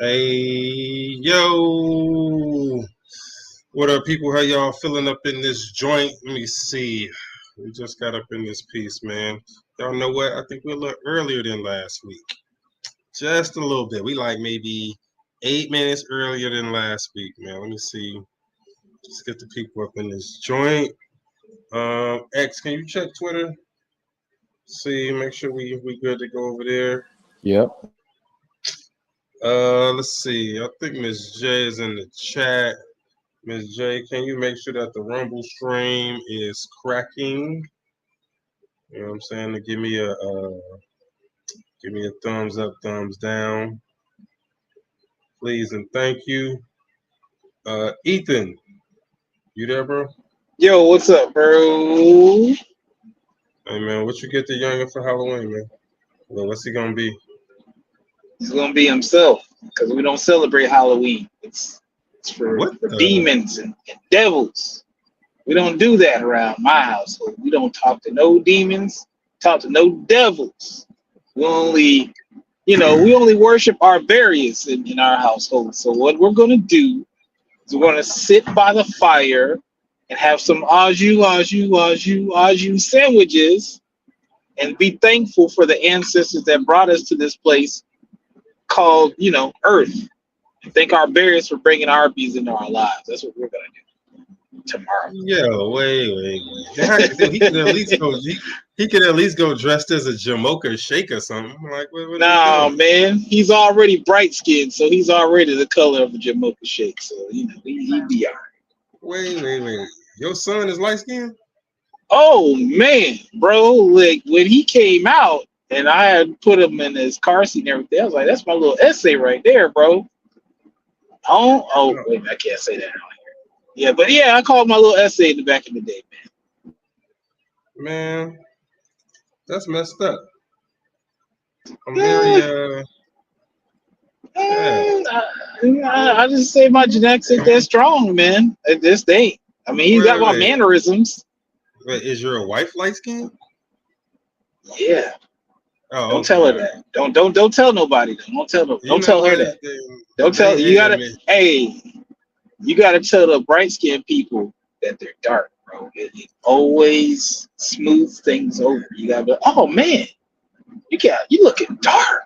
Hey, yo. What up, people? How y'all feeling up in this joint? Let me see. We just got up in this piece, man. Y'all know what? I think we're a little earlier than last week. Just a little bit. We like maybe 8 minutes earlier than last week, man. Let me see. Just get the people up in this joint. X, can you check Twitter? See, make sure we good to go over there. Yep. Let's see. I think Miss J is in the chat. Miss J, can you make sure that the Rumble stream is cracking? You know what I'm saying? To give me a thumbs up, thumbs down, please and thank you. Ethan, you there, bro? Yo, what's up, bro? Hey man, what you get the youngin for Halloween, man? Well, what's he gonna be? He's gonna be himself because we don't celebrate Halloween. It's for What the? demons and devils. We don't do that around my household. We don't talk to no demons, talk to no devils. We only, we only worship our various in our household. So what we're gonna do is we're gonna sit by the fire and have some au jus sandwiches and be thankful for the ancestors that brought us to this place called, Earth. And thank our bears for bringing Arby's into our lives. That's what we're gonna do tomorrow. Yo, wait. He could at least go. He could at least go dressed as a Jamocha shake or something. Like, what are we Nah, doing? man, he's already bright skinned, so he's already the color of a Jamocha shake. So he be all right. Wait. Your son is light skinned? Oh man, bro, like when he came out and I had put him in his car seat and everything, I was like, that's my little essay right there, bro. Oh, wait, I can't say that out here. Yeah, but yeah, I called my little essay in the back of the day, Man, that's messed up. I'm very yeah. I just say my genetics ain't that strong, man. It just ain't. I mean, he's got my Wait. mannerisms. Wait, is your wife light skinned? Yeah. Oh, Don't okay. tell her that. Don't tell nobody. Don't tell her. Don't tell her that. Don't tell. You gotta. Hey, you gotta tell the bright skinned people that they're dark, bro. It always smooths things over. You gotta be, oh man, you looking dark.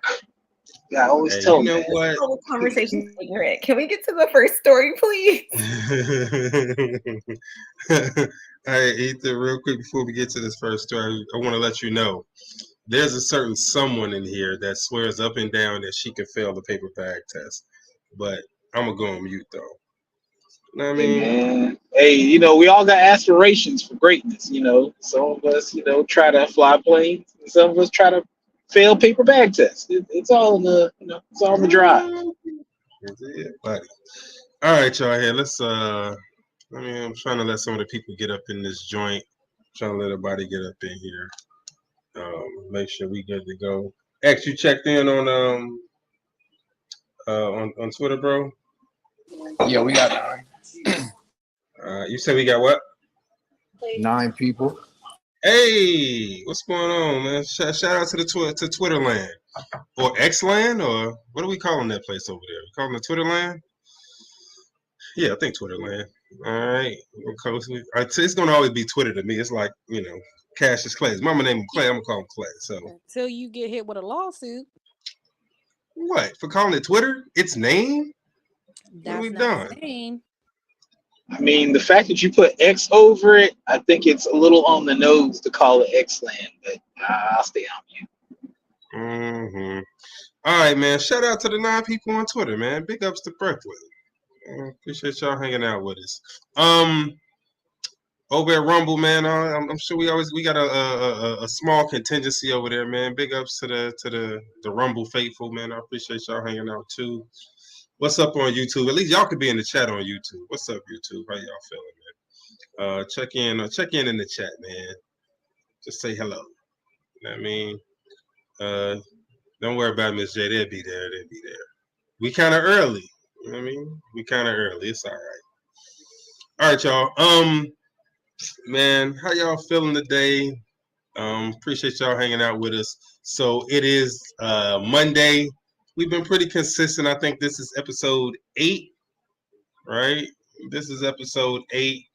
You gotta always tell them. You know that. what? This whole conversation is ignorant. Can we get to the first story, please? Hey, Ethan, real quick before we get to this first story, I want to let you know there's a certain someone in here that swears up and down that she could fail the paper bag test. But I'm going to go on mute, though. You know what I mean? Man. Hey, we all got aspirations for greatness, Some of us, try to fly planes, and some of us try to fail paper bag tests. It's all in the, it's all in the drive. Yeah, buddy. All right, y'all here. I'm trying to let some of the people get up in this joint. I'm trying to let everybody get up in here. Make sure we good to go. X, you checked in on Twitter, bro? Yeah, we got You said we got what? 9 people. Hey, what's going on, man? Shout out to to Twitter land or X land, or what are we calling that place over there? We calling it Twitter land? Yeah, I think Twitter land. All right, it's gonna always be Twitter to me. It's like Cassius Clay. His mama named him Clay. I'm gonna call him Clay. So until you get hit with a lawsuit. What for calling it Twitter? Its name? That's what we not done? the name. I mean, the fact that you put X over it, I think it's a little on the nose to call it X-Land, but I'll stay on you. Mm-hmm. All right, man. Shout out to the 9 people on Twitter, man. Big ups to Berkeley. Appreciate y'all hanging out with us. Over at Rumble, man. I'm sure we got a small contingency over there, man. Big ups to the Rumble faithful, man. I appreciate y'all hanging out too. What's up on YouTube? At least y'all could be in the chat on YouTube. What's up, YouTube? How y'all feeling, man? Check in the chat, man. Just say hello. You know what I mean? Don't worry about Miss J. They'll be there. We kind of early. You know what I mean? We kind of early. It's all right. All right, y'all. Man, how y'all feeling today? Appreciate y'all hanging out with us. So it is Monday, we've been pretty consistent. I think this is episode 8, right? This is episode 8.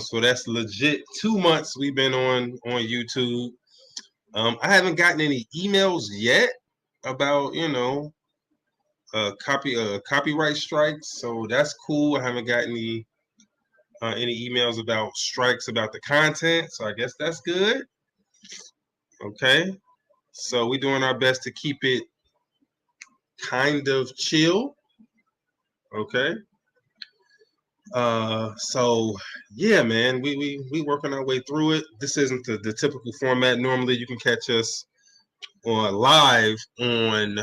So that's legit 2 months we've been on YouTube. I haven't gotten any emails yet about copyright strikes, so that's cool. I haven't got any emails about strikes about the content, so I guess that's good. Okay, so we're doing our best to keep it kind of chill. Okay. So yeah, man, we working our way through it. This isn't the typical format. Normally you can catch us on live on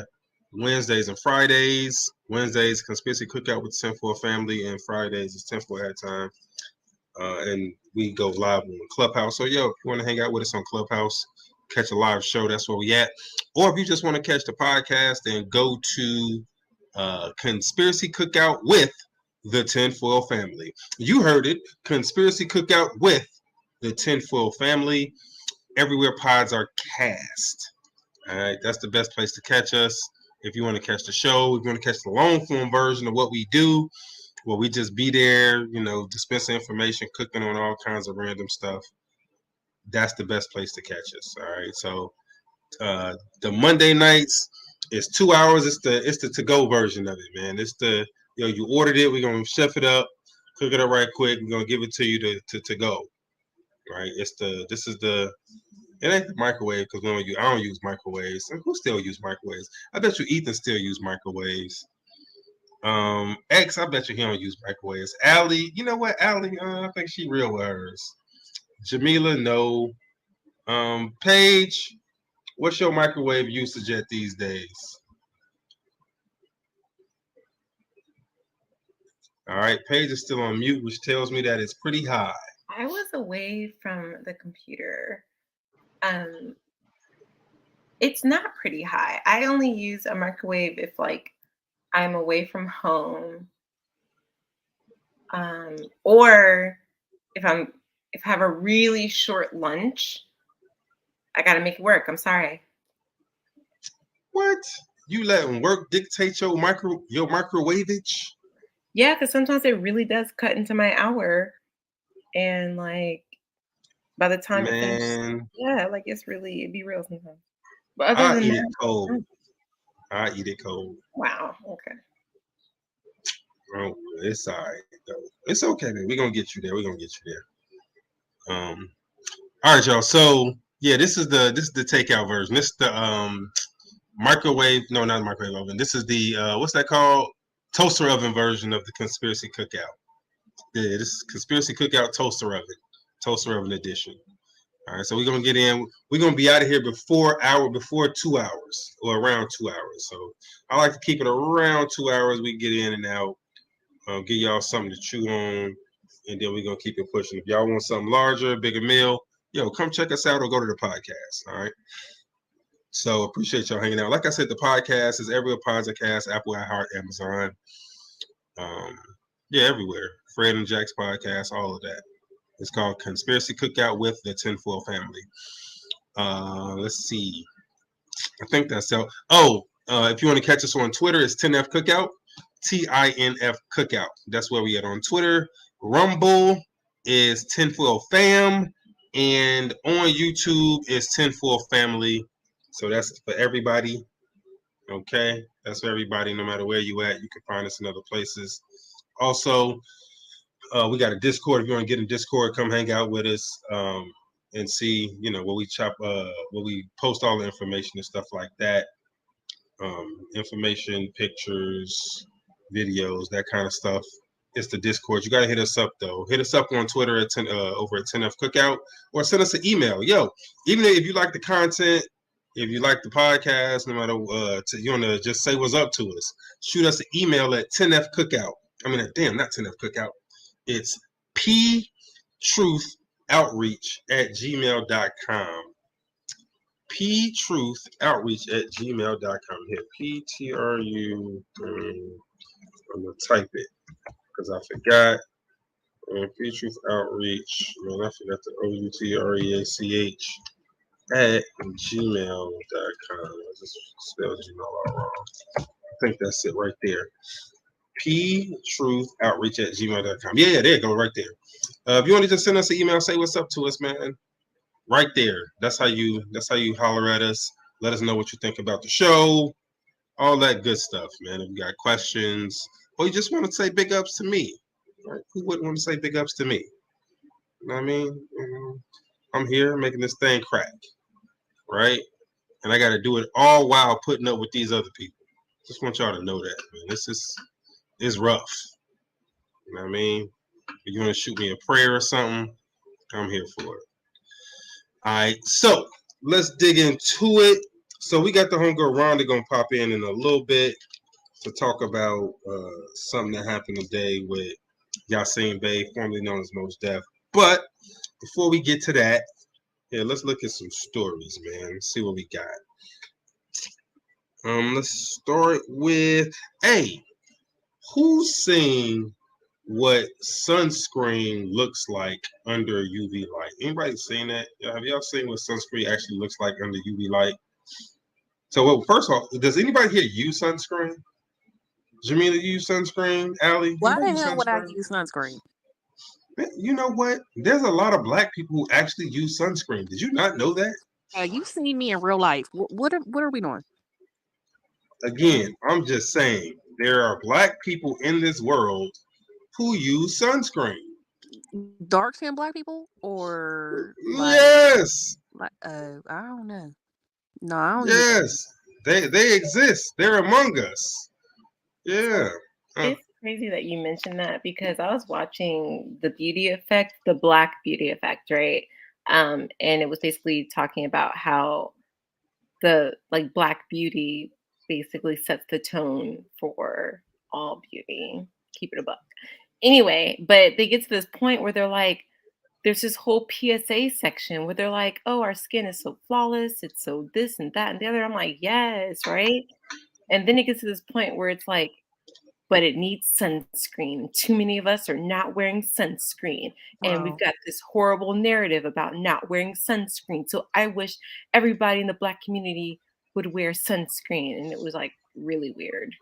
Wednesdays and Fridays. Wednesdays, Conspiracy Cookout with the Tinfoil Family, and Fridays is Tinfoil Hat Time. And we go live on Clubhouse. So, yo, if you want to hang out with us on Clubhouse, catch a live show, that's where we at. Or if you just want to catch the podcast, then go to Conspiracy Cookout with the Tinfoil Family. You heard it, Conspiracy Cookout with the Tinfoil Family. Everywhere pods are cast. All right, that's the best place to catch us. If you want to catch the show, if you want to catch the long form version of what we do, well, we just be there, dispensing information, cooking on all kinds of random stuff. That's the best place to catch us. All right. So the Monday nights is 2 hours. It's the to-go version of it, man. It's you ordered it. We're gonna chef it up, cook it up right quick. We're gonna give it to you to go. Right. It ain't the microwave because I don't use microwaves. Who still use microwaves? I bet you Ethan still use microwaves. X, I bet you he don't use microwaves. Allie, you know what? Allie, I think she real with hers. Jamila, no. Paige, what's your microwave usage at these days? All right, Paige is still on mute, which tells me that it's pretty high. I was away from the computer. It's not pretty high. I only use a microwave if I'm away from home. Or if I have a really short lunch, I gotta make it work. I'm sorry. What? You letting work dictate your microwaveage? Yeah, because sometimes it really does cut into my hour, and by the time it finishes, it'd be real sometimes. But other than I eat that, it cold. I eat it cold. Wow. Okay. Oh, it's all right though. It's okay, man. We're gonna get you there. All right, y'all. So yeah, this is the takeout version. This is the microwave. No, not microwave oven. This is the what's that called? Toaster oven version of the Conspiracy Cookout. Yeah, this is Conspiracy Cookout toaster oven edition. All right, so we're gonna get in. We're gonna be out of here before 2 hours or around 2 hours. So I like to keep it around 2 hours. We get in and out. Give y'all something to chew on, and then we're gonna keep it pushing. If y'all want something larger, bigger meal, come check us out or go to the podcast. All right. So appreciate y'all hanging out. Like I said, the podcast is everywhere podcast, Apple, iHeart, Amazon. Everywhere. Fred and Jack's podcast, all of that. It's called Conspiracy Cookout with the Tinfoil Family. Let's see. I think that's so. If you want to catch us on Twitter, it's 10F Cookout, TINF Cookout. That's where we at on Twitter. Rumble is Tinfoil Fam, and on YouTube is Tinfoil Family. So that's for everybody. Okay, that's for everybody. No matter where you at, you can find us in other places. Also, we got a Discord. If you want to get in Discord, come hang out with us and see, where we post all the information and stuff like that. Information, pictures, videos, that kind of stuff. It's the Discord. You got to hit us up, though. Hit us up on Twitter at over at 10F Cookout, or send us an email. Even if you like the content, if you like the podcast, no matter you want to just say what's up to us, shoot us an email at 10F Cookout. I mean, damn, not 10F Cookout. It's ptrutheoutreach@gmail.com. ptrutheoutreach@gmail.com. Here, PTRU. I'm gonna type it because I forgot. P Truth Outreach. Man, I forgot the OUTREACH at gmail.com. I just spelled Gmail all wrong. I think that's it right there. ptruthoutreach@gmail.com. Yeah, there you go, right there. If you want to just send us an email, say what's up to us, man. Right there. That's how you holler at us. Let us know what you think about the show. All that good stuff, man. If you got questions, or you just want to say big ups to me, right? Who wouldn't want to say big ups to me? You know what I mean? I'm here making this thing crack, right? And I got to do it all while putting up with these other people. Just want y'all to know that, man. This is rough. You know what I mean? If you want to shoot me a prayer or something, I'm here for it. All right, so let's dig into it. So we got the homegirl Rhonda gonna pop in a little bit to talk about something that happened today with Yasin Bey, formerly known as Mos Def. But before we get to that, let's look at some stories, man. Let's see what we got. Let's start with who's seen what sunscreen looks like under UV light? Anybody seen that? Have y'all seen what sunscreen actually looks like under UV light? So, well, first off, does anybody here use sunscreen? Jamila, you use sunscreen? Allie, Why the use hell would I sunscreen? use sunscreen? You know what? There's a lot of black people who actually use sunscreen. Did you not know that? You seen me in real life. What are we doing? Again, I'm just saying there are black people in this world who use sunscreen. Dark skinned black people or Yes. I don't know. No, I don't use Yes. They exist. They're among us. Yeah. It's crazy that you mentioned that because I was watching the Beauty Effect, the Black Beauty Effect, right? And it was basically talking about how the Black beauty basically sets the tone for all beauty. Keep it a buck. Anyway, but they get to this point where they're like, there's this whole PSA section where they're like, oh, our skin is so flawless. It's so this and that and the other. I'm like, yes, right? And then it gets to this point where it's like, but it needs sunscreen. Too many of us are not wearing sunscreen. And we've got this horrible narrative about not wearing sunscreen. So I wish everybody in the Black community would wear sunscreen. And it was like really weird.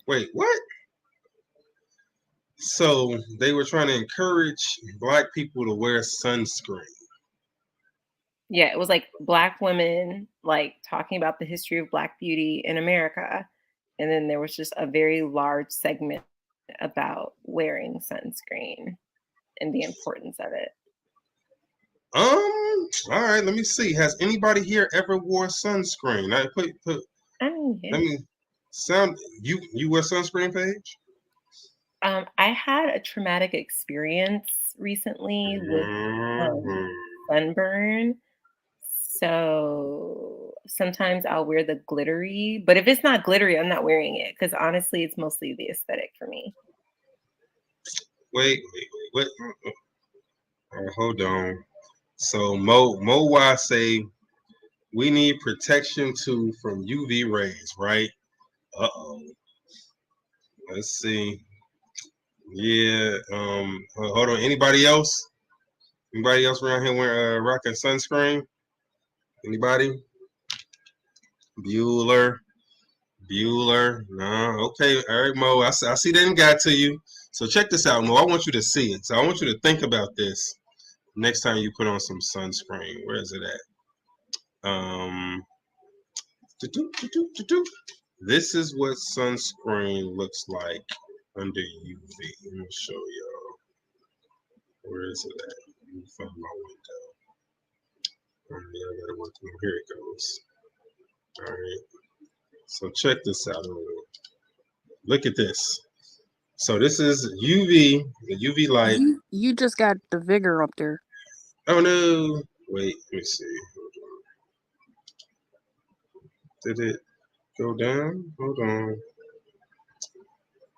Wait, what? So they were trying to encourage black people to wear sunscreen. Yeah, it was like Black women like talking about the history of Black beauty in America. And then there was just a very large segment about wearing sunscreen and the importance of it. All right, let me see. Has anybody here ever wore sunscreen? You wear sunscreen, Paige? I had a traumatic experience recently with sunburn. So sometimes I'll wear the glittery, but if it's not glittery, I'm not wearing it because honestly, it's mostly the aesthetic for me. Wait. Hold on. So Mo Y say we need protection too from UV rays, right? Uh-oh. Let's see. Yeah. Hold on. Anybody else? Anybody else around here wearing rocking sunscreen? Anybody? Bueller. No. Okay. All right, Mo. I see they didn't got to you. So check this out, Mo. I want you to see it. So I want you to think about this next time you put on some sunscreen. Where is it at? This is what sunscreen looks like under UV. Let me show y'all. Where is it at? Let me find my window. I gotta work through. Here it goes. All right. So check this out. Look at this. So this is UV, the UV light. You just got the vigor up there. Oh no. Wait, let me see. Did it go down? Hold on.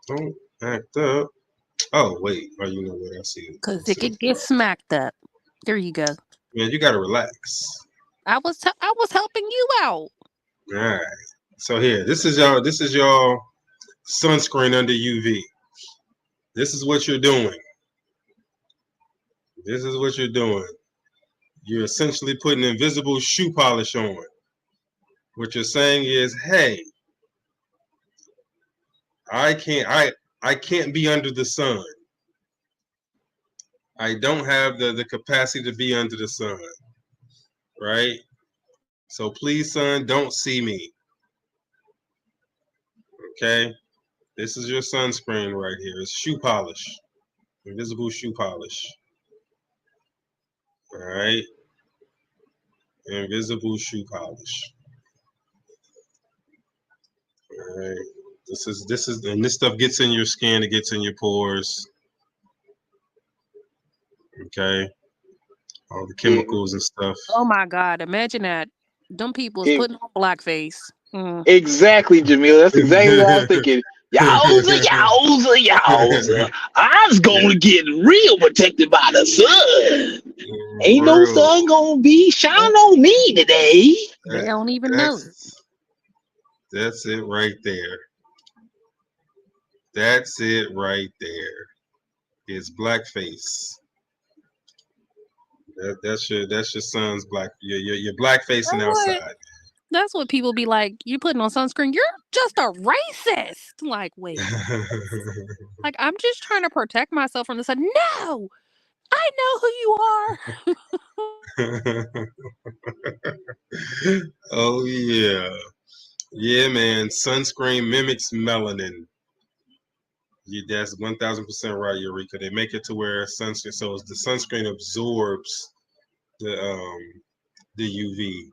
Don't act up. Oh wait. Oh, you know what? I see it. Because it could get smacked up. There you go. Man, you gotta relax. I was helping you out. All right. So here, this is y'all sunscreen under UV. This is what you're doing. you're essentially putting invisible shoe polish on. What you're saying is, hey, I can't be under the sun. I don't have the capacity to be under the sun, right? So please, sun, don't see me. Okay? This is your sunscreen right here. It's shoe polish. Invisible shoe polish. All right? Invisible shoe polish. All right? This is and this stuff gets in your skin, it gets in your pores. Okay? All the chemicals and stuff. Oh my God! Imagine that. Them people's It- putting on blackface. Exactly, Jamil. That's exactly what I was thinking. Yowza. I was gonna get real protected by the sun. Ain't no Real. sun gonna be shine on me today. They don't even know. That's it right there. That's it right there. It's blackface. That's your son's black. Your blackfacing outside. That's what people be like. You're putting on sunscreen. You're just a racist. Like, wait. Like, I'm just trying to protect myself from the sun. No, I know who you are. Oh yeah, yeah, man. Sunscreen mimics melanin. That's 1,000% right, Eureka. They make it to where sunscreen, so the sunscreen absorbs the UV.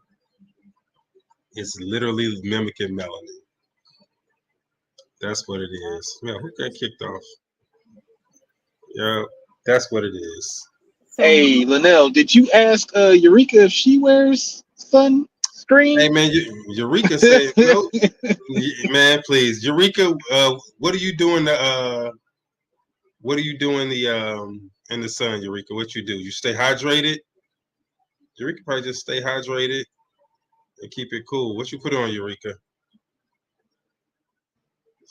It's literally mimicking melanin. That's what it is. Yeah, who got kicked off? Yeah, that's what it is. Hey, Linnell, did you ask Eureka if she wears sunscreen? Hey man, Eureka said no. Man, please, Eureka. What are you doing? What are you doing in the sun, Eureka? What you do? You stay hydrated. Eureka probably just stay hydrated and keep it cool. What you put on, Eureka?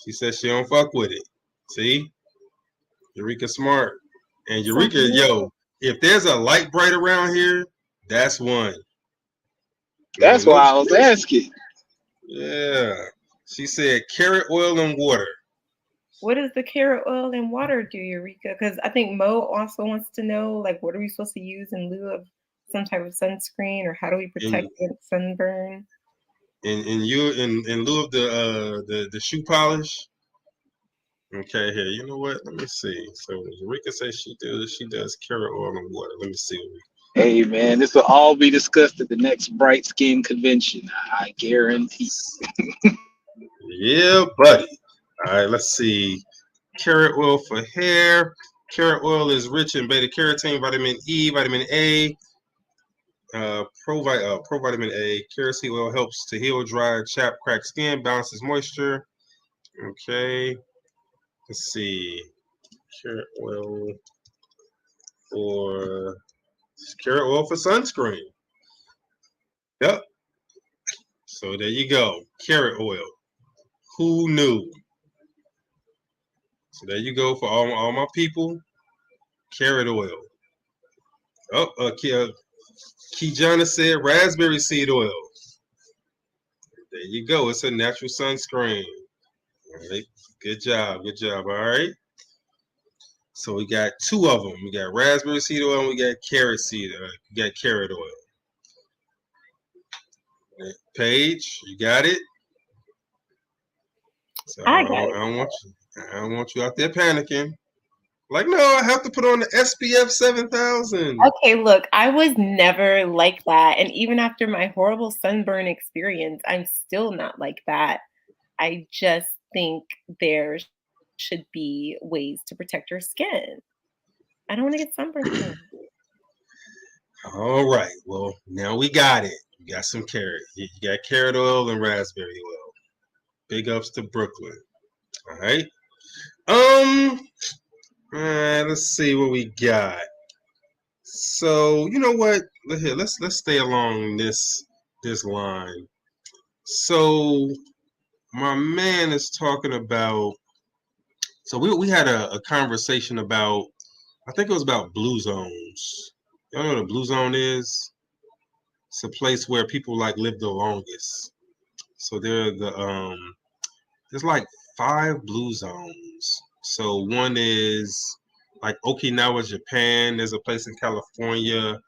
She says she don't fuck with it. See, Eureka smart, and Eureka, yo, if there's a light bright around here, that's one. That's why I was asking. Yeah. She said carrot oil and water. What does the carrot oil and water do, Eureka? Because I think Mo also wants to know, like, what are we supposed to use in lieu of some type of sunscreen, or how do we protect against sunburn? In lieu of the shoe polish. Okay, here. You know what? Let me see. So Eureka says she does carrot oil and water. Let me see. Hey man, this will all be discussed at the next Bright Skin convention. I guarantee. Yeah, buddy. All right, let's see. Carrot oil for hair. Carrot oil is rich in beta carotene, vitamin E, vitamin A, provitamin A. Carrot seed oil helps to heal dry, chapped, cracked skin, balances moisture. Okay. Let's see. Carrot oil for sunscreen. Yep. So there you go. Carrot oil. Who knew? So there you go for all my people. Carrot oil. Oh, Kijana said raspberry seed oil. There you go. It's a natural sunscreen. All right. Good job. Good job. All right. So we got two of them. We got raspberry seed oil and we got carrot seed. We got carrot oil. Paige, you got it? So I don't want you out there panicking. Like, no, I have to put on the SPF 7000. Okay, look, I was never like that. And even after my horrible sunburn experience, I'm still not like that. I just think there should be ways to protect your skin. I don't want to get sunburned. All right. Well, now we got it. You got some carrot. You got carrot oil and raspberry oil. Big ups to Brooklyn. All right. All right, let's see what we got. So, you know what? Here, let's stay along this line. So, my man is talking about. So we had a conversation about. I think it was about blue zones. Y'all know what a blue zone is? It's a place where people like live the longest. So there's like 5 blue zones. So one is like Okinawa, Japan. There's a place in California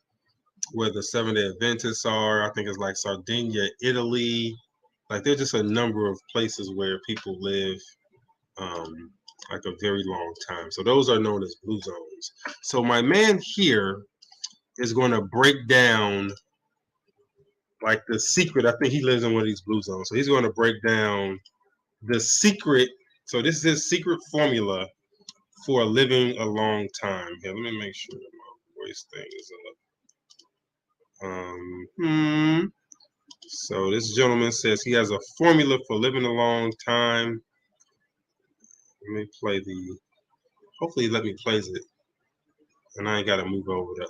where the Seventh-day Adventists are. I think it's like Sardinia, Italy. Like there's just a number of places where people live like a very long time. So those are known as blue zones. So my man here is going to break down like the secret. I think he lives in one of these blue zones. So he's going to break down the secret. So this is his secret formula for living a long time. Here, let me make sure that my voice thing is up. So this gentleman says he has a formula for living a long time. Let me play the. Hopefully, let me play it, and I ain't got to move over to.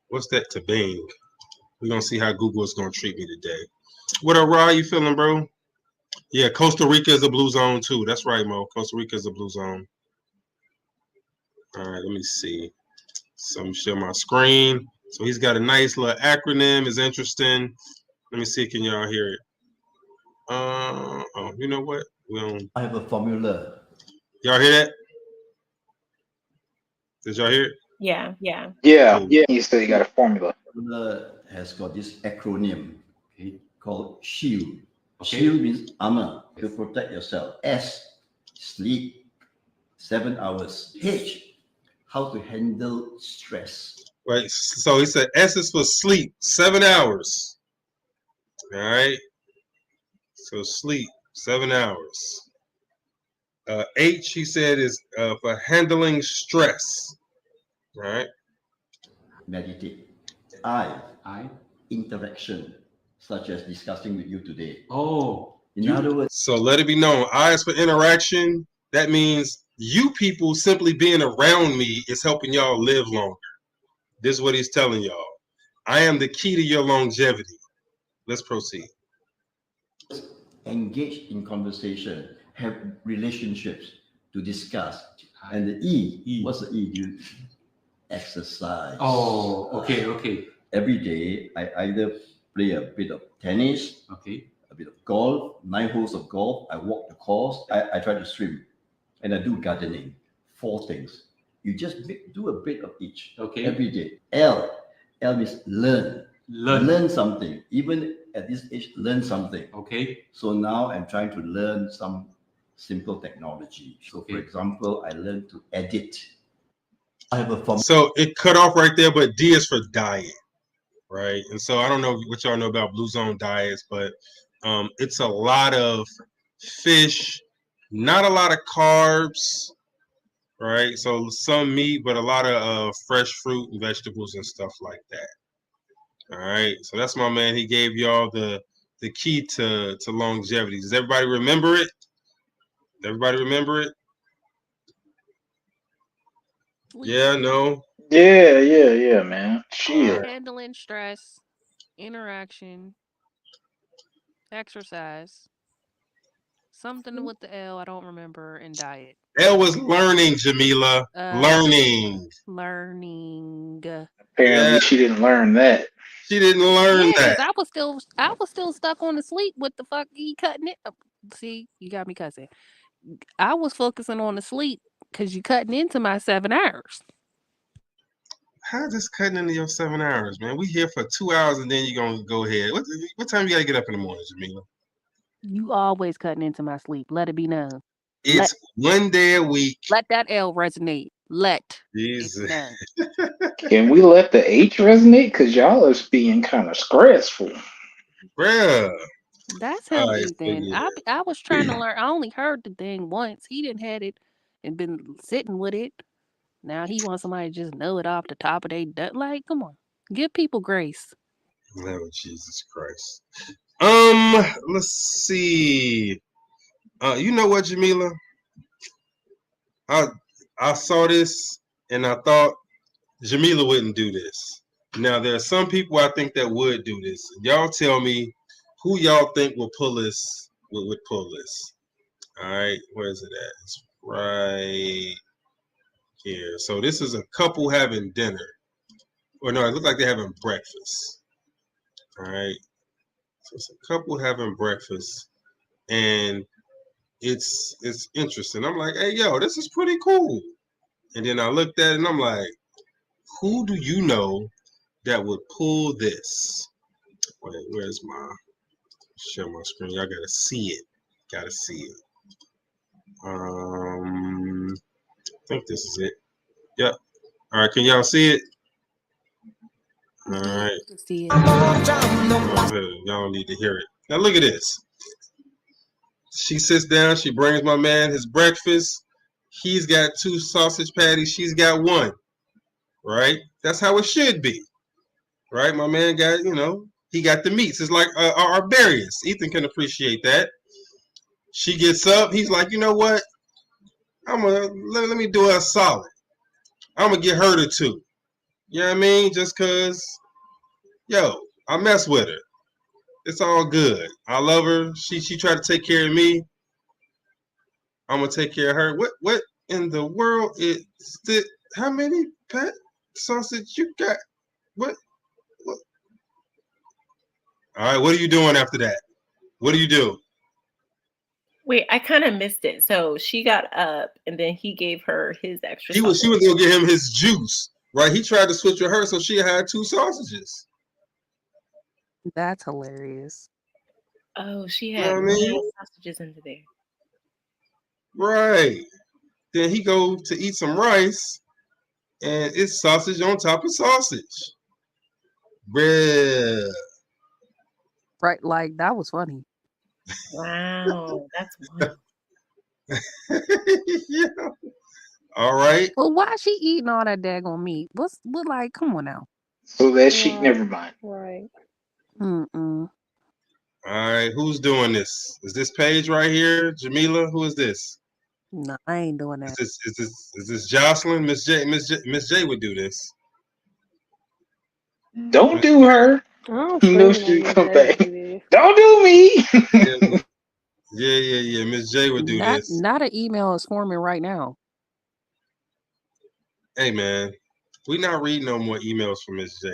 What's that to Bing? We're gonna see how Google is gonna treat me today. What up, Rod? You feeling, bro? Yeah, Costa Rica is a blue zone too. That's right, Mo. Costa Rica is a blue zone. All right, let me see. So I'm share my screen. So he's got a nice little acronym. It's interesting. Let me see. Can y'all hear it? Oh, you know what? I have a formula. Y'all hear that? Did y'all hear it? Yeah. Yeah, Cool. yeah. He said he got a formula. Formula has got this acronym, okay, called SHIELD. SHIELD means armor to protect yourself. S, sleep, 7 hours. H, how to handle stress. Right. So he said S is for sleep, 7 hours. All right. So sleep, 7 hours. H, he said, is for handling stress. All right. Meditate. I, interaction, such as discussing with you today. In other words, So let it be known. I is for interaction. That means you people simply being around me is helping y'all live longer. This is what he's telling y'all. I am the key to your longevity. Let's proceed. engage in conversation, have relationships to discuss. And the E, what's the E, dude? Exercise. Okay. Every day, I either play a bit of tennis, a bit of golf, 9 holes of golf. I walk the course. I try to swim, and I do gardening. 4 things. You just do a bit of each. Every day. L means learn. Learn something. Even at this age, learn something. So now I'm trying to learn some simple technology. So for example, I learned to edit. I have a formula. So it cut off right there, but D is for diet, right? And so I don't know what y'all know about blue zone diets, but it's a lot of fish, not a lot of carbs, right? So some meat, but a lot of fresh fruit and vegetables and stuff like that. All right. So that's my man. He gave y'all the key to longevity. Does everybody remember it? Everybody remember it? Yeah, no. Yeah, man. Shield. Handling stress, interaction, exercise, something with the L, I don't remember, and diet. L was learning, Jamila. Learning. Apparently, she didn't learn that. She didn't learn Yeah, that. I was still stuck on the sleep. What the fuck? You cutting it? See, you got me cussing. I was focusing on the sleep because you cutting into my 7 hours. How just cutting into your 7 hours, man? We here for 2 hours and then you're gonna go ahead. What time you gotta get up in the morning, Jamila? You always cutting into my sleep. Let it be known. It's one day a week. Let that L resonate. Let Jesus. it be known. Can we let the H resonate? Because y'all is being kind of stressful. Bruh. That's him, Alright, so Ethan. yeah. I was trying to learn. I only heard the thing once. He didn't had it and been sitting with it. Now he wants somebody to just know it off the top of their duck. Like, come on, give people grace. Oh, Jesus Christ. Let's see. You know what, Jamila? I saw this and I thought Jamila wouldn't do this. Now there are some people I think that would do this. Y'all tell me who y'all think will pull this would pull this. All right, where is it at? It's right Yeah, so this is a couple having dinner. Or no, it looks like they're having breakfast. All right. So it's a couple having breakfast. And it's interesting. I'm like, hey, yo, this is pretty cool. And then I looked at it and I'm like, who do you know that would pull this? Wait, where's my share my screen? Y'all gotta see it. Gotta see it. I think this is it. Yep. All right, can y'all see it? All right. See it. Y'all don't need to hear it. Now look at this. She sits down. She brings my man his breakfast. He's got 2 sausage patties. She's got 1. Right? That's how it should be. Right? My man got, he got the meats. It's like our berries. Ethan can appreciate that. She gets up. He's like, you know what? Let me do her a solid. I'm gonna get her to 2. You know what I mean? Just cause, I mess with her. It's all good. I love her. She tried to take care of me. I'm gonna take care of her. What in the world is this? How many pet sausage you got? What? All right, what are you doing after that? What do you do? Wait, I kind of missed it. So she got up, and then he gave her his extra. She was gonna give him his juice, right? He tried to switch with her, so she had 2 sausages. That's hilarious. Oh, she had sausages under there. Right. Then he go to eat some rice, and it's sausage on top of sausage. Bruh. Right, like that was funny. Wow, that's wild. Yeah. All right. Well, why is she eating all that daggone meat? What like, come on now. So that she, never mind. Right. All right, who's doing this? Is this Paige right here? Jamila? Who is this? No, I ain't doing that. Is this Jocelyn? Miss J would do this. Don't do her. Oh, No, she come back. Don't do me. Yeah. Miss J would do this. Not an email is forming right now. Hey man, we not reading no more emails from Miss J.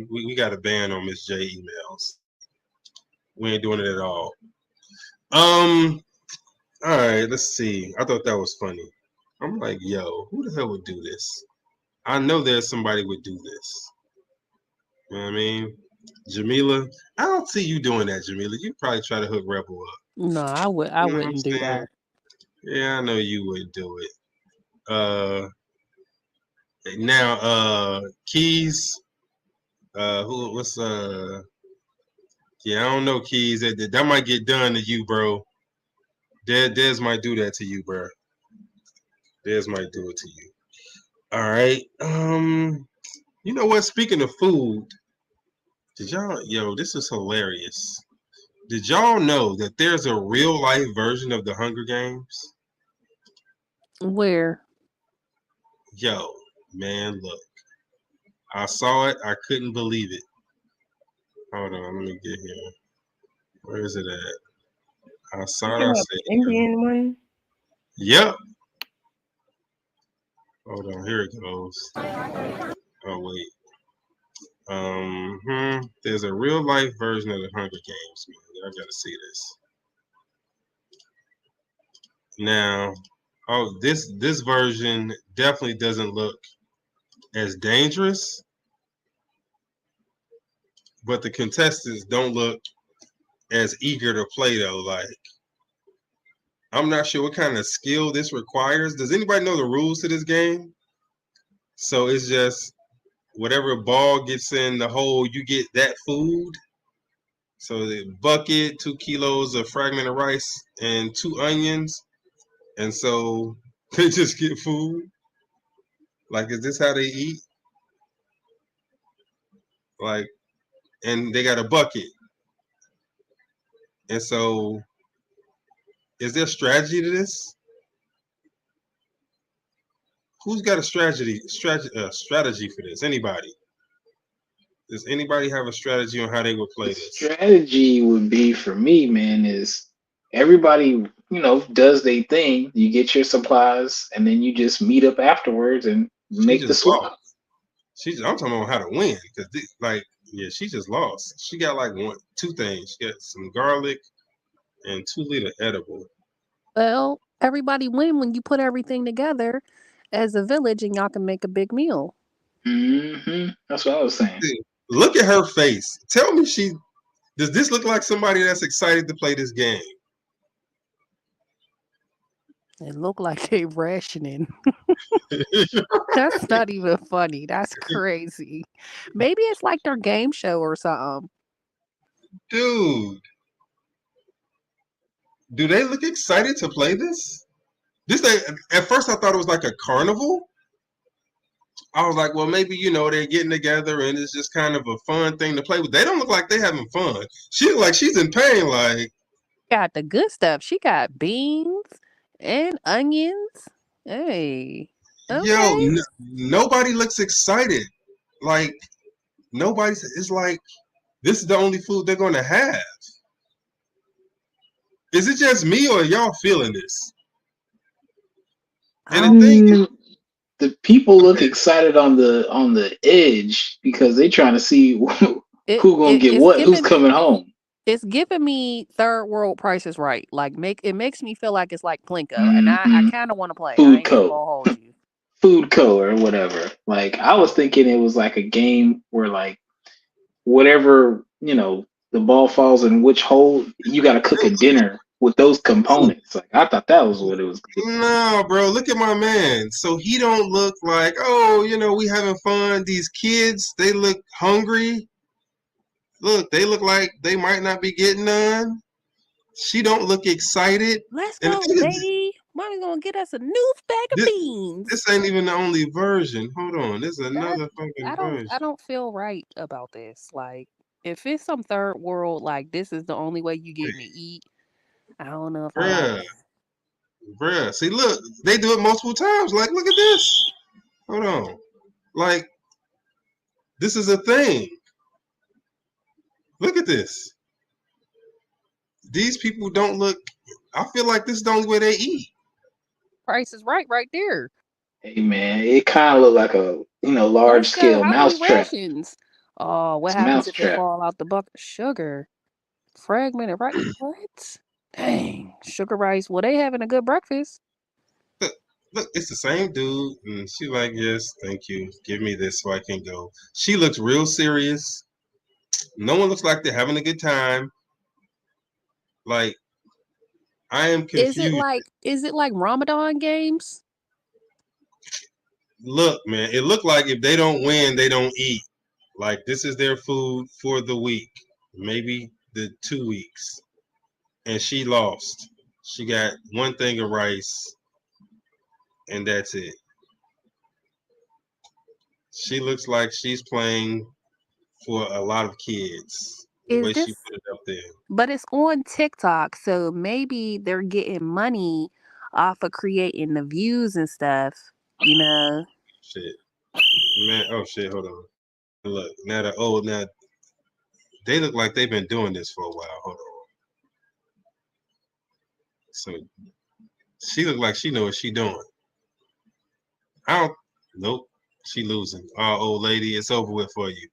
We got a ban on Miss J emails. We ain't doing it at all. All right, let's see. I thought that was funny. I'm like, yo, who the hell would do this? I know there's somebody would do this. You know what I mean? Jamila, I don't see you doing that, Jamila. You probably try to hook Rebel up. No, I wouldn't do that. Yeah, I know you would do it. Now, Keys, yeah, I don't know, Keys. That might get done to you, bro. Dez might do that to you, bro. Dez might do it to you. All right. You know what? Speaking of food, this is hilarious. Did y'all know that there's a real life version of the Hunger Games? Where? Yo, man, look. I saw it. I couldn't believe it. Hold on, let me get here. Where is it at? I saw it. I said, Indian one. Yep. Hold on, here it goes. Oh wait. There's a real life version of the Hunger Games, man. I gotta see this. Now, this version definitely doesn't look as dangerous, but the contestants don't look as eager to play though. Like, I'm not sure what kind of skill this requires. Does anybody know the rules to this game? So it's just whatever ball gets in the hole, you get that food. So the bucket, 2 kilos of fragment of rice, and 2 onions. And so they just get food. Like, is this how they eat? Like, and they got a bucket. And so, is there strategy to this? Who's got a strategy for this? Anybody? Does anybody have a strategy on how they would play this? Strategy would be for me, man, is everybody, does their thing. You get your supplies, and then you just meet up afterwards and She make the just swap. lost. I'm talking about how to win because she just lost. She got like two things. She got some garlic and 2 liter edible. Well, everybody win when you put everything together as a village and y'all can make a big meal. That's what I was saying. Look at her face. Tell me does this look like somebody that's excited to play this game? It look like they rationing. That's not even funny. That's crazy. Maybe it's like their game show or something. Dude. Do they look excited to play this? At first I thought it was like a carnival. I was like, well, maybe, they're getting together and it's just kind of a fun thing to play with. They don't look like they're having fun. She look like she's in pain, like. Got the good stuff. She got beans and onions. Hey. Okay. Yo, nobody looks excited. Like, it's like, this is the only food they're going to have. Is it just me or y'all feeling this? And the people look excited on the edge because they're trying to see who gonna get what, who's coming home. It's giving me third world Prices Right. Like it makes me feel like it's like Plinko, and I kind of want to play. Food I ain't gonna hold you. Food Co or whatever. Like I was thinking it was like a game where like whatever the ball falls in which hole, you got to cook a dinner with those components. Like I thought that was what it was. No, bro, look at my man. So he don't look like, we having fun. These kids, they look hungry. Look, they look like they might not be getting none. She don't look excited. Let's go, baby. Mommy's gonna get us a new bag of beans. This ain't even the only version. Hold on, there's another fucking version. I don't feel right about this. Like, if it's some third world, like this is the only way you get me to eat. I don't know if I like it. Bruh, see, look, they do it multiple times. Like, look at this. Hold on. Like, this is a thing. Look at this. These people don't look. I feel like this is the only way they eat. Price is right there. Hey man, it kind of looked like a large scale mousetrap. Oh, what happens if it fall out the bucket? Sugar, fragmented rice. What? Dang, sugar rice. Well, they having a good breakfast. Look, it's the same dude, and she like, yes, thank you. Give me this so I can go. She looks real serious. No one looks like they're having a good time. Like, I am confused. Is it like Ramadan games? Look, man, it looked like if they don't win, they don't eat. Like, this is their food for the week, maybe the 2 weeks. And she lost. She got one thing of rice, and that's it. She looks like she's playing for a lot of kids. The way she put it up there. But it's on TikTok, so maybe they're getting money off of creating the views and stuff, Shit. Man, oh shit, hold on. Look, now they look like they've been doing this for a while. Hold on. So she look like she know what she doing. Nope, she losing. Oh, old lady, it's over with for you.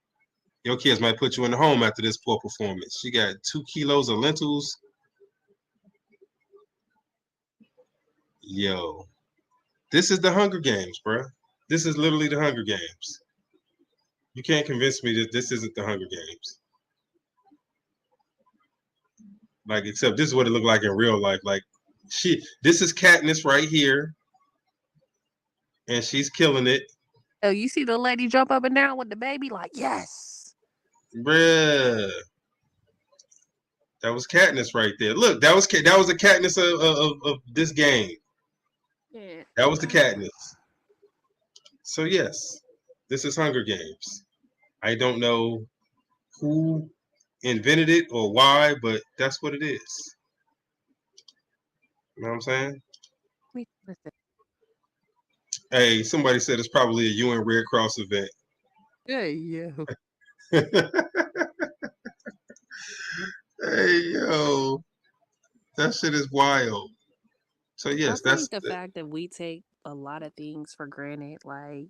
Your kids might put you in the home after this poor performance. She got 2 kilos of lentils. Yo, this is the Hunger Games, bro. This is literally the Hunger Games. You can't convince me that this isn't the Hunger Games. Like, except this is what it looked like in real life. Like, this is Katniss right here, and she's killing it. Oh, you see the lady jump up and down with the baby? Like, yes. Bruh. That was Katniss right there. Look, that was the Katniss of this game. Yeah. That was the Katniss. So, yes, this is Hunger Games. I don't know who invented it or why, but that's what it is. You know what I'm saying? Hey, somebody said it's probably a UN Red Cross event. Yeah. Hey, yo. That shit is wild. So yes, I that's think the fact that we take a lot of things for granted, like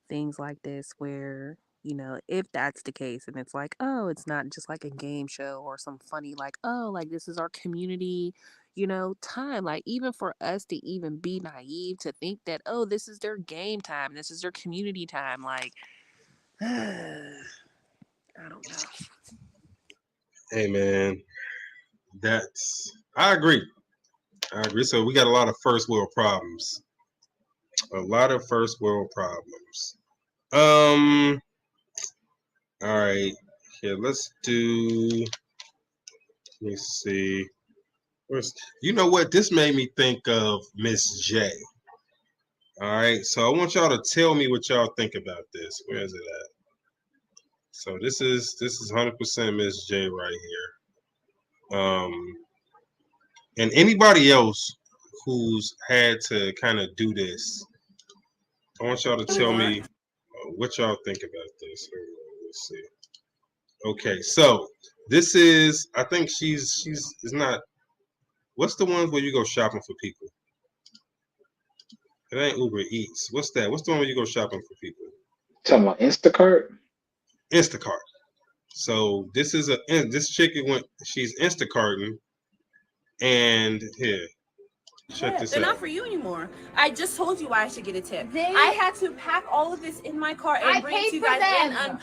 things like this, where, you know, if that's the case and it's like, oh, it's not just like a game show or some funny, like, oh, like this is our community, you know, time. Like, even for us to even be naive to think that, oh, this is their game time, this is their community time. Like, I don't know. hey man, I agree. So we got a lot of first world problems. All right. Here, let's do. Let me see. You know what? This made me think of Miss J. All right. So I want y'all to tell me what y'all think about this. Where is it at? So this is 100% Miss J right here. And anybody else who's had to kind of do this, I want y'all to tell me what y'all think about this. Let's see. Okay, so this is. I think she's. It's not. What's the ones where you go shopping for people? It ain't Uber Eats. What's that? What's the one where you go shopping for people? Talking about Instacart? Instacart. So this is this chick went. She's Instacarting, and here, check this They're out. not for you anymore. I just told you why I should get a tip. I had to pack all of this in my car and bring it to you guys and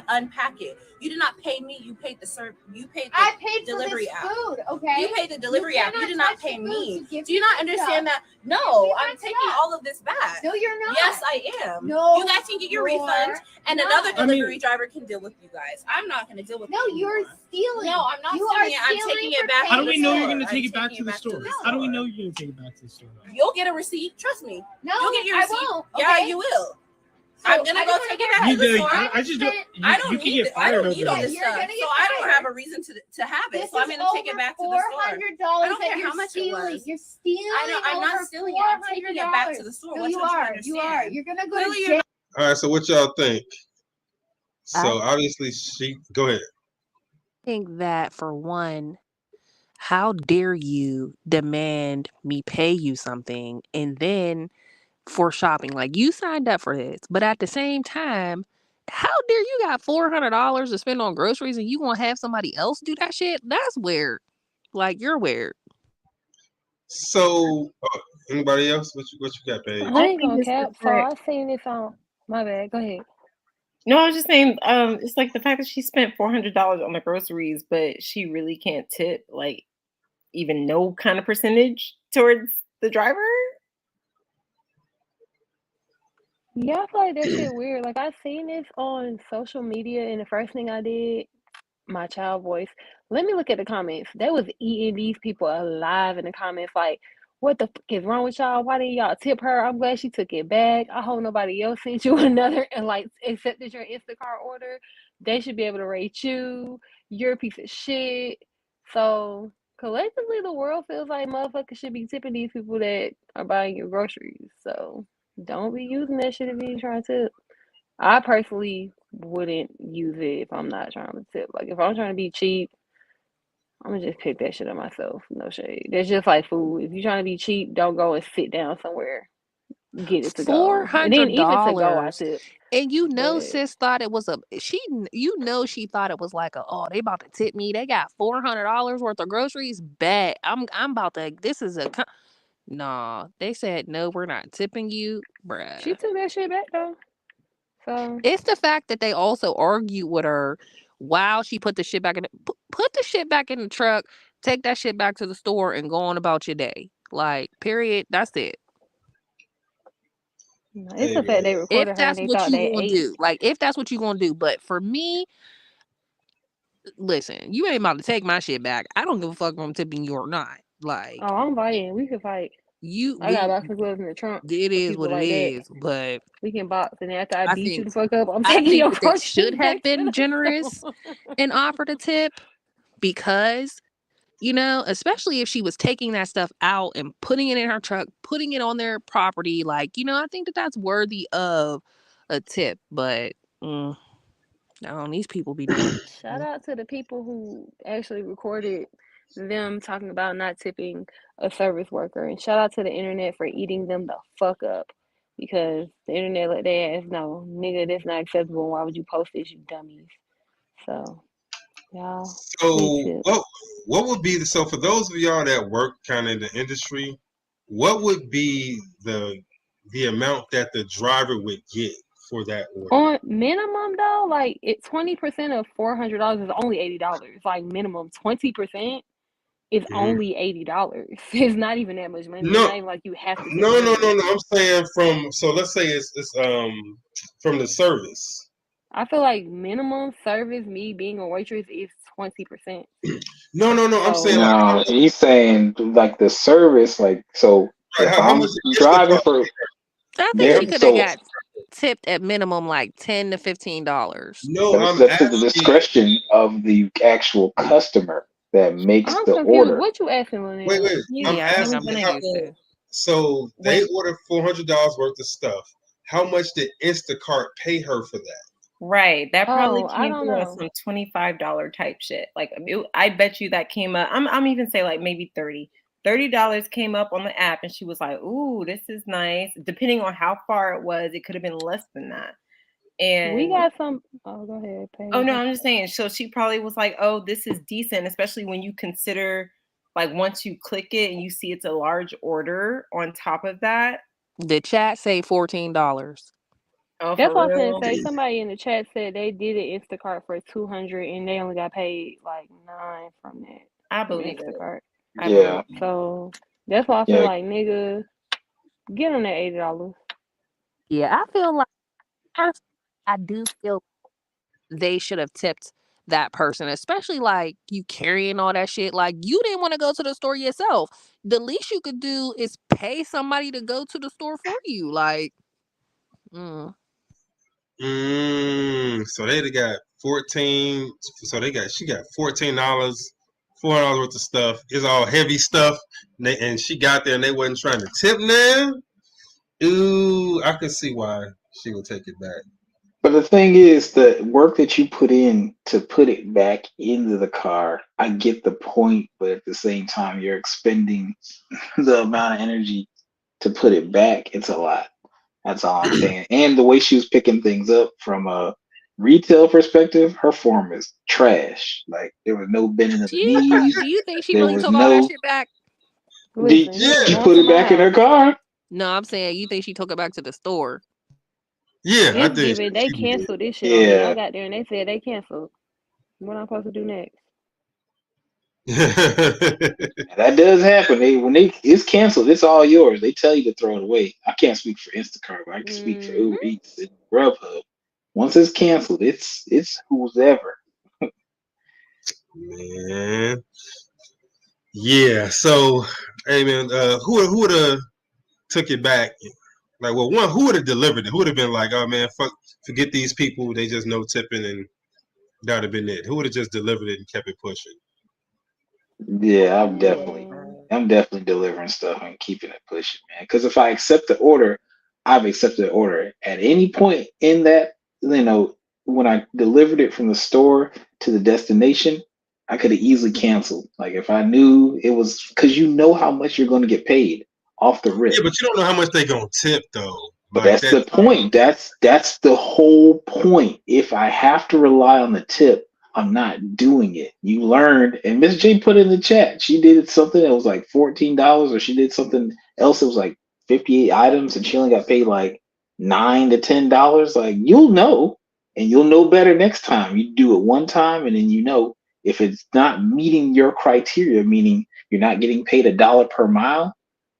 unpack it. You did not pay me. You paid the You paid the I paid delivery for this app. food, okay? You paid the delivery app. You did not pay me. Do Do you not understand that? No, I'm taking all of this back. No, you're not. Yes, I am. No, you guys can get your refund, and another delivery driver can deal with you guys. I'm not going to deal with you. No, you're stealing. No, I'm not stealing it. I'm taking it back. How do we know you're going to take it back to the store? How do we know you're going to take it back to the store? You'll get a receipt. Trust me. No, you'll get your receipt. I won't. Yeah, Okay? you will. I'm gonna go take it back to the store. I don't need all this stuff, so I don't have a reason to have it. So I'm gonna take it back to the store. I don't care how much it was. You're stealing. I'm not stealing it. I'm taking it back to the store. No, you are. You are. You're gonna go to jail. All right. So what y'all think? So obviously she. Go ahead. I think that, for one, how dare you demand me pay you something and then for shopping? Like, you signed up for this, but at the same time, how dare you got $400 to spend on groceries and you gonna have somebody else do that shit? That's weird. Like, you're weird. So anybody else? What you got, babe? I ain't gonna cap. So I seen this on. My bad. Go ahead. No, I was just saying, it's like the fact that she spent $400 on the groceries, but she really can't tip like even no kind of percentage towards the driver. Yeah, I feel like that shit weird. Like, I seen this on social media, and the first thing I did, my child voice, let me look at the comments. They was eating these people alive in the comments. Like, what the fuck is wrong with y'all? Why didn't y'all tip her? I'm glad she took it back. I hope nobody else sent you another and like accepted your Instacart order. They should be able to rate you. You're a piece of shit. So collectively, the world feels like motherfuckers should be tipping these people that are buying your groceries. So don't be using that shit if you trying to tip. I personally wouldn't use it if I'm not trying to tip. Like, if I'm trying to be cheap, I'm gonna just pick that shit up myself. No shade. That's just like food. If you're trying to be cheap, don't go and sit down somewhere. Get it to go. And then even to go, I tip. And you know, But sis thought it was she thought it was like they about to tip me. They got $400 worth of groceries. Bet I'm about to. This is nah. They said no, we're not tipping you, bruh. she took that shit back though. So it's the fact that they also argued with her while she put the shit back in put the shit back in the truck, take that shit back to the store, and go on about your day. Like, period. That's it. It's the fact they recorded if that's her and they what thought you they gonna ate. do. Like, if that's what you gonna do. But for me, listen, you ain't about to take my shit back. I don't give a fuck if I'm tipping you or not. Like, Oh, I'm biting. We can fight. I got boxing gloves in the trunk. It is what it is, but we can box. And after I beat think, you the fuck up, I'm I taking think your that they groceries should have back to been the generous store. and offered a tip, because, you know, especially if she was taking that stuff out and putting it in her truck, putting it on their property, like, you know, I think that that's worthy of a tip. But these people be doing. Shout out to the people who actually recorded them talking about not tipping a service worker. And shout out to the internet for eating them the fuck up. Because the internet let their ass know, nigga, that's not acceptable. Why would you post this, you dummies? So, y'all, So what would be so for those of y'all that work kind of in the industry, what would be the amount that the driver would get for that order? On minimum though, like 20% of $400 is only $80. Like minimum 20% is only $80. It's not even that much money. It's not even like you have to tip No. money. I'm saying let's say it's from the service. I feel like minimum service, me being a waitress, is 20%. No. I'm saying no, he's saying like the service, like so. Right, if I'm driving for, I think she could have got tipped at minimum like $10 to $15. No, but it's up to the discretion of the actual customer that makes I'm the confused. order. What you asking, Lynette? Wait. I'm asking. So they ordered $400 worth of stuff. How much did Instacart pay her for that? Right. That probably I came don't through know. on some $25 type shit. Like I bet you that came up. I'm even say like maybe $30 came up on the app, and she was like, "Ooh, this is nice." Depending on how far it was, it could have been less than that. And we got some. Oh, go ahead, Pagan. Oh no, I'm just saying. So she probably was like, "Oh, this is decent," especially when you consider, like, once you click it and you see it's a large order on top of that. The chat say $14. Oh, that's for what I was real? gonna say. Somebody in the chat said they did an Instacart for $200 and they only got paid like $9 from that. I believe Instacart. Yeah. So that's why I feel like, nigga, get them that $80. Yeah, I feel like I do feel they should have tipped that person, especially like you carrying all that shit. Like you didn't want to go to the store yourself. The least you could do is pay somebody to go to the store for you. Like, So they got 14. So she got $14, $400 worth of stuff. It's all heavy stuff, and she got there and they wasn't trying to tip now. Ooh, I can see why she would take it back. But the thing is, the work that you put in to put it back into the car, I get the point, but at the same time, you're expending the amount of energy to put it back. It's a lot. That's all I'm saying. And the way she was picking things up from a retail perspective, her form is trash. Like there was no bending of the knees. do you think she There really was took all that no. shit back? She put it back in her car. No, I'm saying you think she took it back to the store. Yeah, I did. They canceled this shit on me. I got there and they said they canceled. What am I supposed to do next? That does happen. It's canceled. It's all yours. They tell you to throw it away. I can't speak for Instacart, but I can speak for Uber Eats and Grubhub. Once it's canceled, it's who's ever. Man. Yeah. So, hey man, who would have took it back? Like, well, one, who would have delivered it? Who would have been like, oh man, forget these people. They just no tipping, and that would have been it. Who would have just delivered it and kept it pushing? Yeah, I'm definitely delivering stuff and keeping it pushing, man. Because if I accept the order, I've accepted the order. At any point in that, when I delivered it from the store to the destination, I could have easily canceled. Like if I knew it was, because you know how much you're going to get paid off the rip. Yeah, but you don't know how much they're gonna tip though. But that's the point. That's the whole point. If I have to rely on the tip, I'm not doing it. You learned, and Miss J put in the chat. She did something that was like $14, or she did something else that was like 58 items, and she only got paid like $9 to $10. Like you'll know, and you'll know better next time. You do it one time, and then you know if it's not meeting your criteria, meaning you're not getting paid $1 per mile.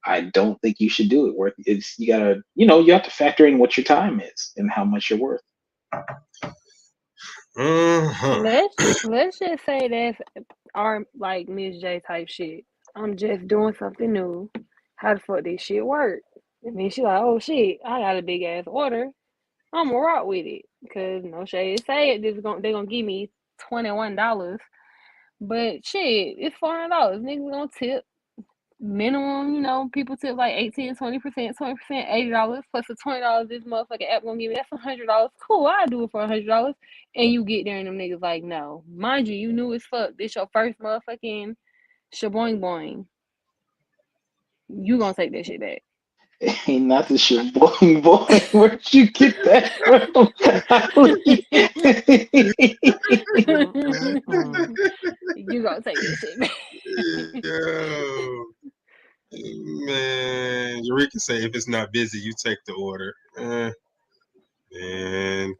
I don't think you should do it. It's you gotta, you have to factor in what your time is and how much you're worth. Let's just say that's our like Miss J type shit. I'm just doing something new. How the fuck this shit work? And then she like, oh shit, I got a big ass order. I'm gonna rock with it because no shade. Say it, they gonna give me $21, but shit, it's $400. Niggas gonna tip. Minimum, people tip like 18, 20%, $80 plus the $20 this motherfucking app gonna give me. That's $100. Cool, I'll do it for $100. And you get there and them niggas like, no. Mind you, you knew as fuck. This your first motherfucking Shaboing boing. You gonna take that shit back? Ain't not the shit, boy. Where'd you get that from? You gonna take that shit back? Yo, man, Eureka say if it's not busy, you take the order. Man,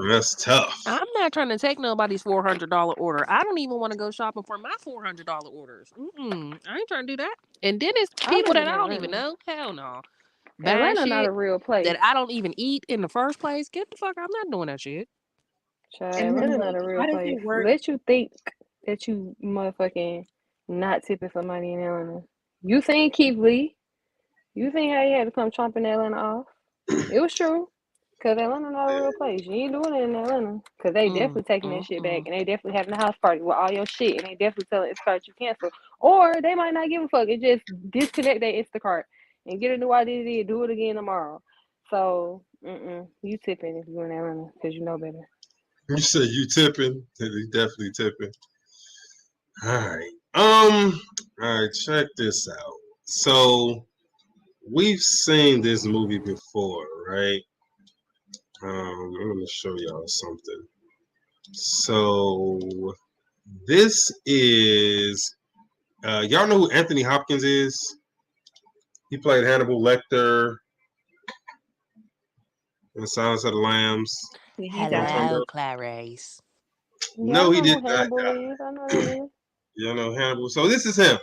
that's tough. I'm not trying to take nobody's $400 order. I don't even want to go shopping for my $400 orders. I ain't trying to do that. And then it's people that I don't even know. Hell no. Bad Atlanta not a shit real place. that I don't even eat in the first place. Get the fuck. I'm not doing that shit. Child, And then, Atlanta like, not a real how does place. it work? Let you think that you motherfucking not tipping somebody in Atlanta. You seen Keith Lee? You seen how he had to come chomping Atlanta off? It was true. Cause Atlanta not a real place. You ain't doing it in Atlanta. Cause they definitely taking that shit back, and they definitely having a house party with all your shit, and they definitely telling Instacart you cancel, or they might not give a fuck. It just disconnect their Instacart and get a new identity and do it again tomorrow. So, you tipping if you in Atlanta, cause you know better. You say you tipping? You definitely tipping. All right. Check this out. So we've seen this movie before, right? I'm gonna show y'all something. So this is y'all know who Anthony Hopkins is? He played Hannibal Lecter in Silence of the Lambs. Hello, Clarice. No, he did not. Hannibal is. I know that is. You know Hannibal. So this is him.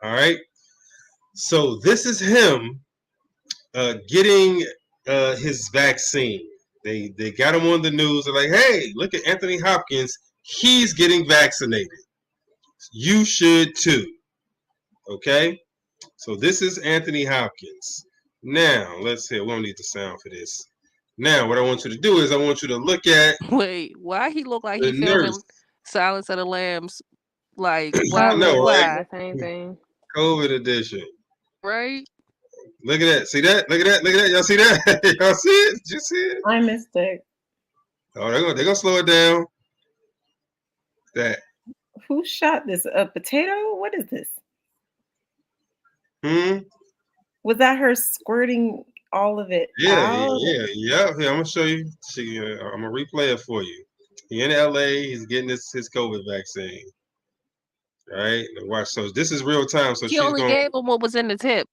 All right. So this is him getting his vaccine. They got him on the news. They're like, hey, look at Anthony Hopkins. He's getting vaccinated. You should too. Okay? So this is Anthony Hopkins. Now, let's see. We don't need the sound for this. Now, what I want you to do is I want you to look at... Wait, why he look like the he filming nurse. Silence of the Lambs? Like, I know, why? right? The same thing. COVID edition. Right? Look at that. See that? Look at that. Look at that. Y'all see that? Y'all see it? Did you see it? I missed it. Oh, they're gonna slow it down. That. Who shot this? A potato? What is this? Was that her squirting all of it out? Yeah. Here, I'm gonna show you. I'm gonna replay it for you. He in LA. He's getting his COVID vaccine. All right. Now watch. So this is real time. So She only gave him what was in the tip.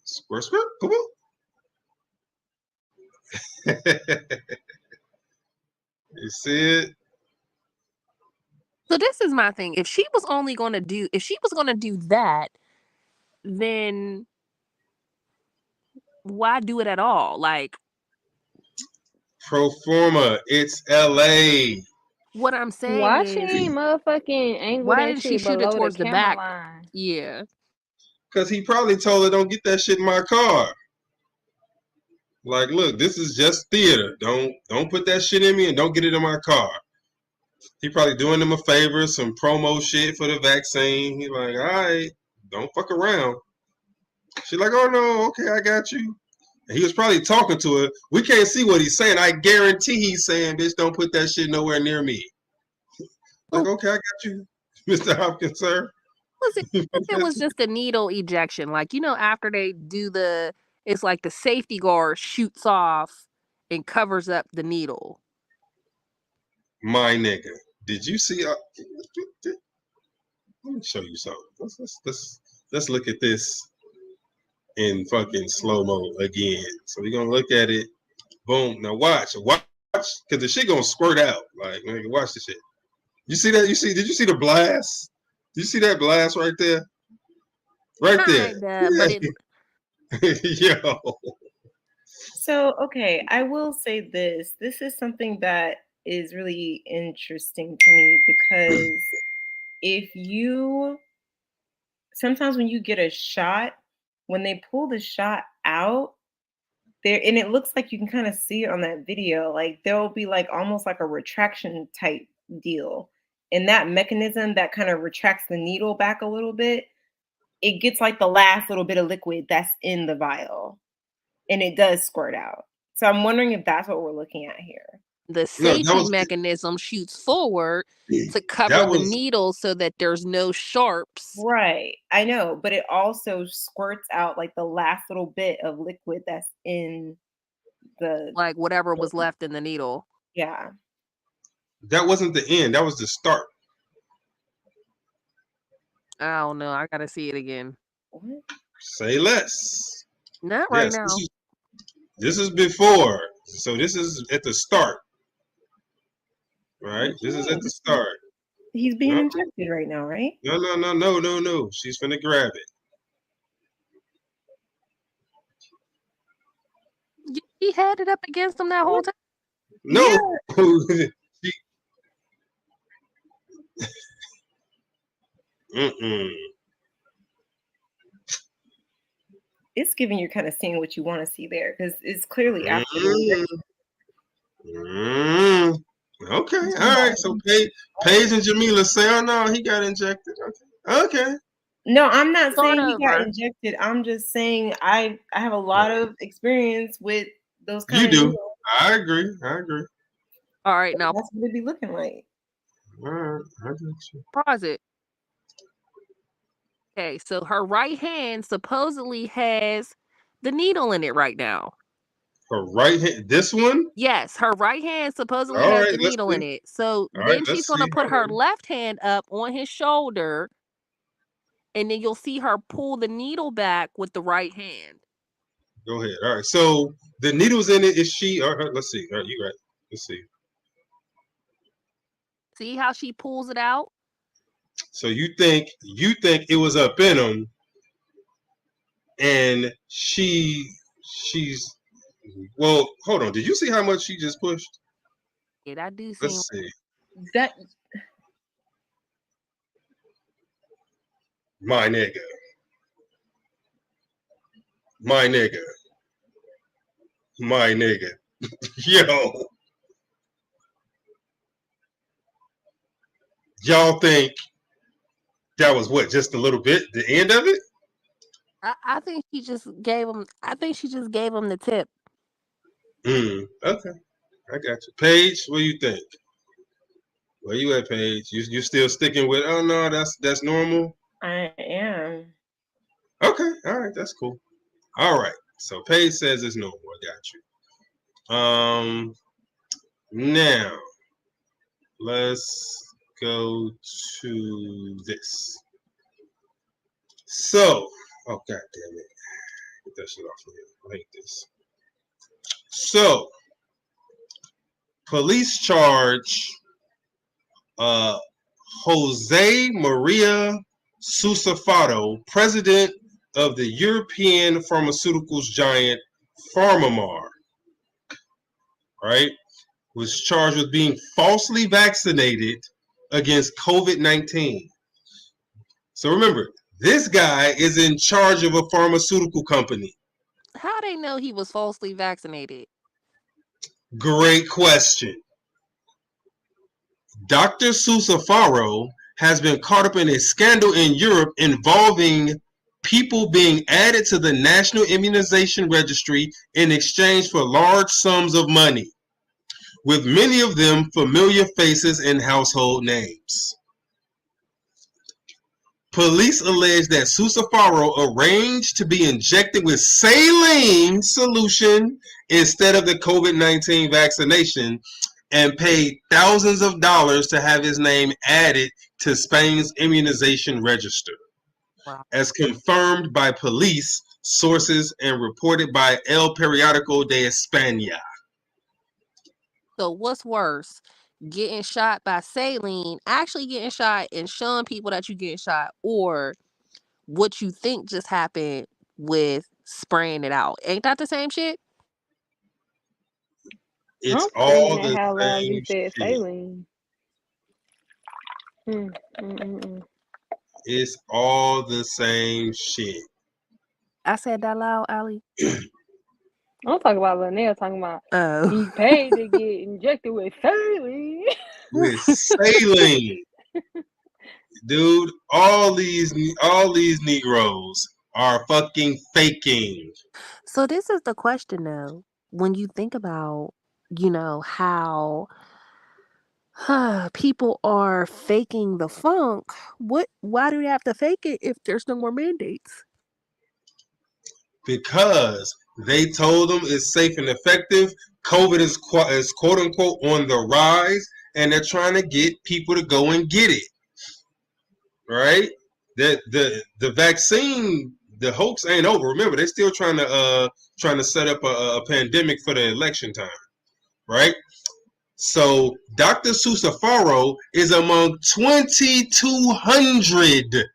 Squirt. Come on. You see it? So this is my thing. If she was going to do that, then why do it at all? Like, pro forma, it's LA. What I'm saying why is, she ain't motherfucking angle why that didn't she shit shoot it below towards the camera back? line? Yeah. Because he probably told her, don't get that shit in my car. Like, look, this is just theater. Don't put that shit in me and don't get it in my car. He probably doing them a favor, some promo shit for the vaccine. He like, all right, don't fuck around. She like, oh no, okay, I got you. And he was probably talking to her. We can't see what he's saying. I guarantee he's saying, bitch, don't put that shit nowhere near me. Like, okay, I got you, Mr. Hopkins, sir. If it was just a needle ejection, like, after they do it's like the safety guard shoots off and covers up the needle. My nigga, did you see? Let me show you something. Let's look at this in fucking slow mo again. So we're gonna look at it. Boom. Now watch, because the shit gonna squirt out. Like, nigga, watch the shit. You see that? Did you see the blast? Did you see that blast right there? Right there. But Yo. So, okay, I will say this. This is something that is really interesting to me because sometimes when you get a shot, when they pull the shot out, there, and it looks like you can kind of see it on that video, like there'll be like almost like a retraction type deal. And that mechanism that kind of retracts the needle back a little bit, it gets like the last little bit of liquid that's in the vial. And it does squirt out. So I'm wondering if that's what we're looking at here. The No, that safety was mechanism shoots forward to cover that the was needle so that there's no sharps. Right. I know, but it also squirts out like the last little bit of liquid that's in the Like whatever was left in the needle. yeah. that wasn't the end. That was the start. I don't know. I gotta see it again. What? Say less. Not right Yes, now. this is before. So this is at the start. Right? This is at the start. He's being No, injected right now, right? no. She's finna grab it. He had it up against him that whole time. No. She- Mm-mm. It's giving you kind of seeing what you want to see there because it's clearly after the Mm. injection. Okay, all right. So Paige and Jamila say, "Oh no, he got injected." Okay. No, I'm not Start saying he got over. injected. I'm just saying I have a lot of experience with those kind You of do. needles. I agree. All right, now That's what it be looking like. All right, I got you. pause it. Okay, so her right hand supposedly has the needle in it right now. Her right hand. This one. Yes, her right hand supposedly All has right, the let's needle in see. it. So All right, then she's let's going to see. put her left hand up on his shoulder, and then you'll see her pull the needle back with the right hand. Go ahead. All right. So the needle's in it. Is she? All right, let's see. All right, you right. Let's see. See how she pulls it out? So you think it was up in him, and she's well. Hold on. Did you see how much she just pushed? Yeah, that do seem. Let's see. That My nigga. My nigga. My nigga. Yo. Y'all think that was what? Just a little bit? The end of it? I think she just gave him. I think she just gave him the tip. Okay. I got you. Paige, what do you think? Where you at, Paige? You still sticking with? Oh no, that's normal. I am. Okay, all right, that's cool. All right, so Paige says it's normal. I got you. Now let's go to this. So, oh god damn it, get that shit off of here. I hate this. So, police charge Jose Maria Susafato, president of the European pharmaceuticals giant PharmaMar, right, was charged with being falsely vaccinated against COVID-19. So remember, this guy is in charge of a pharmaceutical company. How they know he was falsely vaccinated? Great question. Dr. Susafaro has been caught up in a scandal in Europe involving people being added to the National Immunization Registry in exchange for large sums of money, with many of them familiar faces and household names. Police allege that Susafaro arranged to be injected with saline solution instead of the COVID-19 vaccination and paid thousands of dollars to have his name added to Spain's immunization register. Wow. As confirmed by police sources and reported by El Periódico de España. So what's worse, getting shot by saline, actually getting shot and showing people that you're getting shot, or what you think just happened with spraying it out? Ain't that the same shit? It's I'm all screaming at the how loud you same said shit. saline. It's all the same shit. I said that loud, Allie. I'm talking about Linnell talking about he paid to get injected with saline. With saline. Dude, all these Negroes are fucking faking. So this is the question though. When you think about how people are faking the funk. Why do they have to fake it if there's no more mandates? Because they told them it's safe and effective. COVID is quote unquote on the rise, and they're trying to get people to go and get it. Right? The vaccine, the hoax ain't over. Remember, they're still trying to set up a pandemic for the election time. Right? So Dr. Susafaro is among 2,200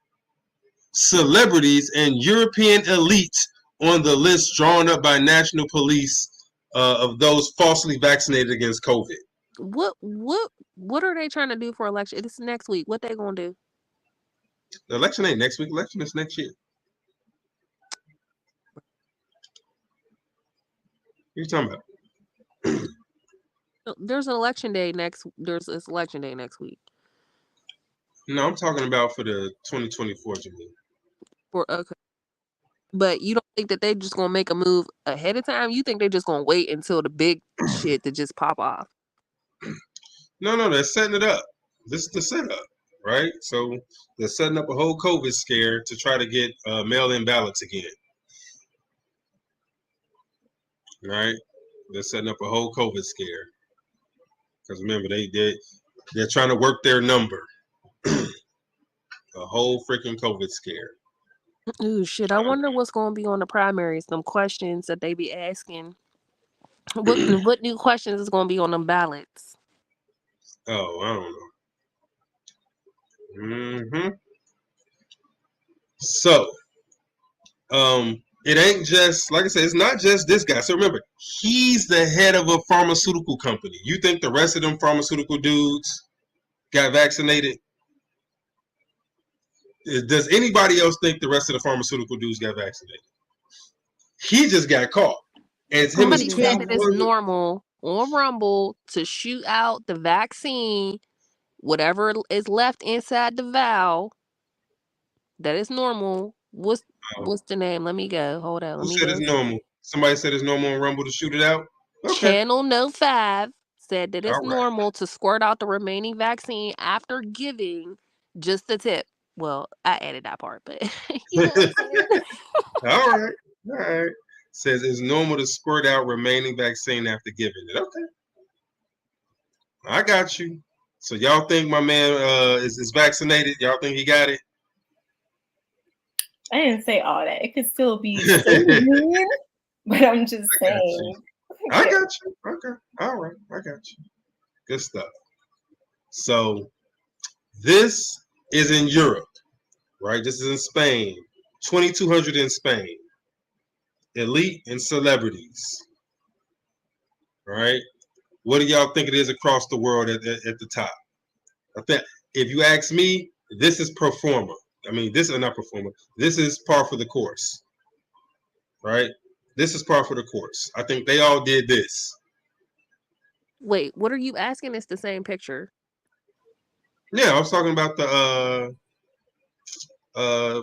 celebrities and European elites on the list drawn up by national police of those falsely vaccinated against COVID. What are they trying to do for election? It's next week. What they gonna do? The election ain't next week. Election is next year. What are you talking about? There's an election day next. There's this election day next week. No, I'm talking about for the 2024 Jamaica. Okay. But you don't think that they just gonna make a move ahead of time? You think they just gonna wait until the big shit to just pop off? No, they're setting it up. This is the setup, right? So they're setting up a whole COVID scare to try to get mail-in ballots again. Right? They're setting up a whole COVID scare. Because remember, they're trying to work their number. A whole freaking COVID scare. Ooh, shit. I wonder what's going to be on the primaries. Some questions that they be asking. What new questions is going to be on them ballots? Oh, I don't know. So, it ain't just, like I said, it's not just this guy. So remember, he's the head of a pharmaceutical company. You think the rest of them pharmaceutical dudes got vaccinated? Does anybody else think the rest of the pharmaceutical dudes got vaccinated? He just got caught. And somebody said that it's normal on Rumble to shoot out the vaccine, whatever is left inside the vial. That is normal. What's the name? Let me go. Hold on. Who said it's normal? Somebody said it's normal on Rumble to shoot it out? Okay. Channel No 5 said that it's normal to squirt out the remaining vaccine after giving just the tip. Well, I added that part, but you know what I'm saying? All right. Says it's normal to squirt out remaining vaccine after giving it. Okay. I got you. So y'all think my man is vaccinated? Y'all think he got it? I didn't say all that. It could still be here, but I'm just saying. I got you. Okay. All right. I got you. Good stuff. So this is in Europe, right? This is in Spain. 2,200 in Spain. Elite and celebrities. Right? What do y'all think it is across the world at the top? I think if you ask me, this is pro forma. I mean, this is not pro forma. This is par for the course. Right? This is par for the course. I think they all did this. Wait, what are you asking? It's the same picture. Yeah, I was talking about the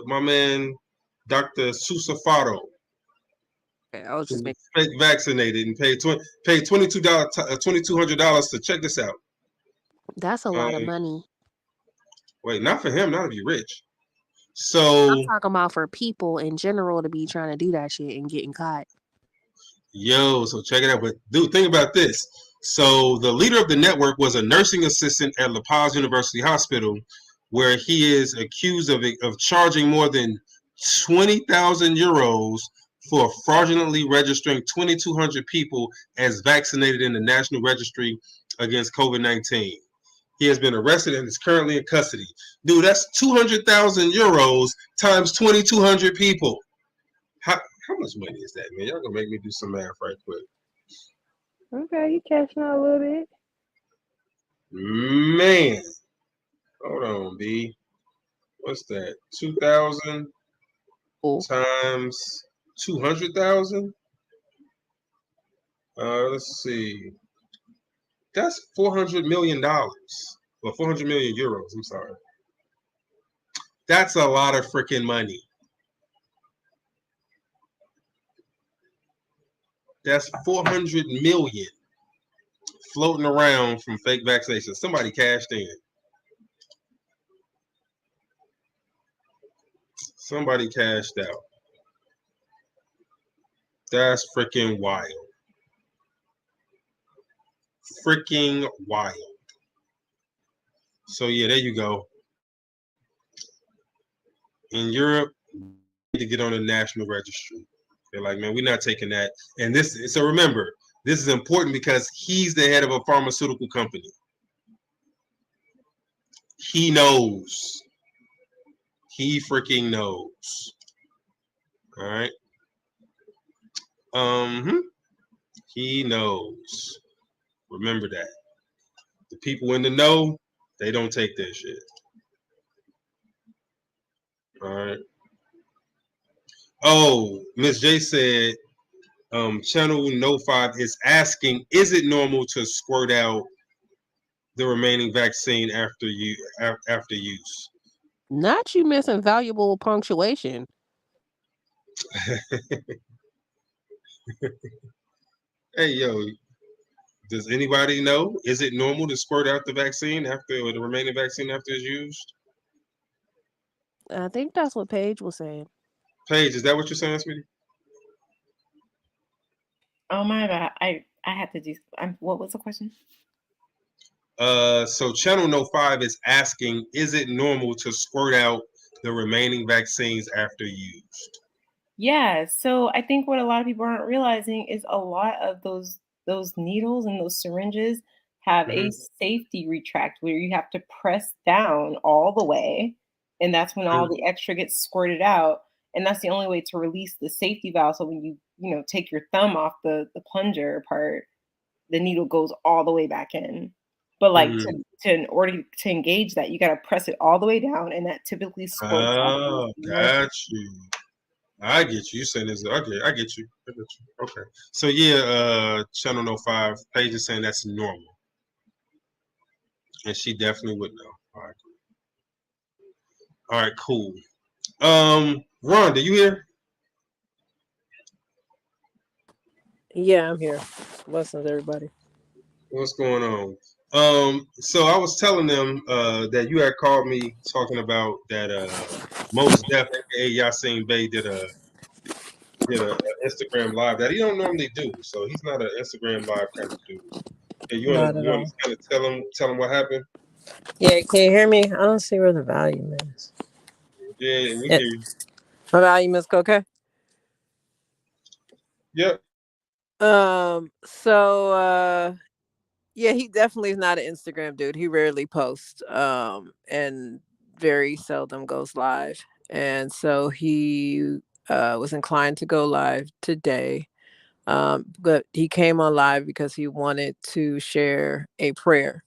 my man Dr. Susafaro. Okay, I was just fake vaccinated and paid $2,200 to check this out. That's a lot of money. Wait, not for him, not if you're rich. So I'm talking about for people in general to be trying to do that shit and getting caught. Yo, so check it out. But dude, think about this. So the leader of the network was a nursing assistant at La Paz University Hospital, where he is accused of charging more than 20,000 euros for fraudulently registering 2,200 people as vaccinated in the National Registry against COVID-19. He has been arrested and is currently in custody. Dude, that's 200,000 euros times 2,200 people. How much money is that, man? Y'all gonna make me do some math right quick. Okay, you catching on a little bit. Man. Hold on, B. What's that? 2,000 times 200,000? Let's see. That's $400 million. Well, 400 million euros. I'm sorry. That's a lot of freaking money. That's 400 million. floating around from fake vaccinations. Somebody cashed in. Somebody cashed out. That's freaking wild. Freaking wild. So yeah, there you go. In Europe, to get on the national registry. They're like, man, we're not taking that. And so remember, this is important because he's the head of a pharmaceutical company. He knows. He freaking knows. All right. He knows. Remember that. The people in the know, they don't take that shit. All right. Oh, Miss J said, Channel No 5 is asking, is it normal to squirt out the remaining vaccine after use? Not you missing valuable punctuation. Hey, yo, does anybody know? Is it normal to squirt out the vaccine or the remaining vaccine after it's used? I think that's what Paige was saying. Paige, is that what you're saying, sweetie? Oh my bad. I had to do. What was the question? So Channel No 5 is asking, is it normal to squirt out the remaining vaccines after used? Yeah, so I think what a lot of people aren't realizing is a lot of those needles and those syringes have a safety retract where you have to press down all the way, and that's when all the extra gets squirted out, and that's the only way to release the safety valve. So when you take your thumb off the plunger part, the needle goes all the way back in. But like in order to engage that, you got to press it all the way down, and that typically squirts out. Oh, got you. I get you. You saying this? Okay, I get you. Okay. So yeah, Channel No 5, Paige is saying that's normal, and she definitely would know. All right, cool. Ron, do you hear? Yeah, I'm here. Blessings, everybody. What's going on? So I was telling them that you had called me talking about that Most Def, aka Yasin Bey, did a Instagram live that he don't normally do. So he's not an Instagram live kind of dude. And you want to kind of tell him what happened? Yeah, can you hear me? I don't see where the volume is. Yeah, we hear you. My volume is okay. Yep. So yeah, he definitely is not an Instagram dude. He rarely posts and very seldom goes live. And so he was inclined to go live today. But he came on live because he wanted to share a prayer.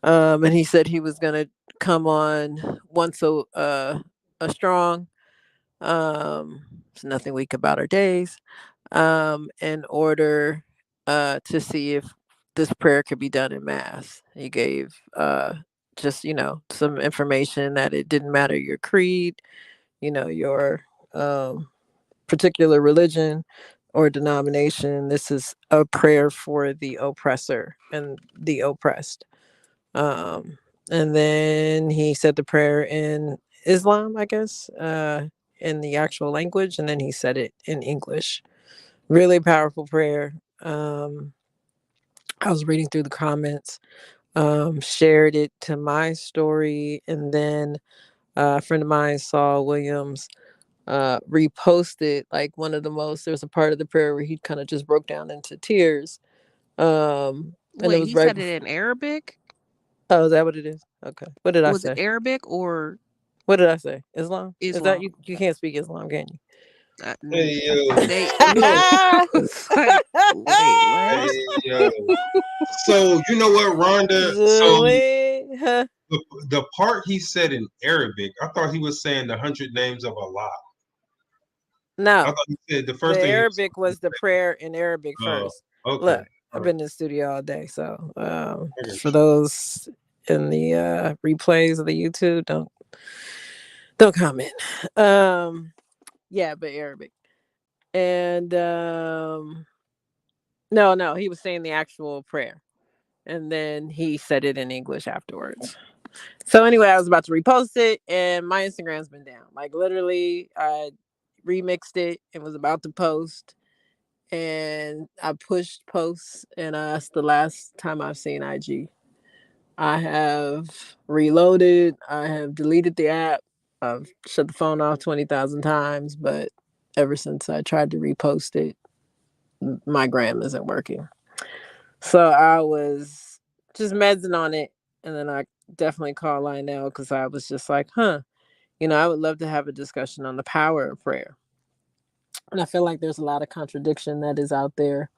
And he said he was gonna come on once a strong. There's nothing weak about our days. In order to see if this prayer could be done in mass. He gave just some information that it didn't matter your creed, your particular religion or denomination. This is a prayer for the oppressor and the oppressed. And then he said the prayer in Islam, I guess, in the actual language, and then he said it in English. Really powerful prayer. I was reading through the comments, shared it to my story, and then a friend of mine, Saul Williams, reposted like one of the most. There was a part of the prayer where he kind of just broke down into tears. And Wait, it was he right said it in Arabic? Oh, is that what it is? Okay. What did I say? Was it Arabic or What did I say? Islam? Is that Islam? you can't speak Islam, can you? Hey yo. It's like, wait, what? Hey yo. So you know what, Rhonda? So the part he said in Arabic, I thought he was saying the 100 names of Allah. No. I thought he said the first thing. Arabic was the prayer in Arabic first. Okay. Look, I've been in the studio all day, so for those in the replays of the YouTube, don't comment. Yeah, but Arabic. And no, he was saying the actual prayer. And then he said it in English afterwards. So anyway, I was about to repost it, and my Instagram's been down. Like literally, I remixed it and was about to post, and I pushed posts, and that's the last time I've seen IG. I have reloaded. I have deleted the app. I've shut the phone off 20,000 times, but ever since I tried to repost it, my gram isn't working. So I was just medding on it, and then I definitely called Lionel because I was just like, I would love to have a discussion on the power of prayer. And I feel like there's a lot of contradiction that is out there,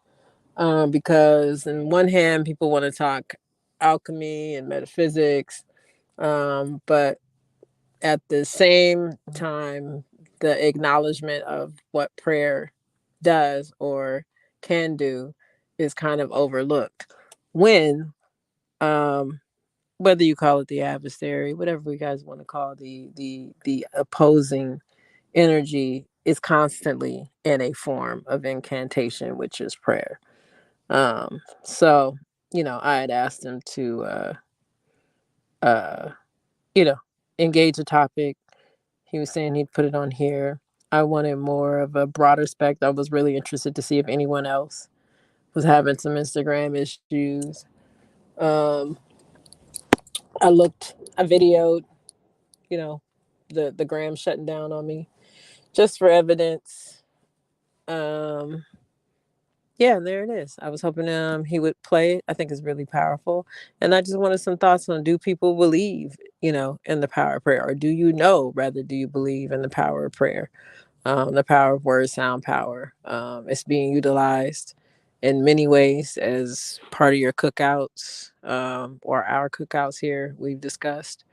because on one hand, people want to talk alchemy and metaphysics, but at the same time, the acknowledgement of what prayer does or can do is kind of overlooked when, whether you call it the adversary, whatever you guys want to call the opposing energy, is constantly in a form of incantation, which is prayer. So I had asked him to engage a topic. He was saying he'd put it on here. I wanted more of a broader spec. I was really interested to see if anyone else was having some Instagram issues. I videoed, the gram shutting down on me just for evidence. Yeah, there it is. I was hoping he would play it. I think it's really powerful. And I just wanted some thoughts on, do people believe, in the power of prayer? Or do you believe in the power of prayer? The power of word, sound power. It's being utilized in many ways as part of your cookouts, or our cookouts here we've discussed.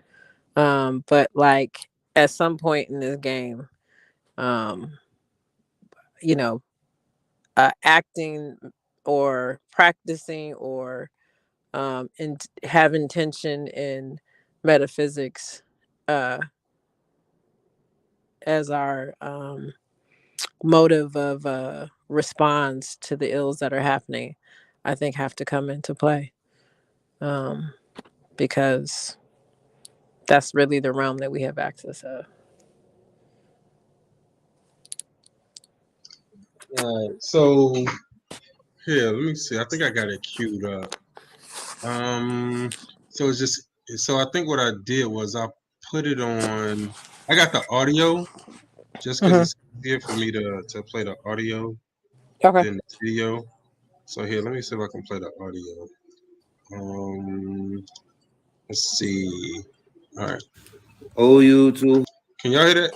But like at some point in this game, um, you know, acting or practicing or have intention in metaphysics as our motive of response to the ills that are happening, I think have to come into play, because that's really the realm that we have access of. All right. So here, let me see. I think I got it queued up. So it's just so I think what I did was I put it on. I got the audio just because it's easier for me to play the audio Okay. than the video. So here, let me see if I can play the audio. Let's see. All right. Oh, you two. Can y'all hear that?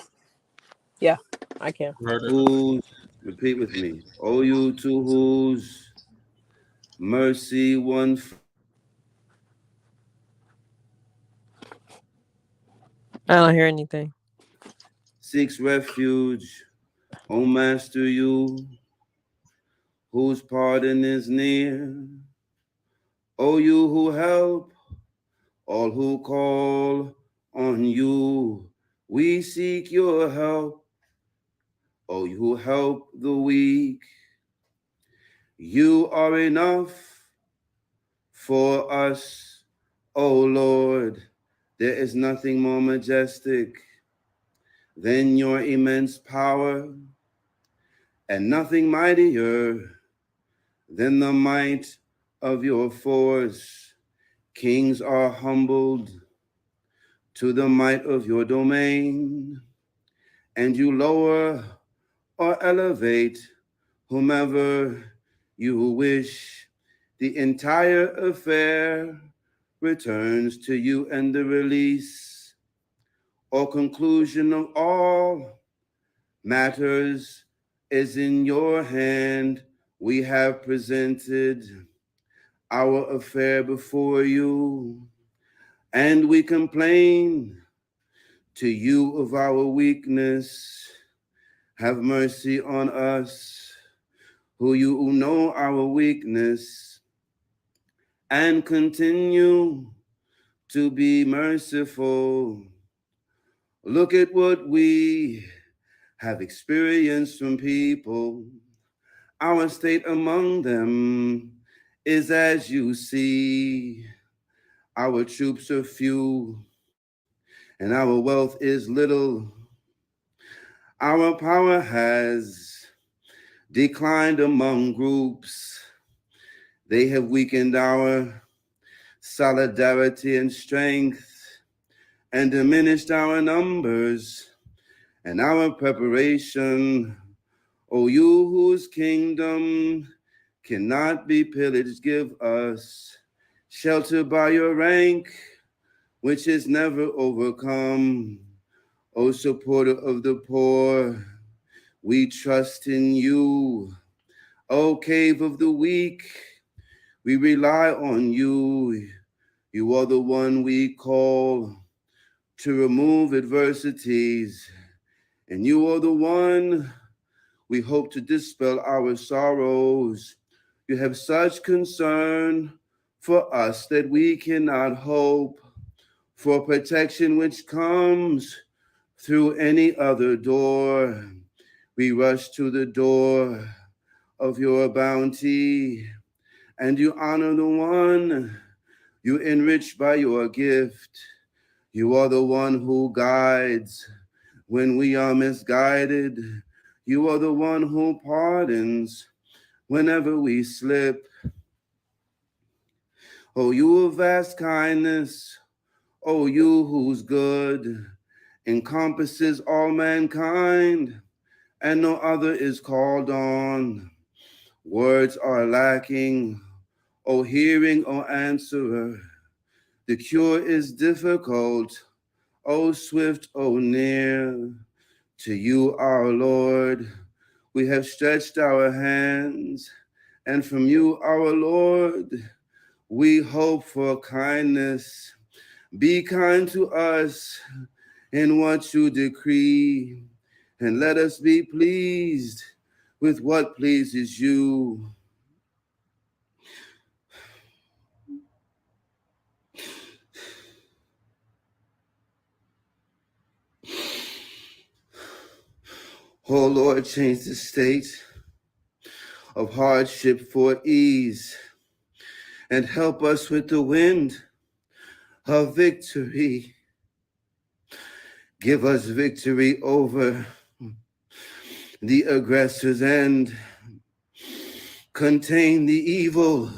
Yeah, I can. Who's, repeat with me. Oh, you two whose mercy one. I don't hear anything. Seeks refuge. O Master, you whose pardon is near. O you who help all who call on you. We seek your help. O you who help the weak. You are enough for us, O Lord. There is nothing more majestic than your immense power, and nothing mightier than the might of your force. Kings are humbled to the might of your domain, and you lower or elevate whomever you wish. The entire affair returns to you, and the release or conclusion of all matters is in your hand. We have presented our affair before you, and we complain to you of our weakness. Have mercy on us, who you know our weakness, and continue to be merciful. Look at what we have experienced from people. Our state among them is as you see. Our troops are few, and our wealth is little. Our power has declined among groups. They have weakened our solidarity and strength, and diminished our numbers and our preparation. O you whose kingdom cannot be pillaged, give us shelter by your rank, which is never overcome. O supporter of the poor, we trust in you. O cave of the weak, we rely on you. You are the one we call to remove adversities, and you are the one we hope to dispel our sorrows. You have such concern for us that we cannot hope for protection which comes through any other door. We rush to the door of your bounty, and you honor the one you enrich by your gift. You are the one who guides when we are misguided. You are the one who pardons whenever we slip. Oh, you of vast kindness, oh, you whose good encompasses all mankind, and no other is called on. Words are lacking, oh, hearing, oh, answerer. The cure is difficult, oh, swift, oh, near. To you, our Lord, we have stretched our hands, and from you, our Lord, we hope for kindness. Be kind to us in what you decree, and let us be pleased with what pleases you. Oh Lord, change the state of hardship for ease, and help us with the wind of victory. Give us victory over the aggressors and contain the evil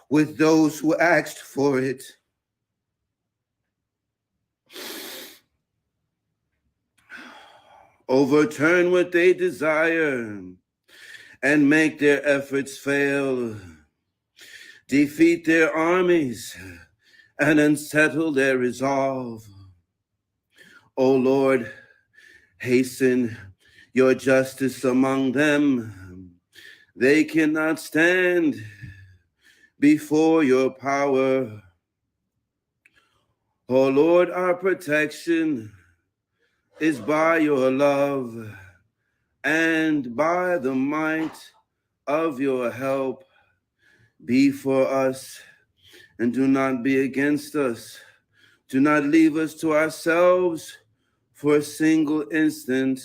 with those who asked for it. Overturn what they desire and make their efforts fail. Defeat their armies and unsettle their resolve. O Lord, hasten your justice among them. They cannot stand before your power. O Lord, our protection is by your love and by the might of your help. Be for us and do not be against us. Do not leave us to ourselves for a single instant.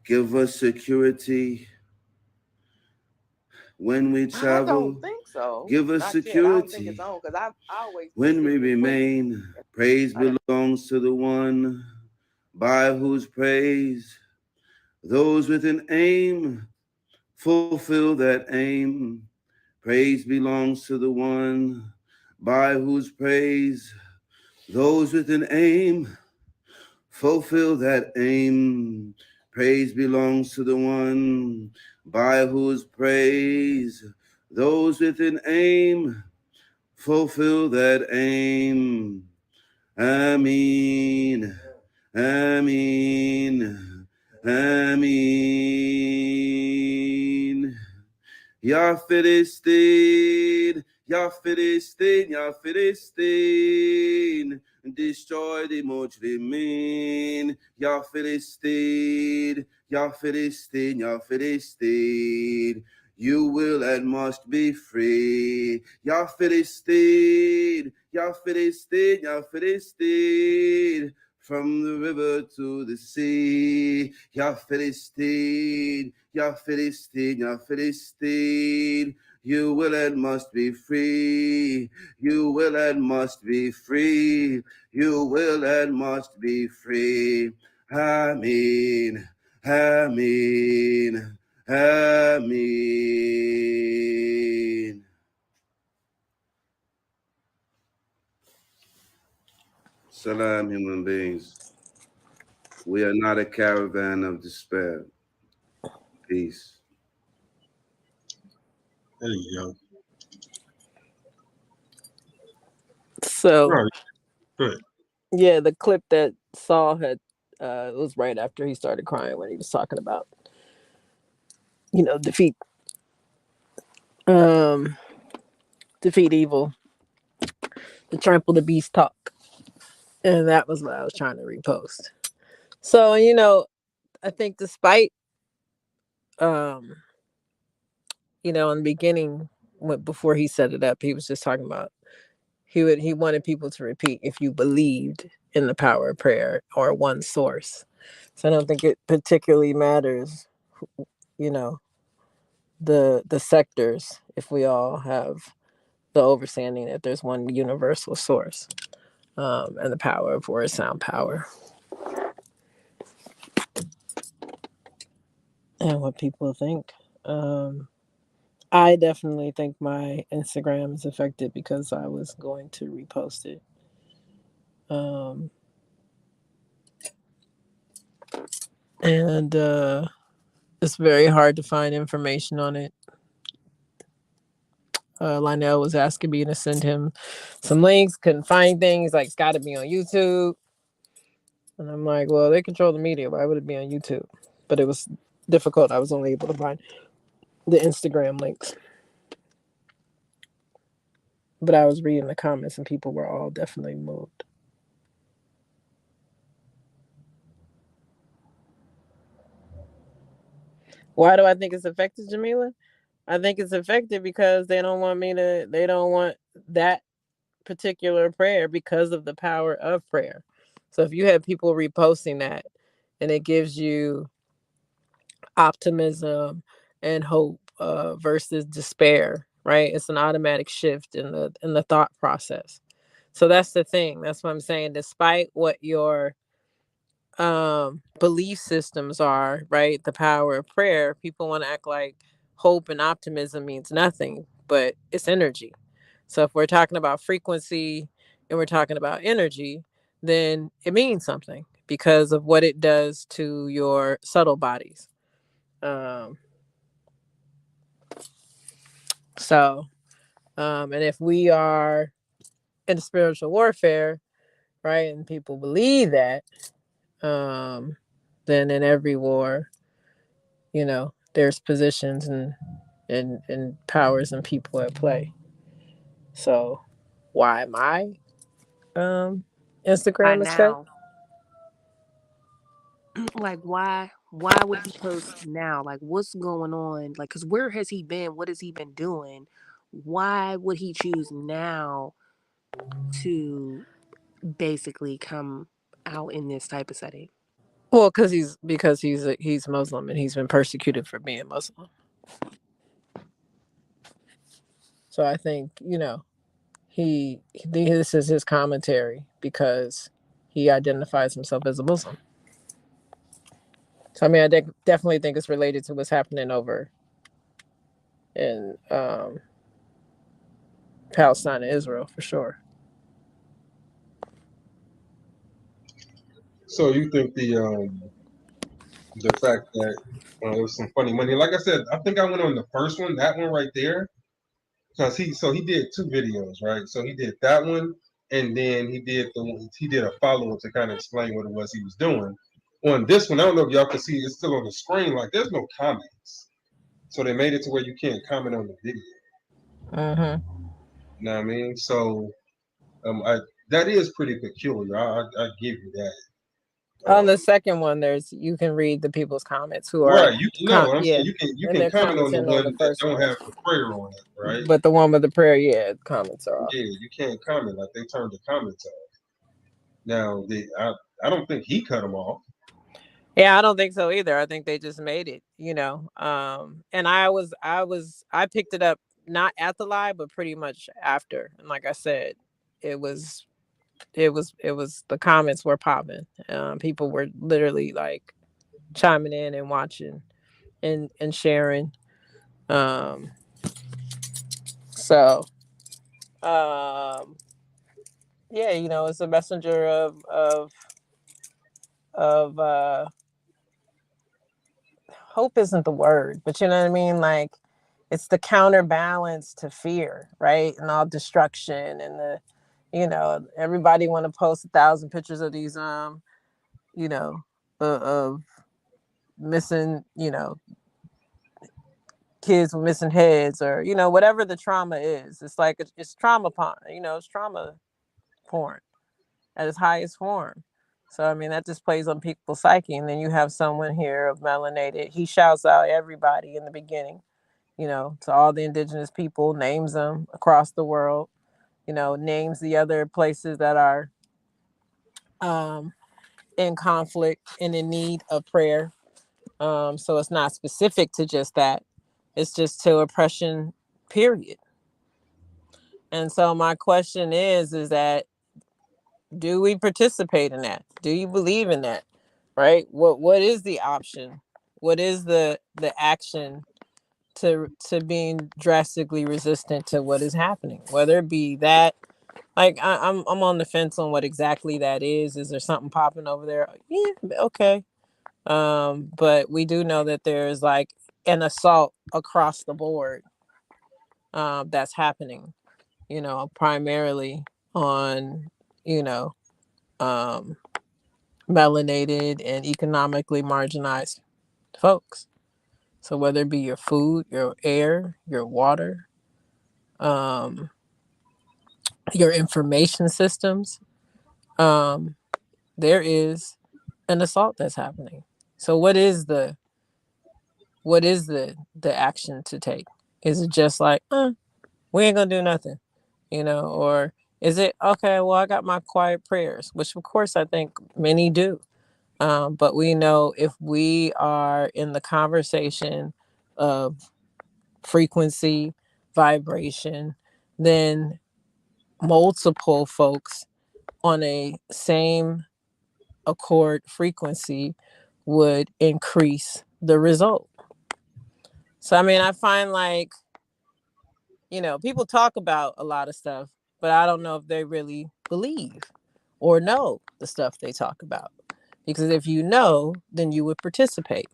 Give us security when we travel. I don't think so. Give us Not security yet. I don't think it's on because I always when we think it's remain. Praise belongs to the one by whose praise those with an aim fulfill that aim. Praise belongs to the one by whose praise those with an aim fulfill that aim. Praise belongs to the one by whose praise those with an aim fulfill that aim. Amen. Amen. Amen. Ya Philistine, Ya Philistine, Ya Philistine, destroy the Mujrimin. Ya Philistine, Ya Philistine, Ya Philistine, you will and must be free. Ya Philistine, Ya Philistine, Ya Philistine, from the river to the sea. Ya Philistine, Ya Philistine, Ya Philistine, You will and must be free. You will and must be free. You will and must be free. Amen. Amen. Amen. Salam, human beings. We are not a caravan of despair. Peace. There you go. So, Right. Good. yeah, the clip that Saul had, it was right after he started crying when he was talking about, defeat evil, to trample the beast talk. And that was what I was trying to repost. So, I think despite, in the beginning, before he set it up, he was just talking about, he wanted people to repeat, if you believed in the power of prayer or one source. So I don't think it particularly matters, the sectors, if we all have the understanding that there's one universal source, and the power of word sound power. And what people think. I definitely think my Instagram is affected because I was going to repost it. And it's very hard to find information on it. Lionel was asking me to send him some links, couldn't find things, like it's got to be on YouTube. And I'm like, well, they control the media. Why would it be on YouTube? But it was difficult. I was only able to find the Instagram links. But I was reading the comments and people were all definitely moved. Why do I think it's effective, Jamila? I think it's effective because they don't want that particular prayer because of the power of prayer. So if you have people reposting that and it gives you optimism and hope versus despair, right? It's an automatic shift in the thought process. So that's the thing. That's what I'm saying. Despite what your belief systems are, right? The power of prayer, people want to act like hope and optimism means nothing, but it's energy. So if we're talking about frequency and we're talking about energy, then it means something because of what it does to your subtle bodies. And if we are in spiritual warfare, right, and people believe that, then in every war, there's positions and powers and people at play. So why my Instagram is fake? Now, like why would he post now? Like what's going on? Like, because where has he been? What has he been doing? Why would he choose now to basically come out in this type of setting? Well, because he's Muslim and he's been persecuted for being Muslim. So I think this is his commentary because he identifies himself as a Muslim. So I mean, I definitely think it's related to what's happening over in Palestine and Israel for sure. So you think the fact that it was some funny money? Like I said, I think I went on the first one, that one right there, because he did 2 videos, right? So he did that one, and then he did a follow up to kind of explain what it was he was doing. On this one, I don't know if y'all can see, it's still on the screen. Like there's no comments, so they made it to where you can't comment on the video. Mm-hmm. You know what I mean? So, that is pretty peculiar. I give you that. On the second one, you can read the people's comments who are right. I'm saying you can comment on the one that don't have the prayer on it, right? But the one with the prayer, comments are off. Yeah, you can't comment. Like they turned the comments off. Now, I don't think he cut them off. Yeah, I don't think so either. I think they just made it, and I picked it up not at the live, but pretty much after. And like I said, it was the comments were popping. People were literally like chiming in and watching and sharing. So yeah, it's a messenger of hope isn't the word, but you know what I mean? Like it's the counterbalance to fear, right? And all destruction and everybody want to post 1,000 pictures of these of missing, kids with missing heads or whatever the trauma is. It's like it's trauma porn, it's trauma porn at its highest form. So I mean that just plays on people's psyche. And then you have someone here of melanated, he shouts out everybody in the beginning, to all the indigenous people, names them across the world, names the other places that are in conflict and in need of prayer. So it's not specific to just that. It's just to oppression, period. And so my question is that do we participate in that? Do you believe in that? Right? What is the option? What is the action to being drastically resistant to what is happening? Whether it be that, like I'm on the fence on what exactly that is. Is there something popping over there? Yeah, okay. But we do know that there's like an assault across the board that's happening, primarily on, melanated and economically marginalized folks. So whether it be your food, your air, your water, your information systems, there is an assault that's happening. So what is the action to take? Is it just like, we ain't gonna do nothing, or is it okay? Well, I got my quiet prayers, which of course I think many do. But we know if we are in the conversation of frequency, vibration, then multiple folks on a same accord frequency would increase the result. So, I mean, I find like, people talk about a lot of stuff, but I don't know if they really believe or know the stuff they talk about. Because if you know, then you would participate.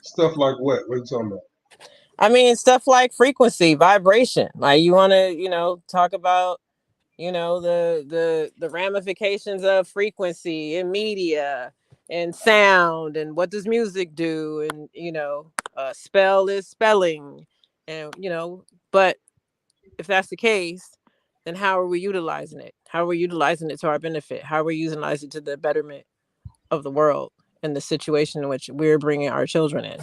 Stuff like what? What are you talking about? I mean, stuff like frequency, vibration. Like you want to, talk about, the ramifications of frequency in media and sound and what does music do, and spell is spelling, and but if that's the case, then how are we utilizing it? How are we utilizing it to our benefit? How are we utilizing it to the betterment of the world and the situation in which we're bringing our children in?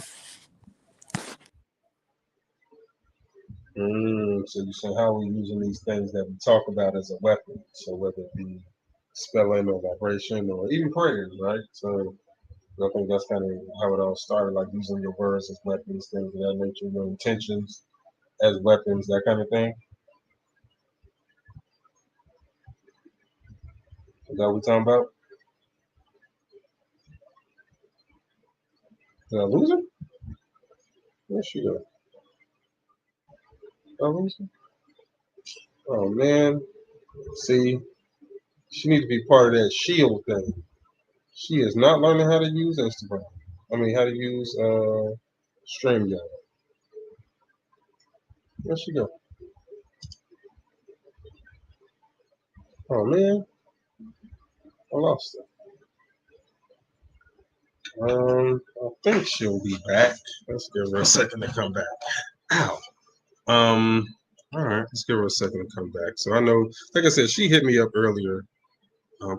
So you say how are we using these things that we talk about as a weapon? So whether it be spelling or vibration or even prayers, right? So I think that's kind of how it all started, like using your words as weapons, things of that nature, your intentions as weapons, that kind of thing. Is that what we're talking about? Did I lose her? Where's she go? Did I lose her? Oh man. See, she needs to be part of that shield thing. She is not learning how to use Instagram. I mean, how to use StreamYard. Where'd she go? Oh man, I lost her. I think she'll be back. Let's give her a second to come back. Ow. All right, let's give her a second to come back. So I know, like I said, she hit me up earlier,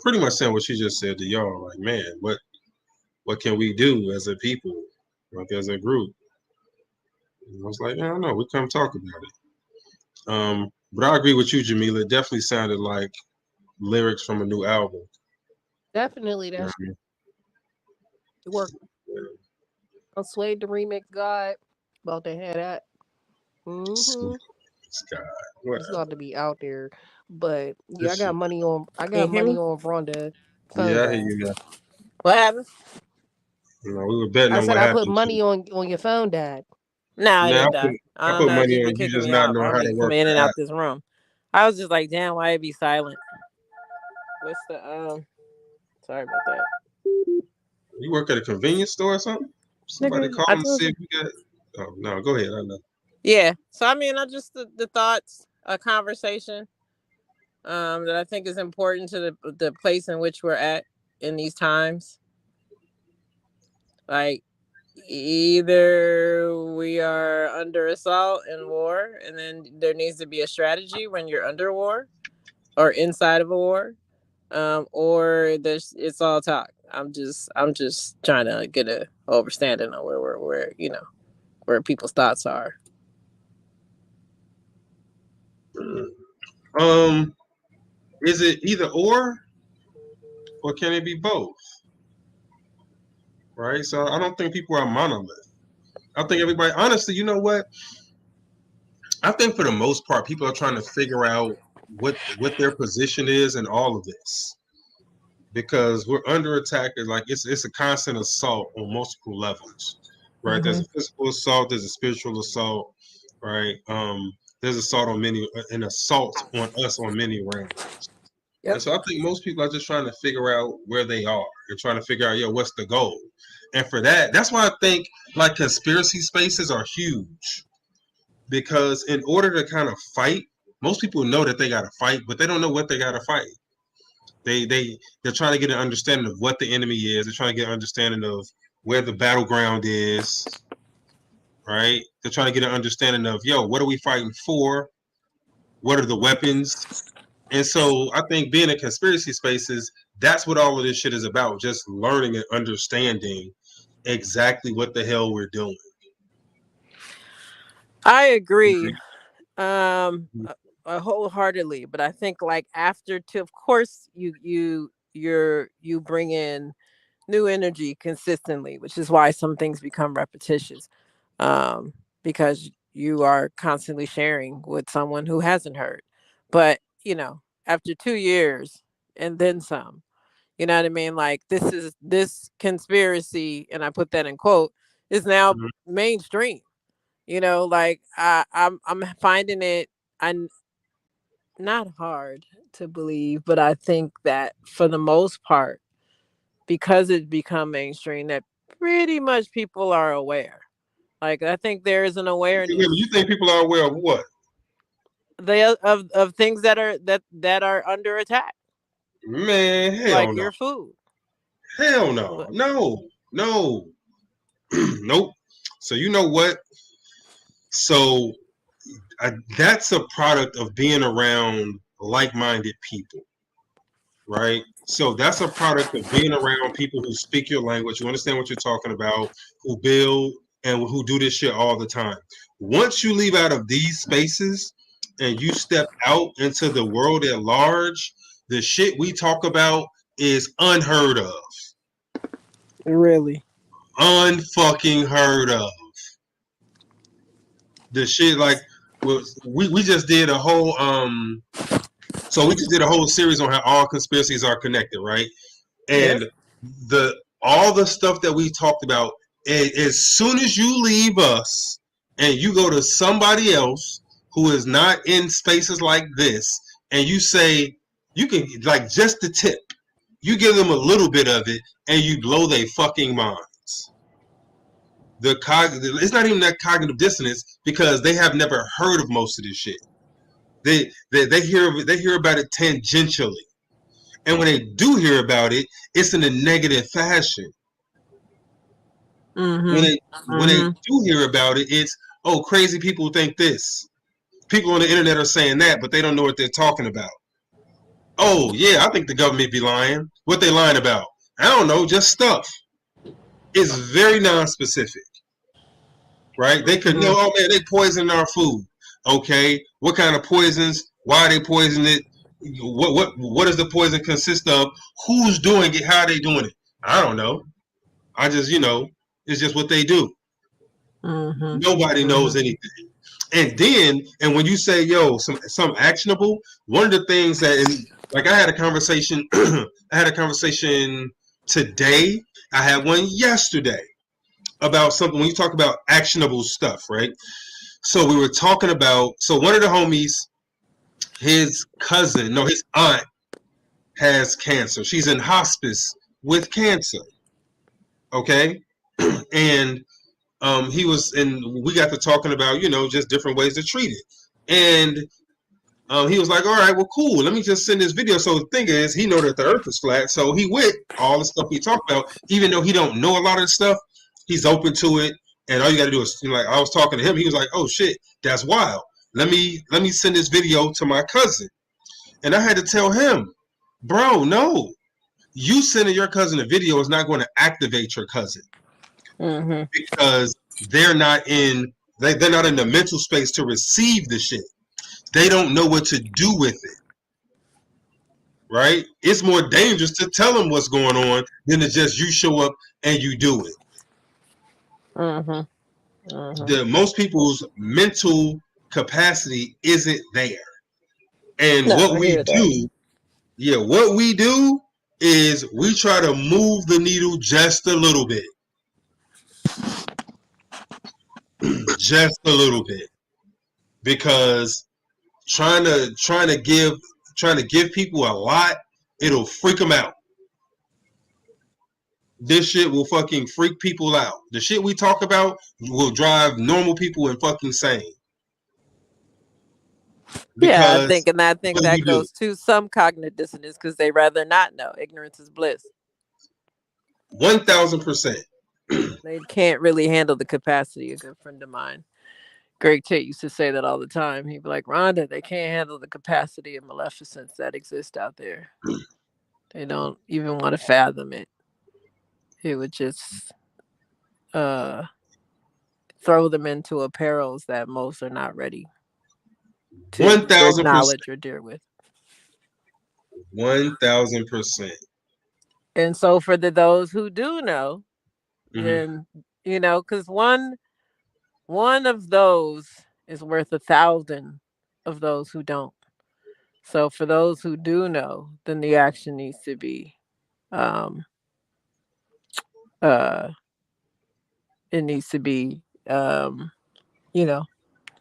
pretty much saying what she just said to y'all. Like, man, what can we do as a people, like as a group? And I was like, I don't know. We come talk about it. But I agree with you, Jamila. It definitely sounded like lyrics from a new album. Definitely, that's work. On Suede the Remix God. About to have that. Mm-hmm. Scott, It's about to be out there. But yeah, I this got shit. money on. I Can you got hear money me? on Rhonda phone Yeah, I hear dad. you now. What happened? You know, we were betting I on said what I put happened to money you. on your phone dad. No, it Now didn't die. I I don't put know. It money just be on you kicking just me not out. I knowing don't how to be work coming in and the out app. this room. I was just like, damn, why it be silent? What's the Sorry about that. You work at a convenience store or something? Somebody Nigga, call I and told see you. if we got. Oh no, go ahead. I know. Yeah. So I mean, I just the thoughts, a conversation, that I think is important to the place in which we're at in these times. Like, either we are under assault and war, and then there needs to be a strategy when you're under war or inside of a war, or it's all talk. I'm just trying to get a understanding of where where people's thoughts are. Is it either or can it be both? Right. So I don't think people are monolith. I think everybody. Honestly, you know what? I think for the most part, people are trying to figure out what their position is in all of this because we're under attack. Like it's a constant assault on multiple levels, right? There's a physical assault, there's a spiritual assault, right? There's assault on an assault on us on many realms. Yep. And so I think most people are just trying to figure out where they are and trying to figure out, what's the goal? And for that's why I think like conspiracy spaces are huge. Because in order to kind of fight, most people know that they got to fight, but they don't know what they got to fight. They're trying to get an understanding of what the enemy is. They're trying to get an understanding of where the battleground is, right? They're trying to get an understanding of, what are we fighting for? What are the weapons? And so I think being in conspiracy spaces, that's what all of this shit is about. Just learning and understanding exactly what the hell we're doing. I agree. Wholeheartedly, but I think like of course you bring in new energy consistently, which is why some things become repetitious, because you are constantly sharing with someone who hasn't heard. But after 2 years and then some, you know what I mean, like this conspiracy, and I put that in quote, is now mainstream. Like I'm finding it not hard to believe, but I think that for the most part, because it's become mainstream, that pretty much people are aware. Like, I think there is an awareness. You think people are aware of what? Of things that are under attack. Man, hell like no. Your food. Hell no. No. Nope. So you know what? So that's a product of being around like-minded people, right? So that's a product of being around people who speak your language, who understand what you're talking about, who build and who do this shit all the time. Once you leave out of these spaces and you step out into the world at large, the shit we talk about is unheard of. Really? Unfucking heard of. The shit like we just did a whole series on how all conspiracies are connected, right? And all the stuff that we talked about, as soon as you leave us and you go to somebody else who is not in spaces like this, and you say you can like just the tip, you give them a little bit of it, and you blow their fucking minds. It's not even that cognitive dissonance because they have never heard of most of this shit. They hear about it tangentially, and when they do hear about it, it's in a negative fashion. When they do hear about it, it's crazy people think this. People on the internet are saying that, but they don't know what they're talking about. Oh yeah, I think the government be lying. What they lying about? I don't know, just stuff. It's very non-specific. Right? They could know, man, they poison our food. Okay, what kind of poisons? Why are they poisoning it? What does the poison consist of? Who's doing it? How are they doing it? I don't know. I just, it's just what they do. Nobody knows anything. And then, and when you say, yo, some actionable, one of the things that, like I had a conversation, today. I had one yesterday about something. When you talk about actionable stuff, right? So we were talking about, so one of the homies, his aunt has cancer. She's in hospice with cancer. Okay. And he was, and we got to talking about, just different ways to treat it. And he was like, all right, well, cool. Let me just send this video. So the thing is, he know that the earth is flat. So he with all the stuff we talked about, even though he don't know a lot of the stuff, he's open to it. And all you got to do is, like, I was talking to him. He was like, oh shit, that's wild. Let me send this video to my cousin. And I had to tell him, bro, no, you sending your cousin a video is not going to activate your cousin. Because they're not in the mental space to receive the shit. They don't know what to do with it. Right? It's more dangerous to tell them what's going on than to just you show up and you do it. Most people's mental capacity isn't there. And what we do is we try to move the needle just a little bit. Just a little bit. Because trying to give people a lot, it'll freak them out. This shit will fucking freak people out. The shit we talk about will drive normal people and fucking insane. I think that goes to some cognitive dissonance because they rather not know. Ignorance is bliss. 1000%. They can't really handle the capacity. A good friend of mine, Greg Tate, used to say that all the time. He'd be like, Rhonda, they can't handle the capacity of maleficence that exists out there. They don't even want to fathom it. It would just throw them into a perils that most are not ready to 1000% acknowledge or deal with. 1000%. And so for those who do know, then, because one of those is worth 1,000 of those who don't. So for those who do know, then the action needs to be it needs to be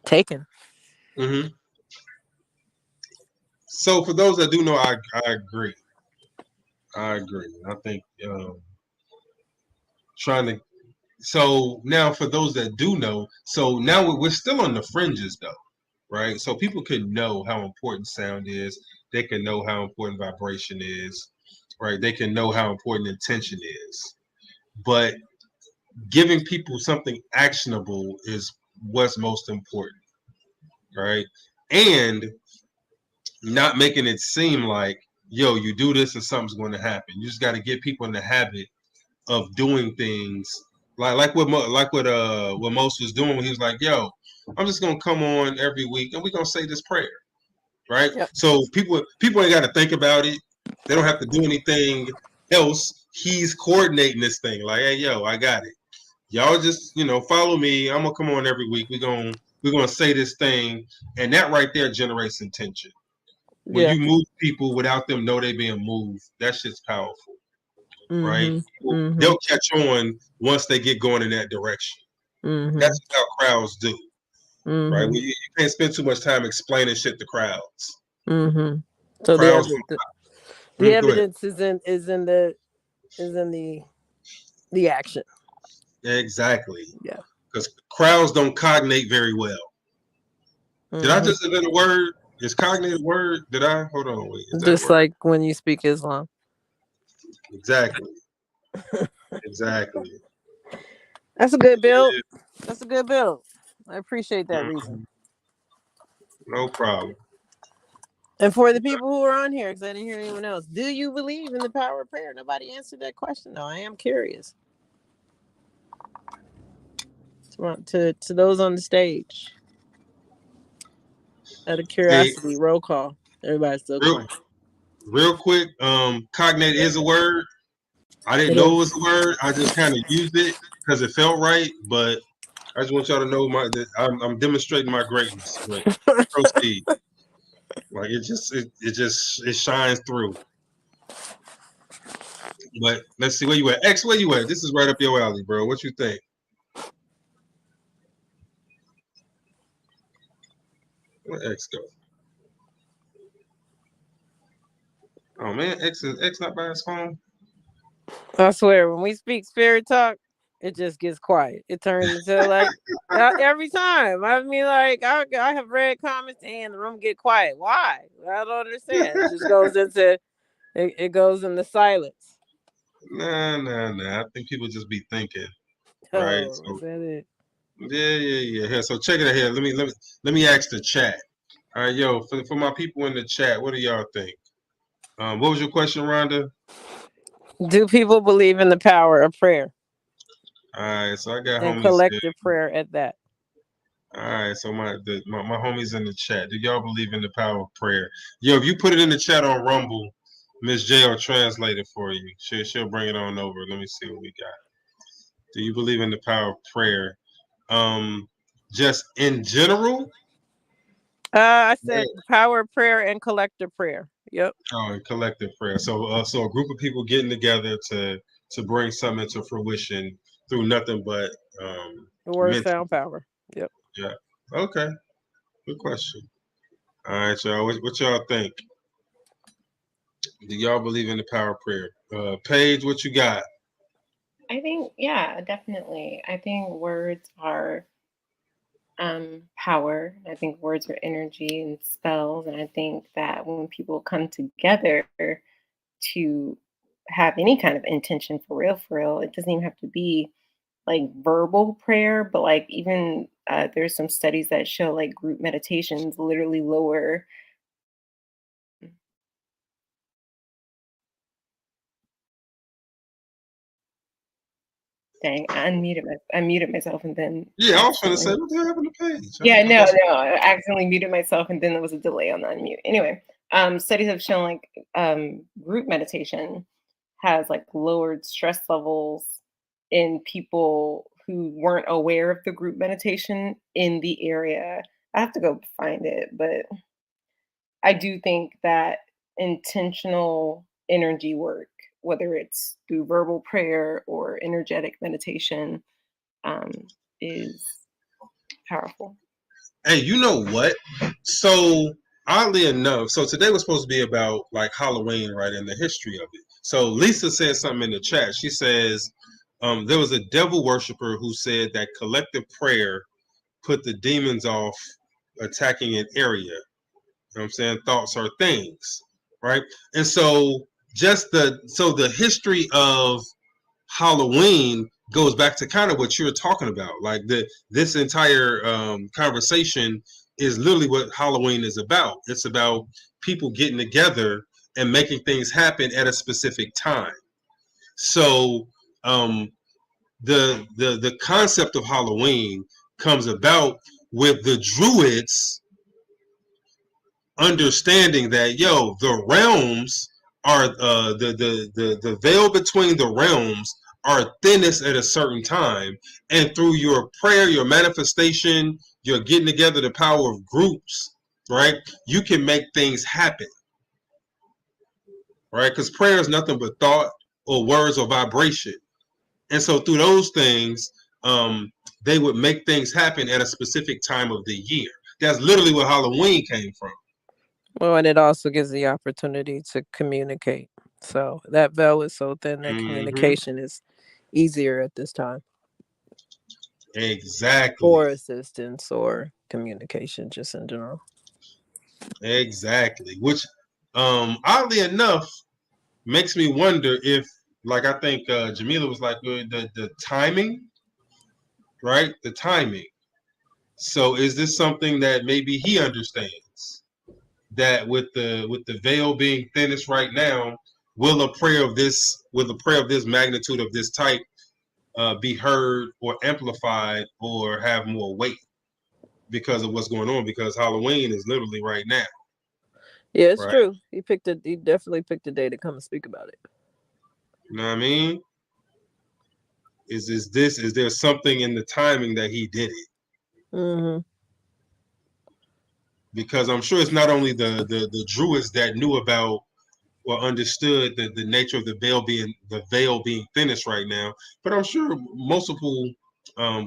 taken. So for those that do know, I agree. I think so now for those that do know, so now we're still on the fringes though, right? So people can know how important sound is. They can know how important vibration is, right? They can know how important intention is. But giving people something actionable is what's most important, right? And not making it seem like, yo, you do this and something's going to happen. You just got to get people in the habit of doing things like what Moses was doing when he was like, yo, I'm just going to come on every week and we're going to say this prayer, right? Yep. So people ain't got to think about it. They don't have to do anything else. He's coordinating this thing like, hey, yo, I got it. Y'all just, follow me. I'm going to come on every week. We're going to say this thing. And that right there generates intention. When you move people without them know they being moved, that shit's powerful, right? They'll catch on once they get going in that direction. That's how crowds do, right? You can't spend too much time explaining shit to crowds. So the evidence is in the action. Exactly. Yeah. Because crowds don't cognate very well. Did I just invent a word? Is cognate a word? Did I? Hold on. Wait. Just like when you speak Islam. Exactly. Exactly. That's a good build. That's a good build. I appreciate that reason. No problem. And for the people who are on here, because I didn't hear anyone else, do you believe in the power of prayer? Nobody answered that question, though. I am curious. To those on the stage. Out of curiosity, roll call. Everybody's still quiet. Real quick, cognate is a word. I didn't know it was a word. I just kind of used it because it felt right. But I just want y'all to know that I'm demonstrating my greatness. But proceed. Like it shines through. But let's see where you at. X, where you at? This is right up your alley, bro. What you think? Where X go? Oh man, X not by his phone. I swear, when we speak spirit talk, it just gets quiet. It turns into like every time. I mean, like I have read comments and the room get quiet. Why? I don't understand. It just goes into it goes into silence. Nah. I think people just be thinking, Oh, right? is So that it? yeah. Here, so check it out here. Let me ask the chat. All right, yo, for my people in the chat, what do y'all think? What was your question, Rhonda? Do people believe in the power of prayer? All right, so I got and homies collective here. prayer at that. All right, so my homies in the chat. Do y'all believe in the power of prayer? Yo, if you put it in the chat on Rumble, Miss J will translate it for you. She'll bring it on over. Let me see what we got. Do you believe in the power of prayer? Just in general? I said power of prayer and collective prayer. Yep. Oh, and collective prayer. So a group of people getting together to bring something to fruition through nothing but The word mental. sound power. Yep. Yeah. Okay. Good question. All right, y'all. What y'all think? Do y'all believe in the power of prayer? Paige, what you got? I think, yeah, definitely. I think words are power. I think words are energy and spells. And I think that when people come together to have any kind of intention for real, it doesn't even have to be like verbal prayer, but like even there's some studies that show like group meditations literally lower. Dang, I muted myself and then. Yeah, I was trying to say, what the hell happened to Paige? Yeah, no, I accidentally muted myself and then there was a delay on the unmute. Anyway, studies have shown like group meditation has like lowered stress levels in people who weren't aware of the group meditation in the area. I have to go find it, but I do think that intentional energy work, whether it's through verbal prayer or energetic meditation, is powerful. Hey, you know what? So oddly enough, so today was supposed to be about like Halloween, right, and the history of it. So Lisa said something in the chat. She says there was a devil worshiper who said that collective prayer put the demons off attacking an area. You know what I'm saying? Thoughts are things, right? And so the history of Halloween goes back to kind of what you're talking about. Like this entire conversation is literally what Halloween is about. It's about people getting together and making things happen at a specific time. So the concept of Halloween comes about with the Druids understanding that the realms are the veil between the realms are thinnest at a certain time, and through your prayer, your manifestation, you're getting together, the power of groups, right? You can make things happen, right? Because prayer is nothing but thought or words or vibration, and so through those things, they would make things happen at a specific time of the year. That's literally where Halloween came from. Well, and it also gives the opportunity to communicate. So that veil is so thin that communication is easier at this time. Exactly. Or assistance or communication just in general. Exactly. Which oddly enough makes me wonder if, like, I think Jamila was like the timing, right? The timing. So is this something that maybe he understands? That with the veil being thinnest right now, will a prayer of this magnitude of this type be heard or amplified or have more weight because of what's going on? Because Halloween is literally right now. Yeah, it's true. He definitely picked a day to come and speak about it. You know what I mean? Is there something in the timing that he did it? Mm-hmm. Because I'm sure it's not only the Druids that knew about or understood the nature of the veil being thinnest right now, but I'm sure multiple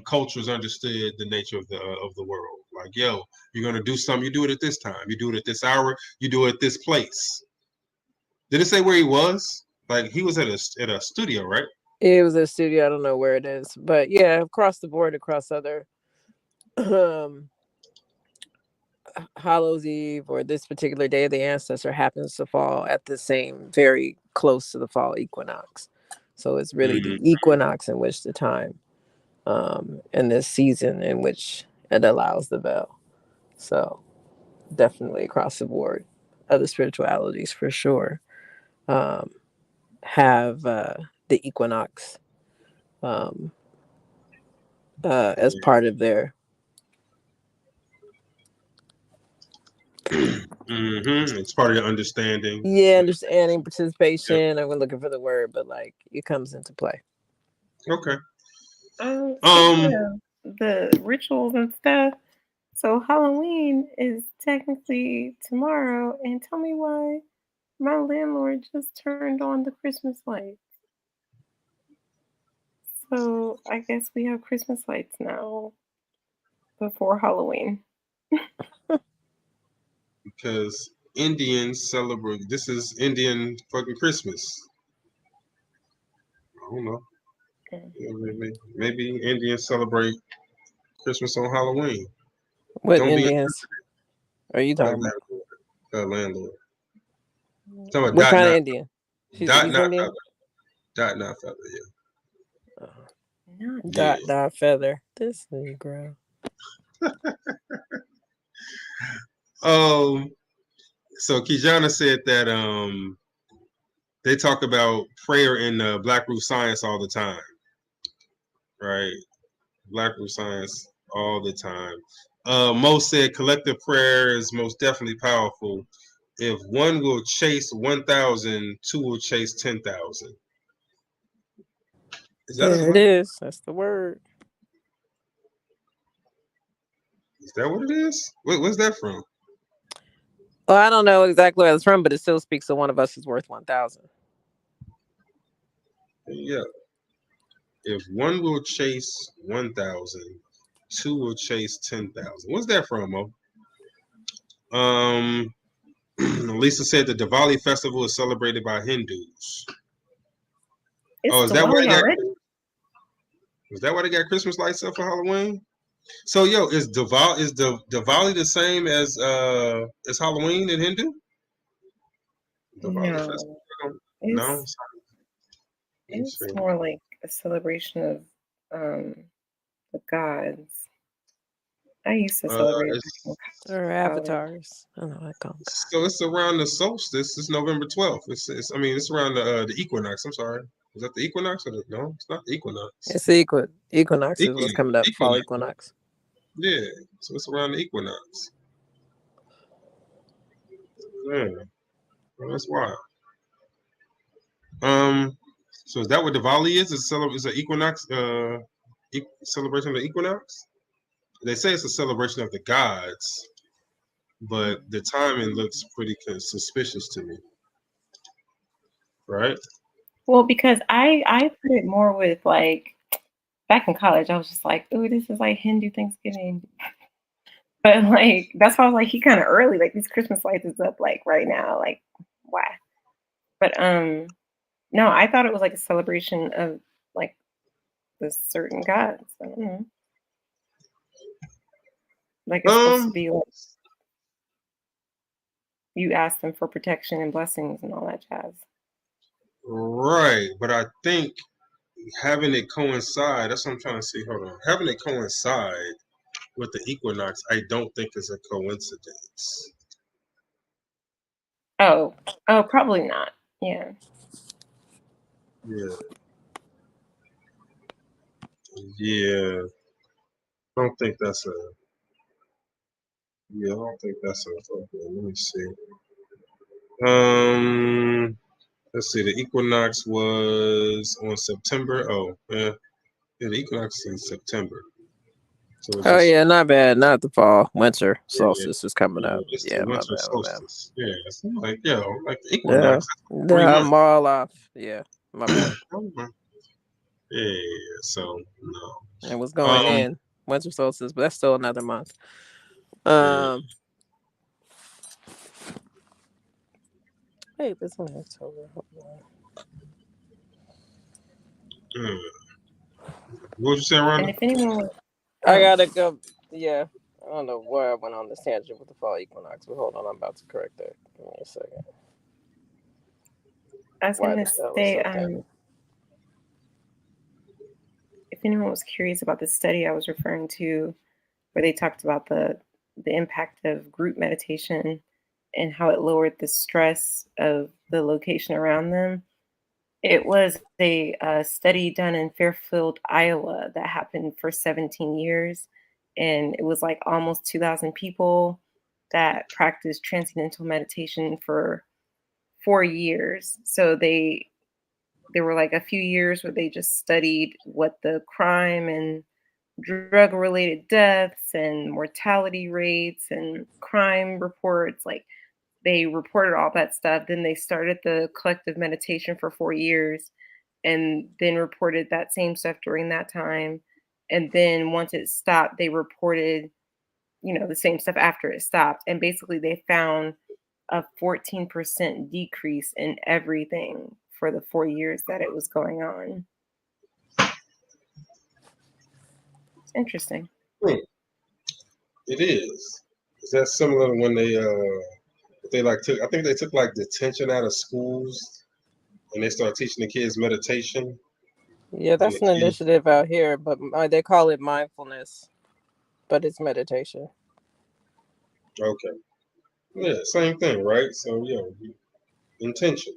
cultures understood the nature of the world. Like, yo, you're gonna do something, you do it at this time, you do it at this hour, you do it at this place. Did it say where he was? Like, he was at a studio, right? It was a studio. I don't know where it is, but yeah, across the board, across other Hallows Eve or this particular day of the ancestor happens to fall at the same, very close to the fall equinox. So it's really the equinox in which the time, and this season in which it allows the bell. So definitely across the board, other spiritualities for sure have the equinox as part of their It's part of your understanding. Yeah, understanding, participation. I was looking for the word, but like it comes into play. Okay. The rituals and stuff. So Halloween is technically tomorrow, and tell me why my landlord just turned on the Christmas lights. So I guess we have Christmas lights now before Halloween. Because Indians celebrate. This is Indian fucking Christmas. I don't know. Maybe Indians celebrate Christmas on Halloween. What Indians are you talking about? Landlord. Talking about What kind of Indian? She's Dot East not Indian? feather. Dot not feather, yeah. Dot feather. This Negro. So Kijana said that they talk about prayer in Black Root Science all the time. Right? Black Root Science all the time. Mo said collective prayer is most definitely powerful. If one will chase 1,000, two will chase 10,000. There it is. That's the word. Is that what it is? What's that from? Well, I don't know exactly where it's from, but it still speaks of one of us is worth 1,000. Yeah. If one will chase 1,000, two will chase 10,000. What's that from, Mo? Lisa said the Diwali festival is celebrated by Hindus. Is that why they got? Is that why they got Christmas lights up for Halloween? So, yo, is Diwali the same as Halloween in Hindu? No, No. It's more like a celebration of the gods. I used to celebrate or avatars. I don't know what I call them. So it's around the solstice. It's November 12th. It's around the equinox. I'm sorry. Is that the equinox or no? It's not the equinox. It's the equinox is what's coming up. Fall equinox. Yeah. So it's around the equinox. Yeah. Well, that's wild. So is that what Diwali is? Is an equinox celebration of the equinox? They say it's a celebration of the gods, but the timing looks pretty suspicious to me. Right? Well, because I put it more with like back in college, I was just like, "Ooh, this is like Hindu Thanksgiving," but like that's why I was like, he kind of early. Like these Christmas lights is up like right now. Like why? But no, I thought it was like a celebration of like the certain gods. I don't know. Like it's supposed to be like you ask them for protection and blessings and all that jazz. Right, but I think having it coincide, that's what I'm trying to see. Hold on. Having it coincide with the equinox, I don't think is a coincidence. Oh, probably not. Yeah. Yeah. I don't think that's a. Yeah, I don't think that's a. Okay, let me see. Let's see. The equinox was on September. Oh, yeah. Yeah, the equinox is in September. So Oh yeah, not bad. Not the fall, winter solstice is coming yeah, up. it's Yeah, the my winter bad, my bad. solstice. Yeah, it's like like the Yeah, equinox. 3 yeah, I'm months. all off. Yeah, my bad. Yeah, so no. And what's going in winter solstice, but that's still another month. Wait, this one October. What would you say, Rhonda? And if anyone, I gotta go. Yeah, I don't know where I went on this tangent with the fall equinox, but hold on, I'm about to correct that. Give me a second. I was gonna say, if anyone was curious about the study I was referring to, where they talked about the impact of group meditation and how it lowered the stress of the location around them. It was a study done in Fairfield, Iowa, that happened for 17 years. And it was like almost 2,000 people that practiced transcendental meditation for 4 years. So there were like a few years where they just studied what the crime and drug related deaths and mortality rates and crime reports, like they reported all that stuff. Then they started the collective meditation for 4 years and then reported that same stuff during that time. And then once it stopped, they reported, the same stuff after it stopped. And basically they found a 14% decrease in everything for the 4 years that it was going on. It's interesting. It is. Is that similar to when they like took? I think they took like detention out of schools, and they started teaching the kids meditation. Yeah, that's an initiative out here, but they call it mindfulness, but it's meditation. Okay. Yeah, same thing, right? So intention.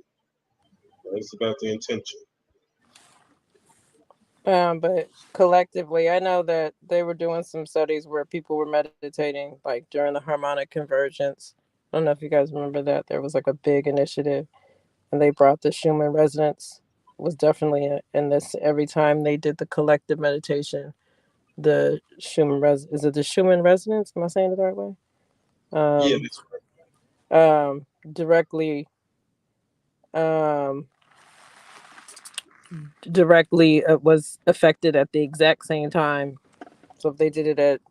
It's about the intention. But collectively, I know that they were doing some studies where people were meditating, like during the harmonic convergence. I don't know if you guys remember that. There was like a big initiative, and they brought the Schumann resonance. Was definitely in this. Every time they did the collective meditation, the Schumann is it the Schumann resonance? Am I saying it the right way? Yeah, that's right. Directly was affected at the exact same time. So if they did it at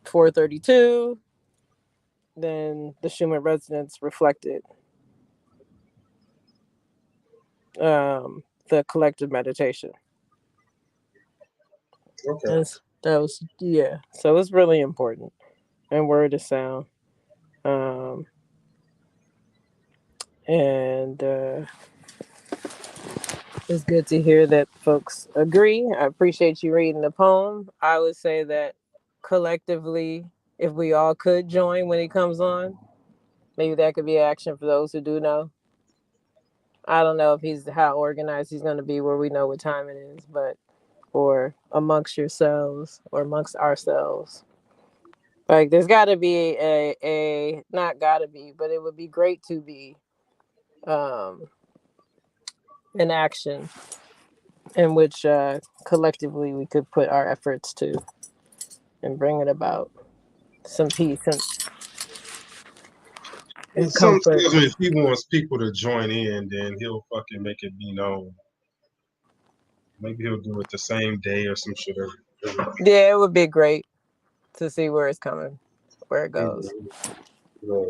4:32, then the Schumann resonance reflected the collective meditation. Okay. That was so it's really important. And word is sound. And it's good to hear that folks agree. I appreciate you reading the poem. I would say that collectively, if we all could join when he comes on, maybe that could be action for those who do know. I don't know if he's how organized he's going to be where we know what time it is, but or amongst yourselves or amongst ourselves. Like there's got to be a not got to be, but it would be great to be an action in which collectively we could put our efforts to and bring it about some peace and Some comfort. tells me if he wants people to join in, then he'll fucking make it be known. Maybe he'll do it the same day or some shit. Yeah, it would be great to see where it's coming, where it goes. Yeah,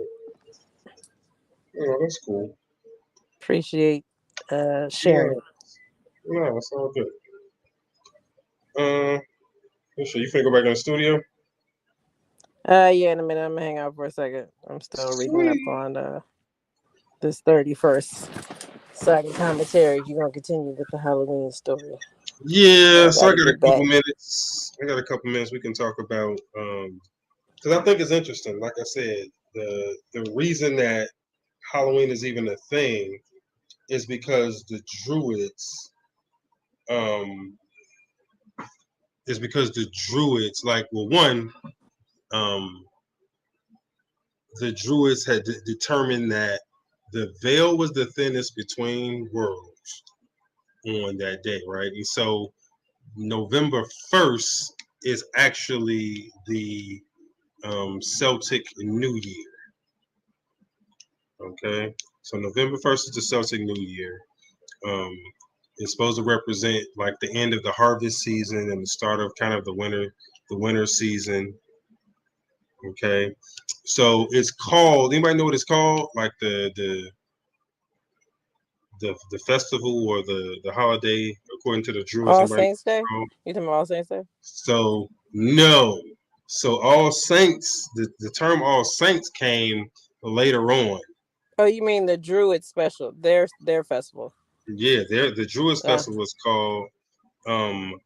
that's cool. Appreciate sharing. Yeah, that's all good. You finna go back in the studio? Yeah, in a minute. I'm gonna hang out for a second. I'm still reading up on this 31st second commentary. You're gonna continue with the Halloween story. Yeah, so I got a couple minutes. We can talk about because I think it's interesting. Like I said, the reason that Halloween is even a thing is because the Druids like the Druids had determined that the veil was the thinnest between worlds on that day, right? And so November 1st is actually the Celtic New Year. Okay, so November 1st is the Celtic New Year. It's supposed to represent like the end of the harvest season and the start of kind of the winter season. Okay, so it's called. Anybody know what it's called? Like the festival or the holiday according to the Druids. All Anybody Saints Day? know? You talking about All Saints Day? So no. So All Saints, the term All Saints came later on. Oh, you mean the Druid special? Their festival. Yeah, the Druids festival is called Samhain.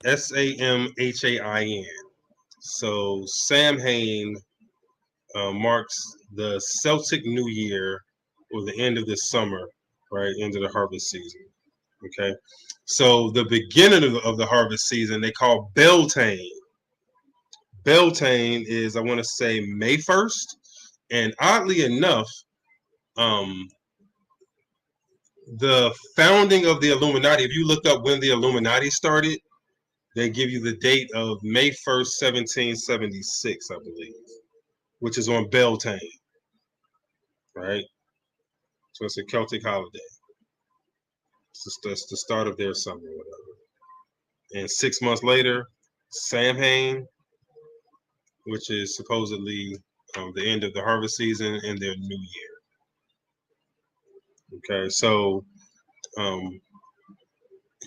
Samhain. So Samhain marks the Celtic New Year or the end of the summer, right? End of the harvest season. Okay. So the beginning of the harvest season they call Beltane. Beltane is, I want to say, May 1st. And oddly enough, the founding of the Illuminati, if you look up when the Illuminati started, they give you the date of May 1st, 1776, I believe, which is on Beltane, right? So it's a Celtic holiday. It's the start of their summer or whatever. And 6 months later, Samhain, which is supposedly the end of the harvest season and their new year. Okay, so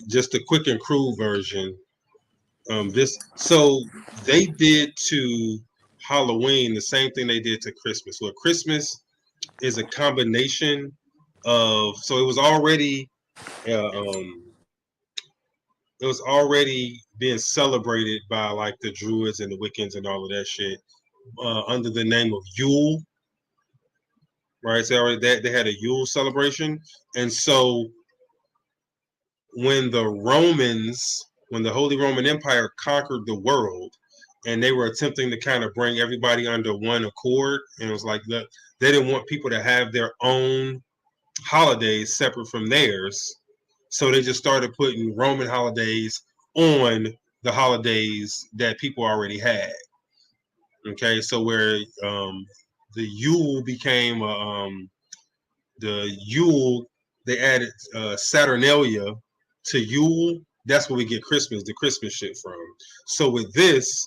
just a quick and crude version. So they did to Halloween the same thing they did to Christmas. Well, Christmas is a combination of, so it was already being celebrated by like the Druids and the Wiccans and all of that shit under the name of Yule, right? So already they had a Yule celebration, and so when the Holy Roman Empire conquered the world, and they were attempting to kind of bring everybody under one accord, and it was like they didn't want people to have their own holidays separate from theirs, so they just started putting Roman holidays on the holidays that people already had. Okay, so where the Yule became the Yule, they added Saturnalia to Yule. That's where we get Christmas, the Christmas shit from. So with this,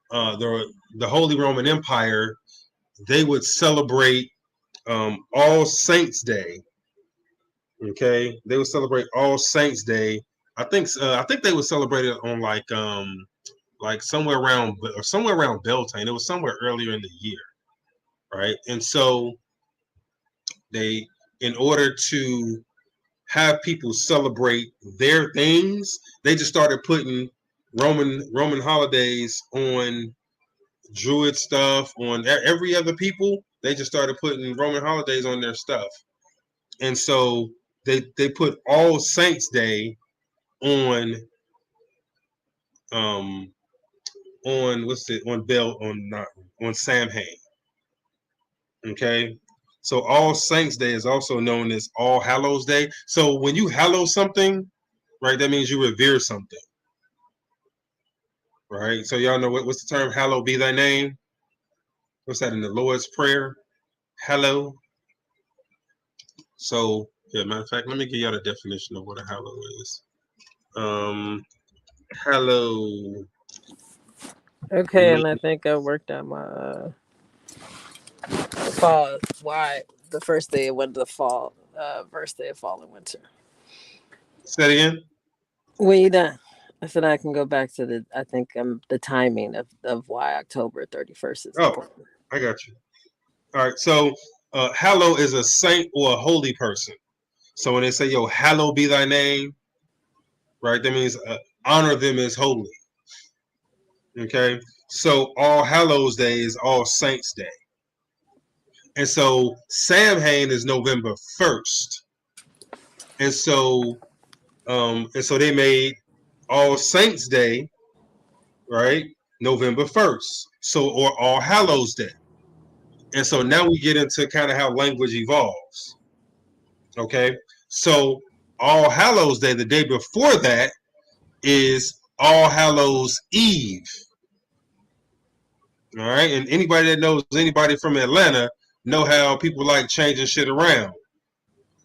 the Holy Roman Empire, they would celebrate All Saints Day. Okay, they would celebrate All Saints Day. I think they would celebrate it on like somewhere around Beltane. It was somewhere earlier in the year, right? And so they, in order to have people celebrate their things, they just started putting Roman holidays on Druid stuff, on every other people. They just started putting Roman holidays on their stuff, and so they put All Saints Day on on Samhain. Okay, so All Saints Day is also known as All Hallows Day. So when you hallow something, right, that means you revere something, right? So y'all know what's the term? Hallowed be thy name. What's that in the Lord's Prayer? Hallow. So yeah, matter of fact, let me give y'all the definition of what a hallow is. Hallow. Okay, and I think I worked on my fall. Why the first day it went to the fall, first day of fall and winter. Say that again. When you done, I said I can go back to the timing of why October 31st is important. I got you. All right, so hallow is a saint or a holy person. So when they say, yo, hallowed be thy name, right, that means honor them as holy. Okay, so All Hallows Day is All Saints Day. And so Samhain is November 1st. And so they made All Saints Day, right, November 1st. So, or All Hallows Day. And so now we get into kind of how language evolves. Okay, So All Hallows Day, the day before that, is All Hallows Eve. All right, and anybody that knows anybody from Atlanta know how people like changing shit around,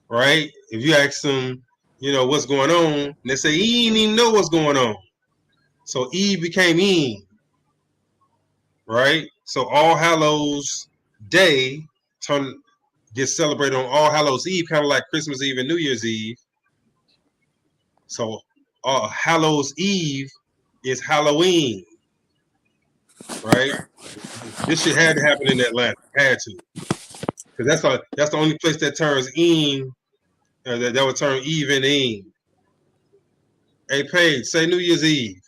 right? If you ask them, what's going on, they say he didn't even know what's going on. So Eve became Eve, right? So All Hallows Day gets celebrated on All Hallows Eve, kind of like Christmas Eve and New Year's Eve. So Hallows Eve is Halloween, right? This shit had to happen in Atlanta, had to, because that's the only place that turns Eve, that would turn Eve into Eve. Hey, Paige, say New Year's Eve.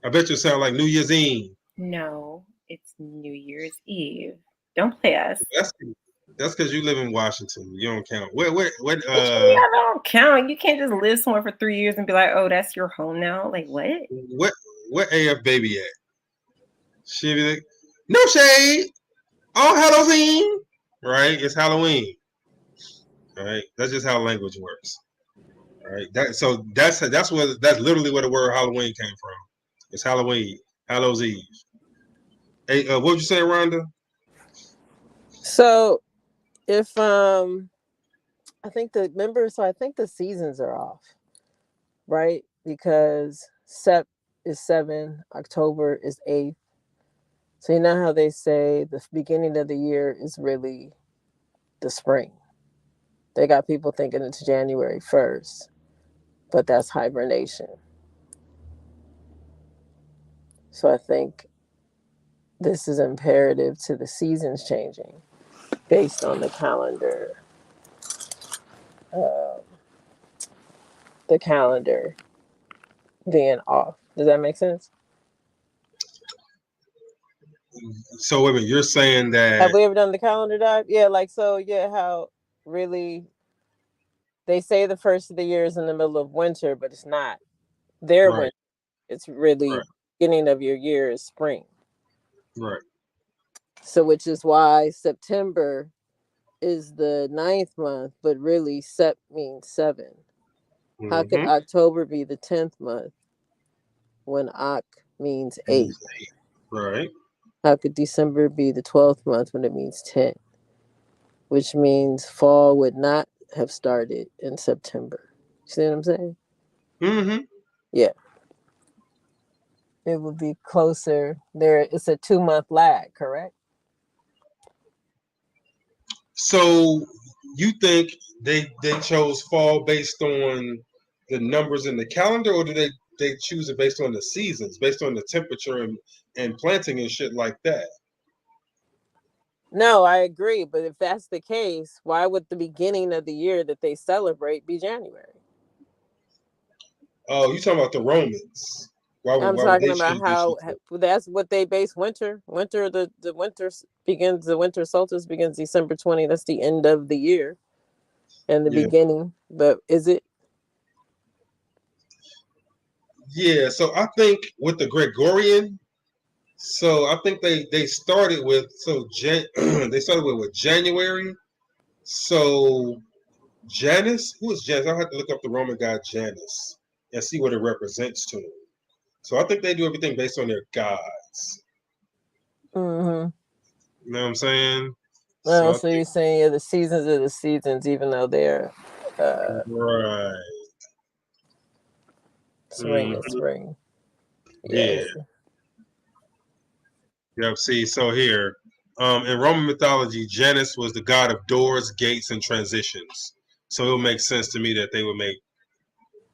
I bet you sound like New Year's Eve. No, it's New Year's Eve. Don't play us. That's because you live in Washington. You don't count. What? I don't count. You can't just live somewhere for 3 years and be like, oh, that's your home now. Like what? What AF baby at? She be like, no shade. All Hallows Eve. Right? It's Halloween. All right. That's just how language works. All right. That's literally where the word Halloween came from. It's Halloween. Hallows Eve. Hey, what would you say, Rhonda? So if I think the seasons are off, right? Because Sep is 7, October is 8. So you know how they say the beginning of the year is really the spring. They got people thinking it's January 1st, but that's hibernation. So I think this is imperative to the seasons changing based on the calendar. The calendar being off. Does that make sense? So wait a minute, you're saying that have we ever done the calendar dive? Yeah, how really they say the first of the year is in the middle of winter, but it's not. Their right. winter. It's really beginning of your year is spring. Right. So which is why September is the 9th month, but really Sep means 7. Mm-hmm. How could October be the 10th month when Oc means 8? Right. How could December be the 12th month when it means 10? Which means fall would not have started in September. See what I'm saying? Mm-hmm. Yeah. It would be closer. It's a 2-month lag, correct? So you think they chose fall based on the numbers in the calendar, or do they choose it based on the seasons, based on the temperature and planting and shit like that? No, I agree. But if that's the case, why would the beginning of the year that they celebrate be January? Oh, you're talking about the Romans. I'm talking about how that's what they base winter. The winter begins, the winter solstice begins December 20. That's the end of the year and the beginning. But is it? Yeah, so I think with the Gregorian, so I think they started with they started with January. So Janus, who is Janus? I'll have to look up the Roman god Janus and see what it represents to them. So I think they do everything based on their gods. Mm-hmm. You know what I'm saying? So you're saying the seasons are the seasons, even though they're right. Spring is spring. Yeah. Yep. See, so here, in Roman mythology, Janus was the god of doors, gates, and transitions. So it'll make sense to me that they would make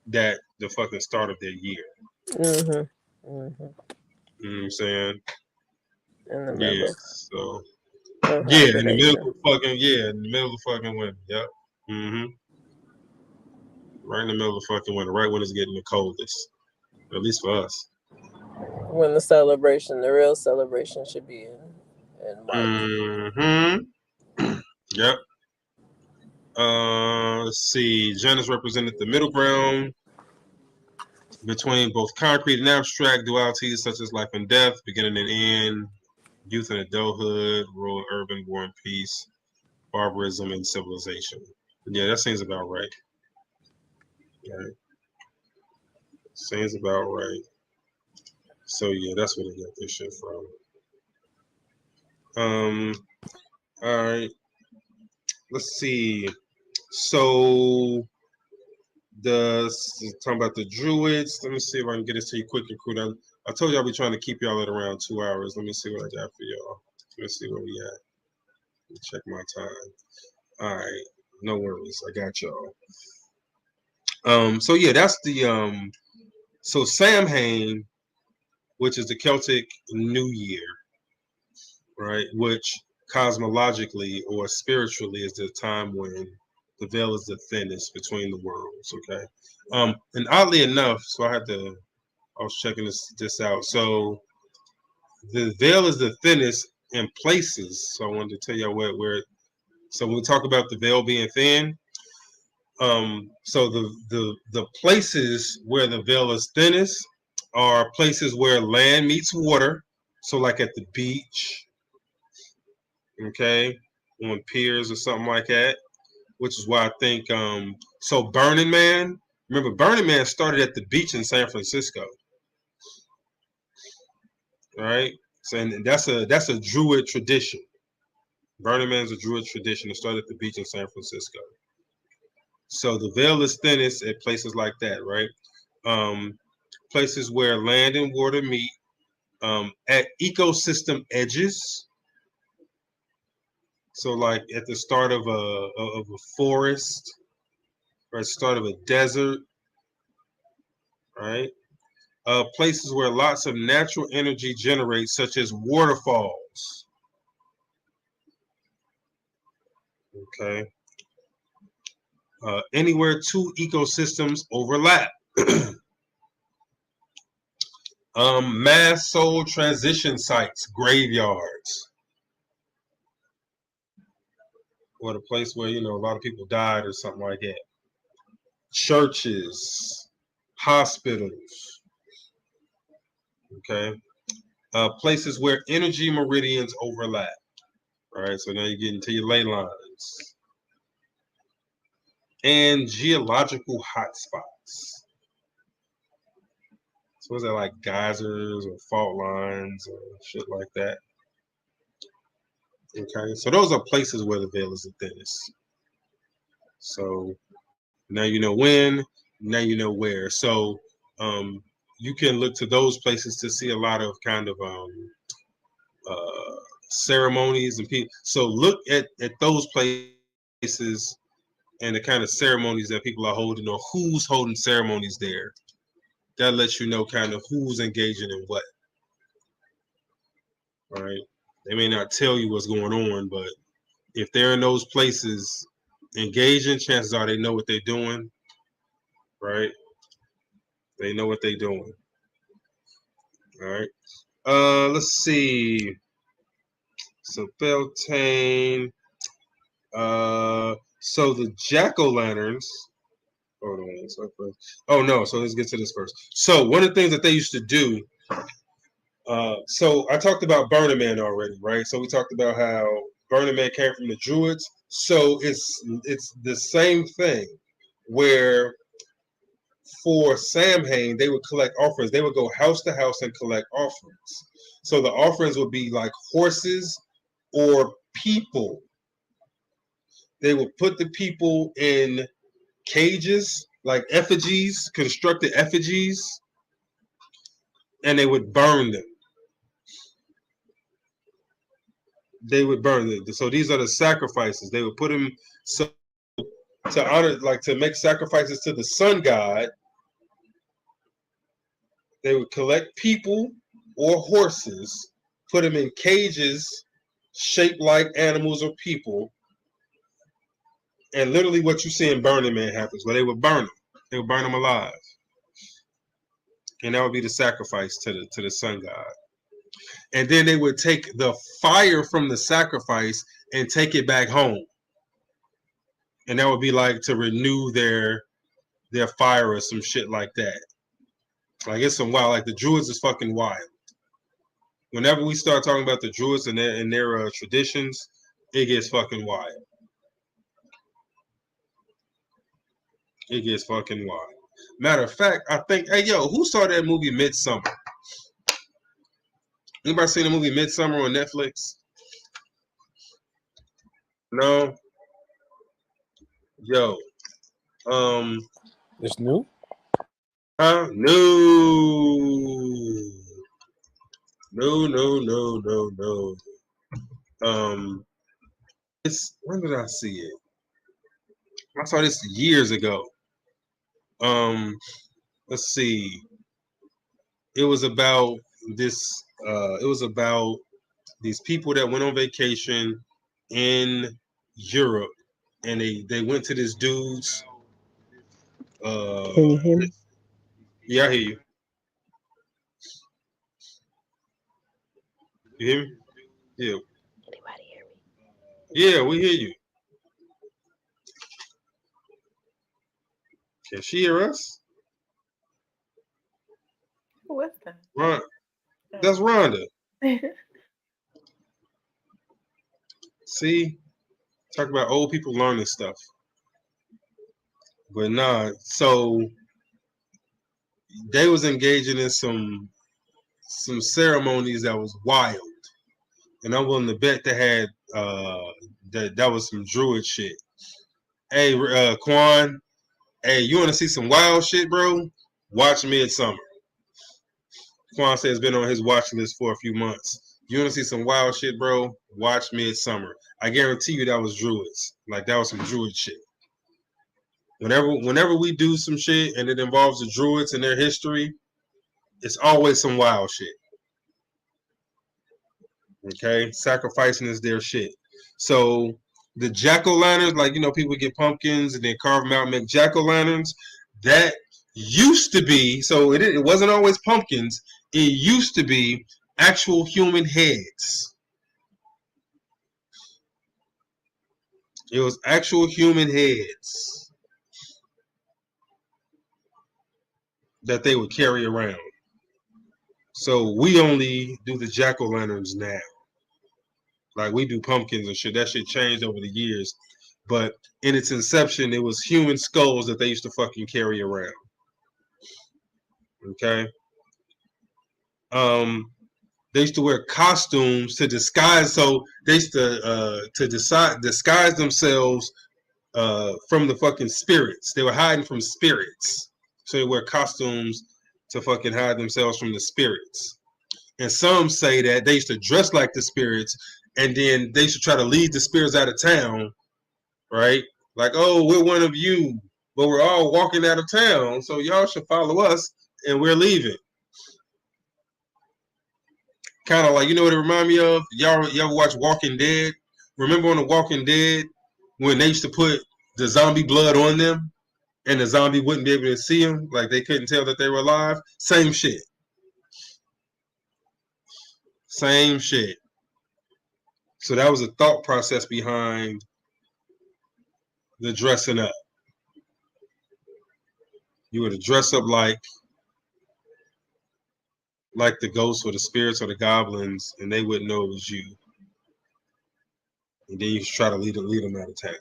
that the fucking start of their year. Mm-hmm. Mm-hmm. You know what I'm saying? In the middle. Yeah. So in the middle of the fucking winter. Yep. Mm-hmm. Right in the middle of the fucking winter, right when it's getting the coldest. At least for us. When the real celebration should be in March. Mm-hmm. Yep. Let's see. Janus represented the middle ground between both concrete and abstract dualities such as life and death, beginning and end, youth and adulthood, rural, urban, war and peace, barbarism and civilization. Yeah, that seems about right. Right. Seems about right. So yeah, that's where they got this shit from. All right. Let's see. So talking about the Druids. Let me see if I can get this to you quick and crude. I told you I'll be trying to keep y'all at around 2 hours. Let me see what I got for y'all. Let's see where we at. Let me check my time. All right. No worries. I got y'all. So yeah, that's the so Samhain, which is the Celtic New Year, right? Which cosmologically or spiritually is the time when the veil is the thinnest between the worlds. Okay. And oddly enough, I was checking this out. So the veil is the thinnest in places. So I wanted to tell you where. So when we talk about the veil being thin, so the places where the veil is thinnest are places where land meets water. So like at the beach, okay, on piers or something like that. Which is why I think so Burning Man. Remember, Burning Man started at the beach in San Francisco, right? So and that's a Druid tradition. Burning Man is a Druid tradition. It started at the beach in San Francisco. So the veil is thinnest at places like that, right? Places where land and water meet, at ecosystem edges. So like at the start of a forest, or at the start of a desert, right? Places where lots of natural energy generates, such as waterfalls. Okay. Anywhere two ecosystems overlap. Mass soul transition sites, graveyards, or the place where a lot of people died or something like that. Churches, hospitals. Okay. Places where energy meridians overlap. All right, so now you get into your ley lines and geological hotspots. So is that like geysers or fault lines or shit like that? Okay, so those are places where the veil is the thinnest. So now you know when, now you know where. So you can look to those places to see a lot of kind of ceremonies and people. So look at those places and the kind of ceremonies that people are holding or who's holding ceremonies there. That lets you know kind of who's engaging in what. All right. They may not tell you what's going on, but if they're in those places engaging, chances are they know what they're doing. Right? They know what they're doing. All right. Let's see. So Beltane. So the jack-o'-lanterns. Hold on. Oh no. So let's get to this first. So one of the things that they used to do. So I talked about Burning Man already, right? So we talked about how Burning Man came from the Druids. So it's the same thing, where for Samhain they would collect offerings. They would go house to house and collect offerings. So the offerings would be like horses or people. They would put the people in cages, like effigies, constructed effigies, and they would burn them. They would burn them. So these are the sacrifices. They would put them to honor, like to make sacrifices to the sun god. They would collect people or horses, put them in cages shaped like animals or people, and literally what you see in Burning Man happens, where they would burn them. They would burn them alive, and that would be the sacrifice to the sun god. And then they would take the fire from the sacrifice and take it back home, and that would be like to renew their fire or some shit like that. Like it's some wild. Like the Druids is fucking wild. Whenever we start talking about the Druids and their traditions, it gets fucking wild. It gets fucking wild. Matter of fact, I think, hey, yo, who saw that movie Midsummer? Anybody seen the movie Midsummer on Netflix? No? Yo. It's new? Huh? No. No. When did I see it? I saw this years ago. Let's see. It was about this. It was about these people that went on vacation in Europe, and they went to this dude's. Can you hear me? Yeah, I hear you. You hear me? Yeah. Anybody hear me? Yeah, we hear you. Can she hear us? Who is that? Ron, that's Rhonda. See, talk about old people learning stuff. But nah, so they was engaging in some ceremonies that was wild, and I'm willing to bet they had that was some druid shit. Hey, Quan. Hey, you want to see some wild shit, bro? Watch Midsummer. Quan says been on his watch list for a few months. You want to see some wild shit, bro? Watch Midsummer. I guarantee you that was druids. Like that was some druid shit. Whenever we do some shit and it involves the druids and their history, it's always some wild shit. Okay, sacrificing is their shit. So the jack-o'-lanterns, like people get pumpkins and then carve them out and make jack-o'-lanterns. That used to be, so it wasn't always pumpkins. It used to be actual human heads. It was actual human heads that they would carry around. So we only do the jack-o'-lanterns now. Like we do pumpkins and shit. That shit changed over the years. But in its inception, it was human skulls that they used to fucking carry around. Okay. They used to wear costumes to disguise. So they used to disguise themselves from the fucking spirits. They were hiding from spirits. So they wear costumes to fucking hide themselves from the spirits. And some say that they used to dress like the spirits, and then they used to try to lead the spirits out of town, right? Like, oh, we're one of you, but we're all walking out of town, so y'all should follow us, and we're leaving. Kind of like, you know what it remind me of? Y'all ever watch Walking Dead? Remember on The Walking Dead when they used to put the zombie blood on them, and the zombie wouldn't be able to see them, like they couldn't tell that they were alive? Same shit. Same shit. So that was a thought process behind the dressing up. You were to dress up like the ghosts or the spirits or the goblins, and they wouldn't know it was you. And then you try to lead them out of town.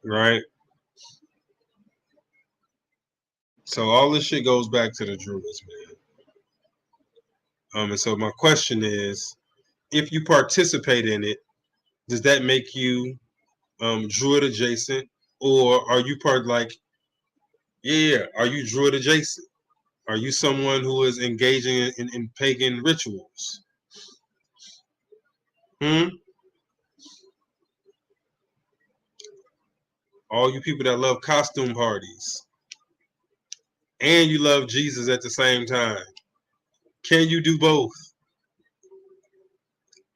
Right? So all this shit goes back to the druids, man. And so my question is, if you participate in it, does that make you druid adjacent, or are you part like, are you druid adjacent? Are you someone who is engaging in pagan rituals? All you people that love costume parties and you love Jesus at the same time. Can you do both?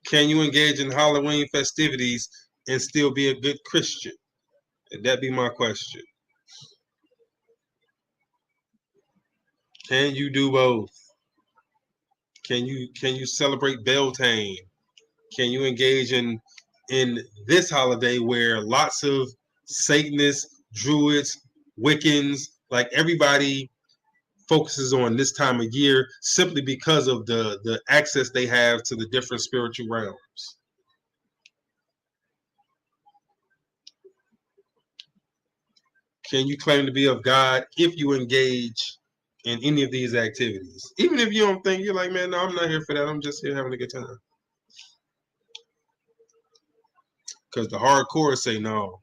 Can you engage in Halloween festivities and still be a good Christian? That'd be my question. Can you do both? Can you celebrate Beltane? Can you engage in this holiday where lots of Satanists, Druids, Wiccans, like everybody focuses on this time of year simply because of the access they have to the different spiritual realms? can you claim to be of God if you engage in any of these activities? Even if you don't think, you're like, man, no, I'm not here for that. I'm just here having a good time. Because the hardcore say no.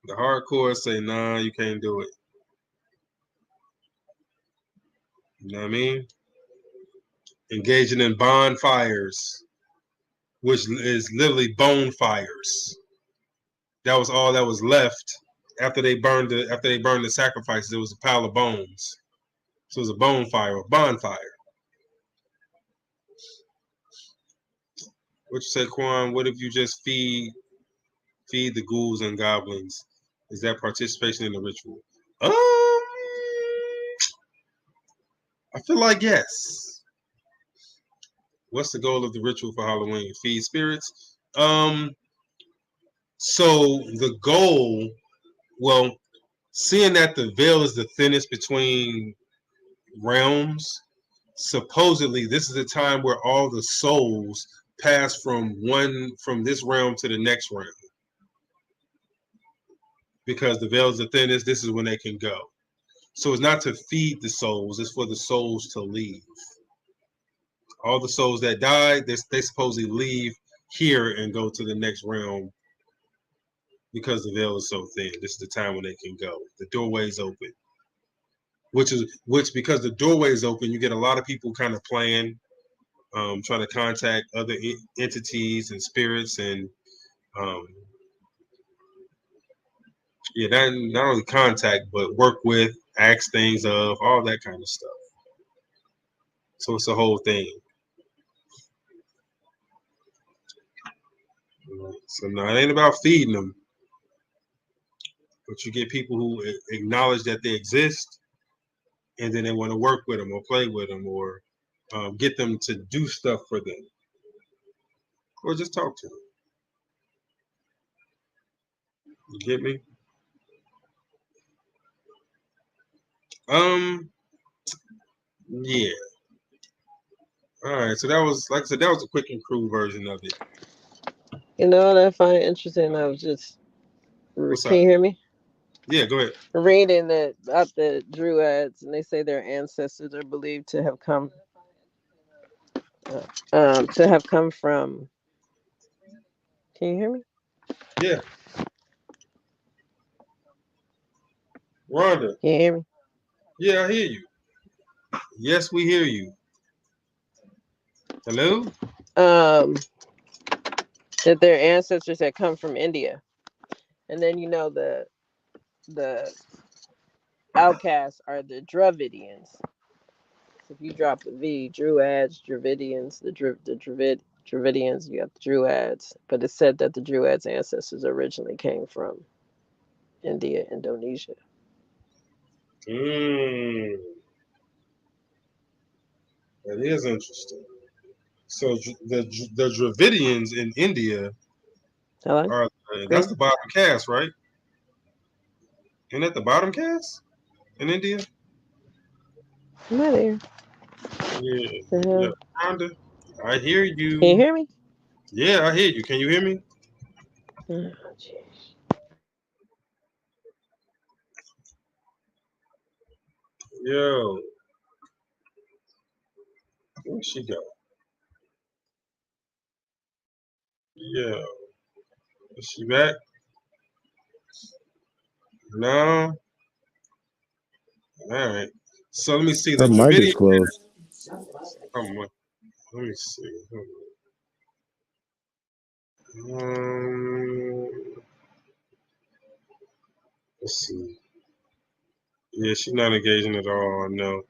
The hardcore say, nah, you can't do it. You know what I mean? Engaging in bonfires, which is literally bone fires. That was all that was left after they burned the sacrifices. It was a pile of bones. So it was a bonfire. What you say, Quan? What if you just feed the ghouls and goblins? Is that participation in the ritual? I feel like yes. What's the goal of the ritual for Halloween? Feed spirits. So the goal, well, seeing that the veil is the thinnest between realms, supposedly this is a time where all the souls pass from this realm to the next realm. Because the veil is the thinnest, this is when they can go. So it's not to feed the souls, it's for the souls to leave. All the souls that died, they supposedly leave here and go to the next realm because the veil is so thin. This is the time when they can go. The doorway is open. Which because the doorway is open, you get a lot of people kind of playing, trying to contact other entities and spirits and not only contact, but work with, ask things of, all that kind of stuff. So it's a whole thing. So no, it ain't about feeding them, but you get people who acknowledge that they exist, and then they want to work with them or play with them or get them to do stuff for them, or just talk to them. You get me? Yeah. All right. So that was, like I said, that was a quick and crude version of it. You know what I find interesting? I was just. Can you hear me? Yeah, go ahead. Reading that about the Druids, and they say their ancestors are believed to have come from. Can you hear me? Yeah. Rhonda. Can you hear me? Yeah, I hear you. Yes, we hear you. Hello? That their ancestors had come from India. And then the outcasts are the Dravidians. So if you drop the V, Druids, Dravidians, the Dravidians, you got the Druids. But it's said that the Druids' ancestors originally came from India, Indonesia. That is interesting. So the Dravidians in India are that's the bottom caste, right? Isn't that the bottom caste in India? Am I there? Yeah. Yeah. Rhonda, I hear you. Can you hear me? Yeah, I hear you. Can you hear me? Oh, Yo. Where'd she go? Yeah. Is she back? No. All right. So let me see. The Her mic is Dravidian. closed. Let me see. Let's see. Yeah, she's not engaging at all. No.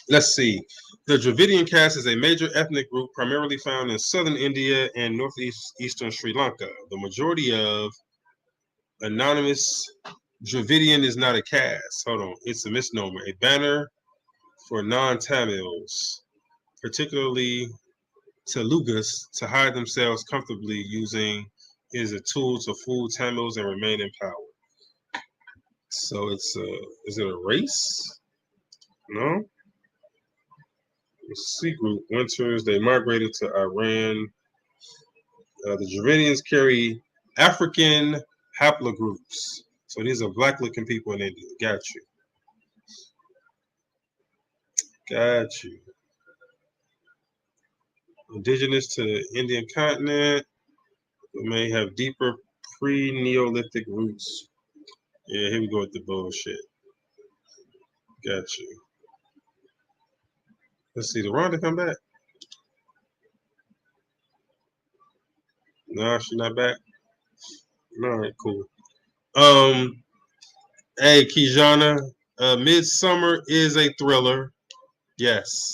Let's see. The Dravidian caste is a major ethnic group primarily found in southern India and northeastern Sri Lanka. The majority of anonymous Dravidian is not a caste. Hold on. It's a misnomer. A banner for non-Tamils, particularly Telugus, to hide themselves comfortably using is a tool to fool Tamils and remain in power. So is it a race? No. The C group winters. They migrated to Iran. The Dravidians carry African haplogroups. So these are black-looking people in India. Got you. Got you. Indigenous to the Indian continent, may have deeper pre-Neolithic roots. Yeah, here we go with the bullshit. Got you. Let's see, did Rhonda come back? No, she's not back. All right, cool. Hey, Kijana, Midsummer is a thriller. Yes.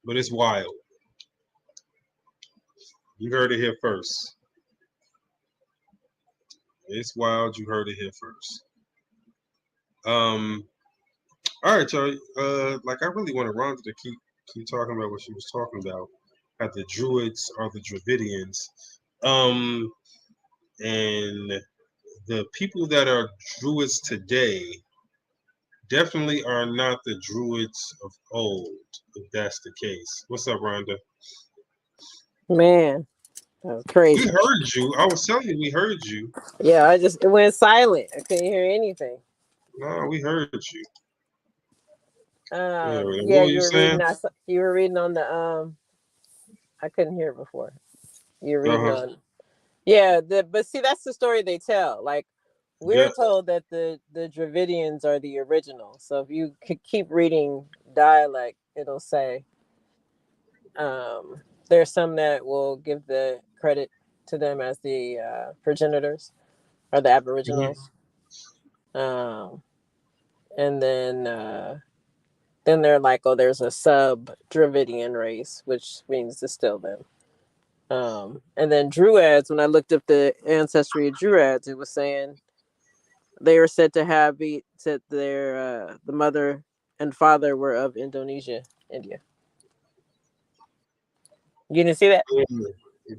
But it's wild. You heard it here first. It's wild. You heard it here first. All right, y'all. Like I really wanted Rhonda to keep talking about what she was talking about. How the Druids are the Dravidians. And the people that are Druids today definitely are not the Druids of old, if that's the case. What's up, Rhonda? Man, that was crazy. We heard you. I was telling you, we heard you. Yeah, it went silent. I couldn't hear anything. No, we heard you. Yeah, what you were you were saying? reading. You were reading on the I couldn't hear it before. You were reading on. Yeah, but see, that's the story they tell. Like we're told that the Dravidians are the original. So if you could keep reading dialect, it'll say there's some that will give the credit to them as the progenitors or the Aboriginals. And then they're like, oh, there's a sub-Dravidian race, which means it's still them. And then Druids, when I looked up the ancestry of Druids, it was saying they were said to have said their the mother and father were of Indonesia, India. You didn't see that?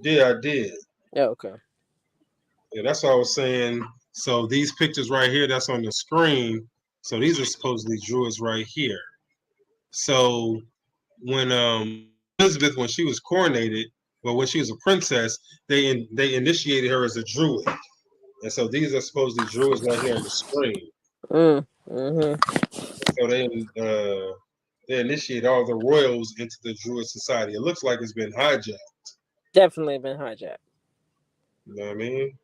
Yeah, I did. Yeah, okay. Yeah, that's what I was saying. So these pictures right here, that's on the screen. So these are supposedly Druids right here. So when Elizabeth, when she was coronated, well, when she was a princess, they initiated her as a Druid, and so these are supposedly Druids right here on the screen. So they initiate all the royals into the Druid society. It looks like it's been hijacked. Definitely been hijacked. You know what I mean?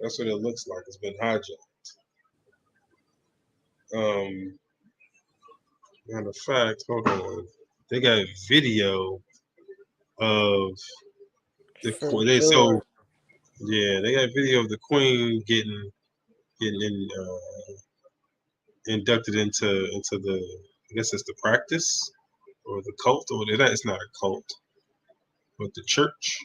That's what it looks like. It's been hijacked. Matter of fact, hold on. They got video of the queen. They got video of the queen getting inducted into the, I guess it's the practice or the cult, or that it's not a cult, but the church,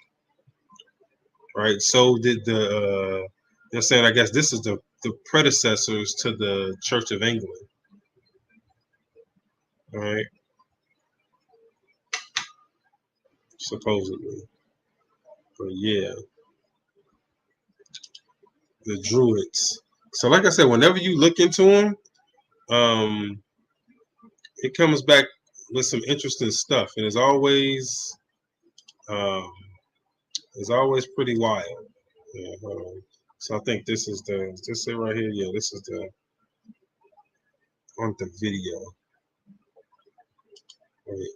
right? So did they're saying, I guess this is the predecessors to the Church of England, all right? Supposedly, but yeah, the Druids. So like I said, whenever you look into them, it comes back with some interesting stuff, and it's always pretty wild. Yeah, so I think this is it right here. Yeah, this is on the video.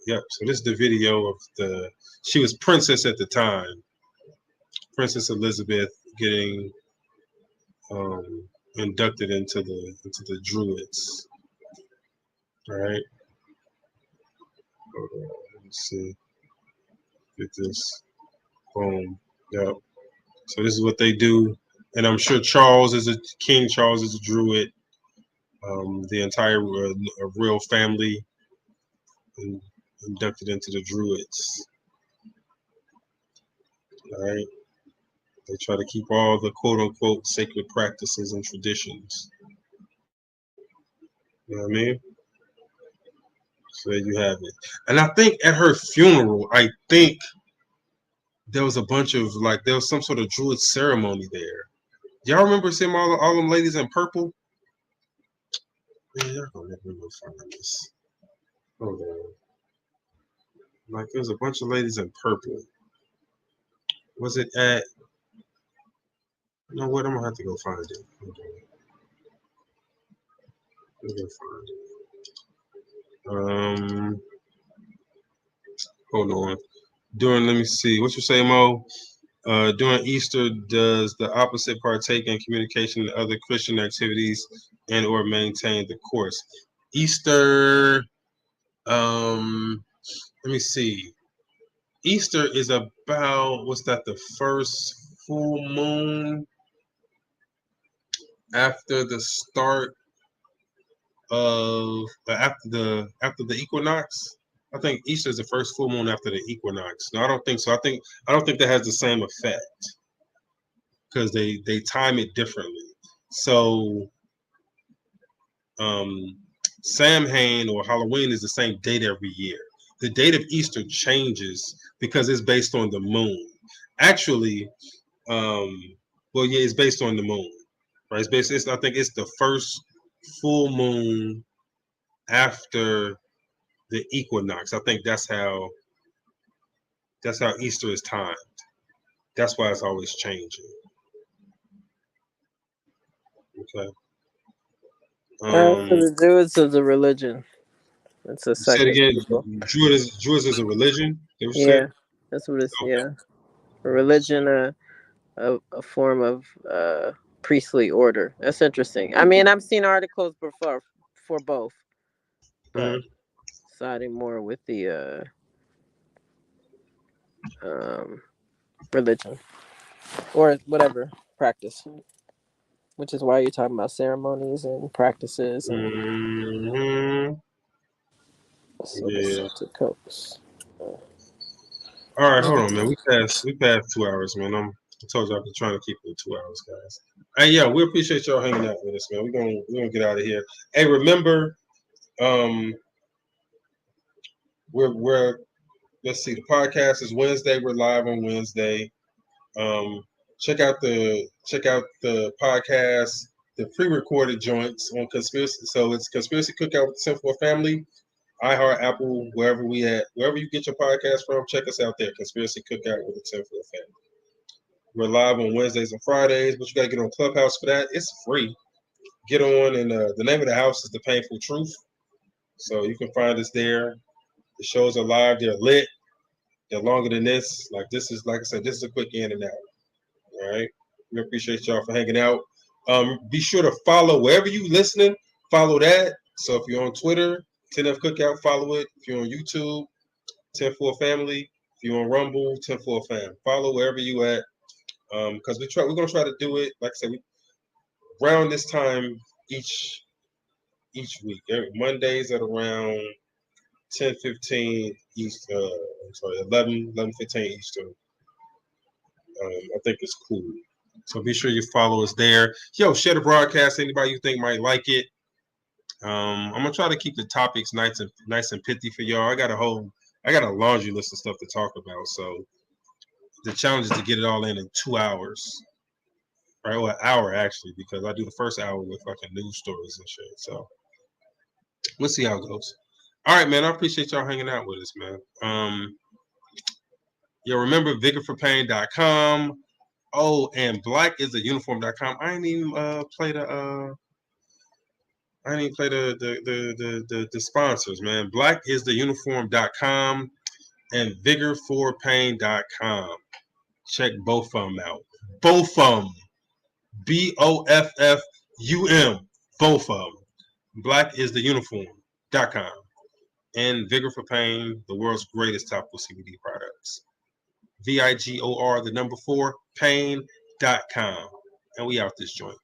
Yep. So this is the video of she was princess at the time, Princess Elizabeth getting inducted into the Druids. All right. Hold on. Let me see. Get this. Boom. Yep. So this is what they do, and I'm sure King Charles is a Druid. The entire royal family inducted into the Druids. All right. They try to keep all the quote unquote sacred practices and traditions. You know what I mean? So there you have it. And I think at her funeral, I think there was a bunch of there was some sort of Druid ceremony there. Y'all remember seeing all them ladies in purple? Man, y'all gonna let me go find this. Hold on. There's a bunch of ladies in purple. Was it at? You know what? I'm gonna have to go find it. Let me go find it. Hold on. Let me see. What you say, Mo? During Easter, does the opposite partake in communication and other Christian activities and or maintain the course? Easter, let me see. Easter is about, what's that, the first full moon after the start of, after the equinox? I think Easter is the first full moon after the equinox. No, I don't think so. I don't think that has the same effect because they time it differently. So Samhain or Halloween is the same date every year. The date of Easter changes because it's based on the moon. Actually, well, yeah, it's based on the moon, right? I think it's the first full moon after the equinox. I think that's how Easter is timed. That's why it's always changing. Okay. So the Druids is a religion. It's a Say sect it of again. people. Druids is a religion. Yeah, that's what it's. Okay. Yeah, a religion, a form of priestly order. That's interesting. I mean, I've seen articles before for both, but siding more with the religion or whatever practice, which is why you're talking about ceremonies and practices and Yeah. coats. All right, hold on, man. We passed 2 hours, man. I told you I've been trying to keep it 2 hours, guys. Hey, yeah, we appreciate y'all hanging out with us, man. We're gonna get out of here. Hey, remember, we're let's see, the podcast is Wednesday. We're live on Wednesday. Check out the podcast, the pre-recorded joints on Conspiracy. So it's Conspiracy Cookout with the Simple Family, iHeart, Apple, wherever you get your podcast from. Check us out there, Conspiracy Cookout with the Simple Family. We're live on Wednesdays and Fridays, but you gotta get on Clubhouse for that. It's free. Get on, and the name of the house is The Painful Truth. So you can find us there. The shows are live. They're lit. They're longer than this. Like this is, like I said, this is a quick in and out. All right. We appreciate y'all for hanging out. Be sure to follow wherever you listening. Follow that. So if you're on Twitter, 10F Cookout, follow it. If you're on YouTube, 10-4 Family. If you're on Rumble, 10-4 Fam. Follow wherever you at. Because we're gonna try to do it. Like I said, around this time each week. Mondays at around 10:15 East. 11:15 Eastern. I think it's cool. So be sure you follow us there. Yo, share the broadcast. Anybody you think might like it. I'm gonna try to keep the topics nice and pithy for y'all. I got a laundry list of stuff to talk about. So the challenge is to get it all in 2 hours. Right, well, an hour actually, because I do the first hour with fucking news stories and shit. So we'll see how it goes. All right, man. I appreciate y'all hanging out with us, man. Remember vigorforpain.com. Oh, and blackistheuniform.com. I didn't even play the sponsors, man. Blackistheuniform.com and vigorforpain.com. Check both of them out. Both of them. BOFFUM. Both of them. Blackistheuniform.com and Vigor for Pain, the world's greatest topical CBD products. VIGOR, the number 4, pain.com. And we out this joint.